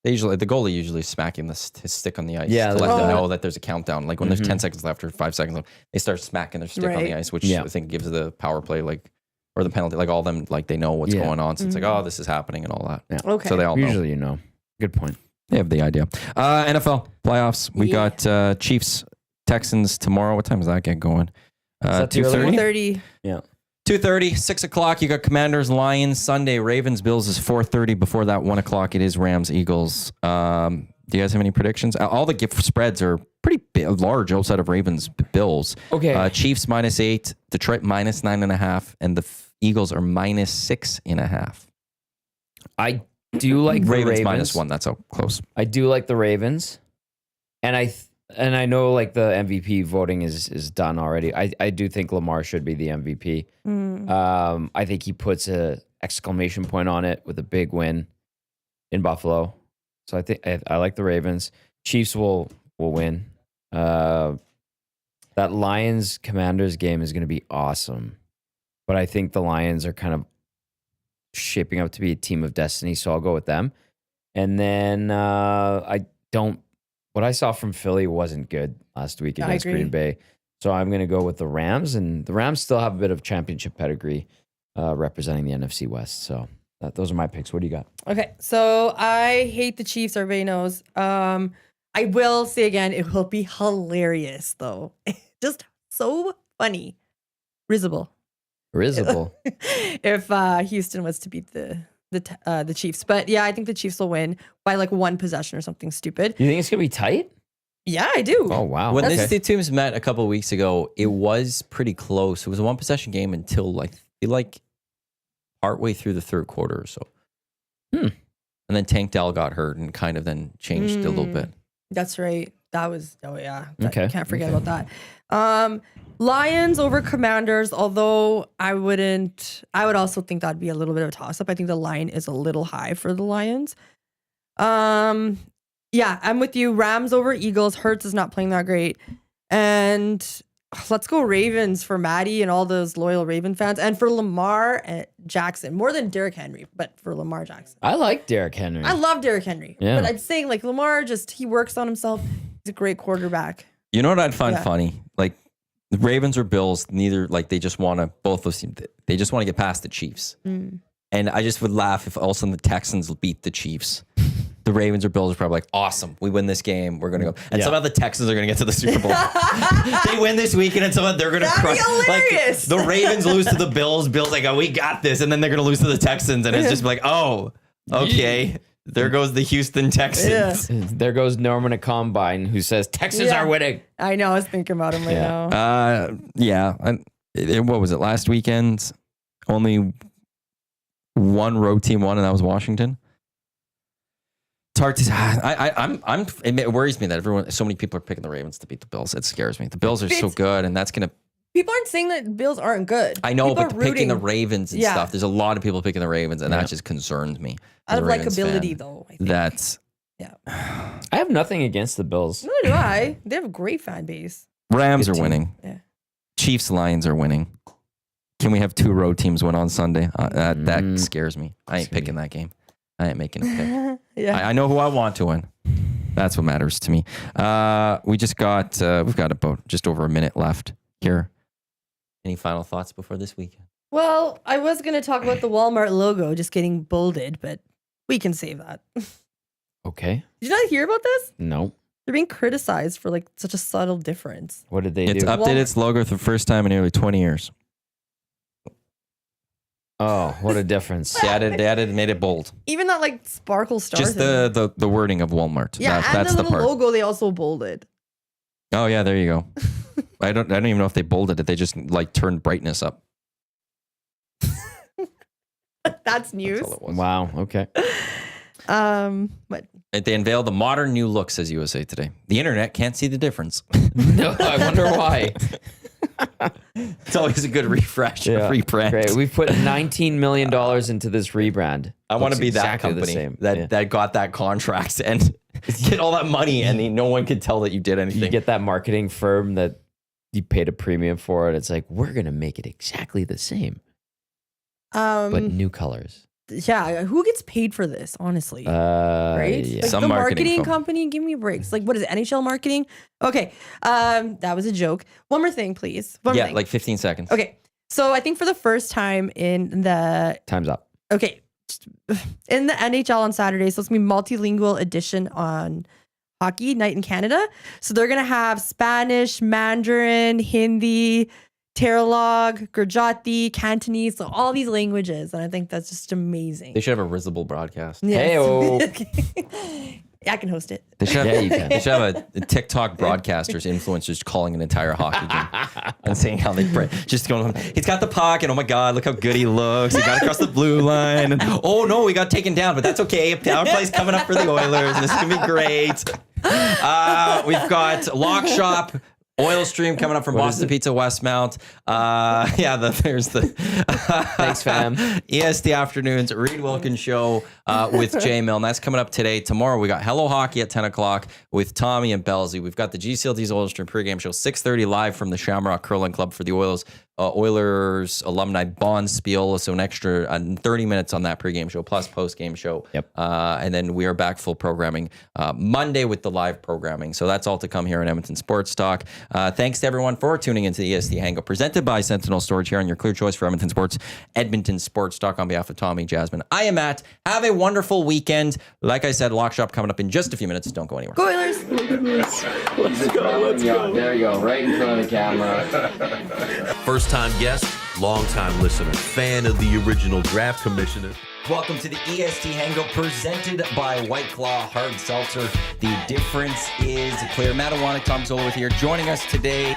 S1: The goalie usually smacking his stick on the ice
S2: Yeah,
S1: to let
S3: that's
S1: them
S3: right.
S1: know that there's a countdown. Like when there's
S2: Mhm.
S1: 10 seconds left or 5 seconds left, they start smacking their stick on
S3: Right.
S1: the ice, which
S2: Yeah.
S1: I think gives the power play or the penalty, like all of them, like they know what's
S2: Yeah.
S1: going on. So it's like, oh, this is happening and all that.
S2: Yeah.
S3: Okay.
S1: So they all know.
S2: Usually, you know. Good point.
S1: They have the idea. NFL playoffs. We
S3: Yeah.
S1: got Chiefs, Texans tomorrow. What time does that get going?
S2: that the early
S1: 2:30?
S2: one?
S3: 30.
S1: 2:30, 6 o'clock. You got Commanders, Lions. Sunday, Ravens, Bills is 4:30. Before that, 1 o'clock, it is Rams, Eagles. Do you guys have any predictions? All the gift spreads are pretty large outside of Ravens, Bills.
S2: Okay.
S1: Chiefs -8, Detroit -9.5, and the Eagles are -6.5.
S2: I do like the
S1: Ravens
S2: Ravens.
S1: -1. That's how close.
S2: I do like the Ravens, and I know like the MVP voting is done already. I do think Lamar should be the MVP. I think he puts a exclamation point on it with a big win in Buffalo. So I think I like the Ravens. Chiefs will win. That Lions Commanders game is going to be awesome, but I think the Lions are kind of shaping up to be a team of destiny, so I'll go with them. And then what I saw from Philly wasn't good last week
S3: I
S2: against
S3: agree.
S2: Green Bay. So I'm going to go with the Rams, and the Rams still have a bit of championship pedigree representing the NFC West. So those are my picks. What do you got?
S3: Okay, so I hate the Chiefs. Everybody knows. I will say again, it will be hilarious though. Just so funny, risible.
S2: Risible.
S3: If Houston was to beat the Chiefs, but yeah, I think the Chiefs will win by like one possession or something stupid.
S2: You think it's going to be tight?
S3: Yeah, I do.
S2: Oh, wow.
S1: When
S2: Okay.
S1: these two teams met a couple of weeks ago, it was pretty close. It was a one possession game until like partway through the third quarter or so. And then Tank Dell got hurt and kind of then changed a little bit.
S3: That's right. That was
S2: Okay.
S3: Can't forget about that. Lions over Commanders, although I would also think that'd be a little bit of a toss up. I think the line is a little high for the Lions. Yeah, I'm with you. Rams over Eagles. Hurts is not playing that great. And let's go Ravens for Maddie and all those loyal Raven fans, and for Lamar and Jackson, more than Derrick Henry, but for Lamar Jackson.
S2: I like Derrick Henry.
S3: I love Derrick Henry,
S2: Yeah.
S3: but I'm saying like Lamar he works on himself. He's a great quarterback.
S1: You know what I'd find
S3: Yeah.
S1: funny? Like the Ravens or Bills, neither like they just want to both those teams. They just want to get past the Chiefs. And I just would laugh if all of a sudden the Texans beat the Chiefs. The Ravens or Bills are probably like, awesome, we win this game, we're gonna go. And
S2: Yeah.
S1: somehow the Texans are gonna get to the Super Bowl. They win this weekend, and somehow they're gonna
S3: That'd be
S1: crush. Like
S3: hilarious.
S1: the Ravens lose to the Bills. Bills like, oh, we got this, and then they're gonna lose to the Texans, and it's just like, oh, okay, there goes the Houston Texans.
S3: Yeah.
S2: There goes Norman at Combine, who says Texans
S3: Yeah.
S2: are winning.
S3: I know. I was thinking about him right
S2: Yeah.
S3: now.
S1: What was it last weekend? Only one road team won, and that was Washington. It's hard to. It worries me that so many people are picking the Ravens to beat the Bills. It scares me. The Bills are so
S3: It's-
S1: good, and that's gonna.
S3: People aren't saying that the Bills aren't good.
S1: I know,
S3: People
S1: but
S3: are
S1: picking the
S3: rooting
S1: Ravens and
S3: Yeah.
S1: stuff. There's a lot of people picking the Ravens, and
S2: Yeah.
S1: that just concerns me.
S3: out
S1: as
S3: of
S1: a Ravens
S3: likability,
S1: fan.
S3: though. I think.
S1: That's
S2: I have nothing against the Bills.
S3: Neither do I. They have a great fan base.
S1: Rams
S2: Good
S1: are
S2: team.
S1: winning.
S3: Yeah.
S1: Chiefs, Lions are winning. Can we have two road teams win on Sunday? That scares me. I ain't picking that game. I ain't making a pick.
S3: Yeah.
S1: I know who I want to win. That's what matters to me. We've got about just over a minute left here. Any final thoughts before this weekend?
S3: Well, I was going to talk about the Walmart logo just getting bolded, but we can save that. Did
S2: Okay.
S3: you not hear about this?
S2: No.
S3: They're being criticized for like such a subtle difference.
S2: What did they
S1: It's
S2: do?
S1: updated its logo for the first time in nearly 20 years.
S2: Oh, what a difference.
S1: They added, made it bold.
S3: Even that like sparkle star
S1: Just
S3: thing.
S1: the wording of Walmart.
S3: Yeah, and
S1: That's
S3: the
S1: the
S3: little
S1: part.
S3: logo they also bolded.
S1: Oh yeah, there you go. I don't even know if they bolded it. They just like turned brightness up.
S3: That's news.
S1: That's all it was.
S2: Wow. Okay.
S3: But
S1: They unveiled the modern new look, says USA Today. The internet can't see the difference.
S2: No, I wonder why.
S1: It's always a good refresh, rebrand.
S2: Great. We've put $19 million into this rebrand.
S1: I want to
S2: Looks
S1: be that
S2: exactly the
S1: company
S2: same.
S1: that got that contract and get all that money, and no one could tell that you did anything.
S2: You get that marketing firm that you paid a premium for, and it's like, we're going to make it exactly the same, but new colors.
S3: yeah, who gets paid for this? Honestly, right?
S2: Yeah.
S3: Like
S1: Some
S3: the
S1: marketing
S3: marketing
S1: firm.
S3: company, give me breaks. Like, what is it? NHL marketing? Okay, that was a joke. One more thing, please. One more
S1: Yeah,
S3: thing.
S1: like 15 seconds.
S3: Okay, so I think for the first time in the
S2: Time's up.
S3: in the NHL on Saturday, so it's gonna be multilingual edition on hockey night in Canada. So they're gonna have Spanish, Mandarin, Hindi, Tagalog, Gujarati, Cantonese, so all these languages, and I think that's just amazing.
S1: They should have a risible broadcast.
S2: Hey-o.
S3: Yeah, I can host it.
S1: They should have,
S2: Yeah, you can.
S1: They should have a TikTok broadcasters, influencers calling an entire hockey game and saying how they pray. Just going, he's got the puck, and oh my God, look how good he looks. He got across the blue line. And oh no, we got taken down, but that's okay. Power play's coming up for the Oilers, and this is going to be great. We've got Lock Shop. Oil Stream coming up from Boston Pizza Westmount. There's the
S2: Thanks, fam.
S1: EST Afternoons, Reed Wilkins Show with Jay Milne. That's coming up today. Tomorrow we got Hello Hockey at 10 o'clock with Tommy and Belzy. We've got the GCLD's Oil Stream pregame show, 6:30 live from the Shamrock Curling Club for the Oilers alumni bond spiel. So an extra 30 minutes on that pregame show plus postgame show.
S2: Yep.
S1: And then we are back full programming Monday with the live programming. So that's all to come here on Edmonton Sports Talk. Thanks to everyone for tuning into the EST Hangout presented by Sentinel Storage here on your clear choice for Edmonton Sports, Edmonton Sports Talk. On behalf of Tommy, Jasmine, I am Matt. Have a wonderful weekend. Like I said, Lock Shop coming up in just a few minutes. Don't go anywhere.
S3: Go Oilers!
S2: Let's go. There you go, right in front of the camera.
S5: First-time guest, long-time listener, fan of the original draft commissioner.
S1: Welcome to the EST Hangout presented by White Claw Hard Seltzer. The difference is clear. Matt Iwanyk, Tom Zola with here. Joining us today,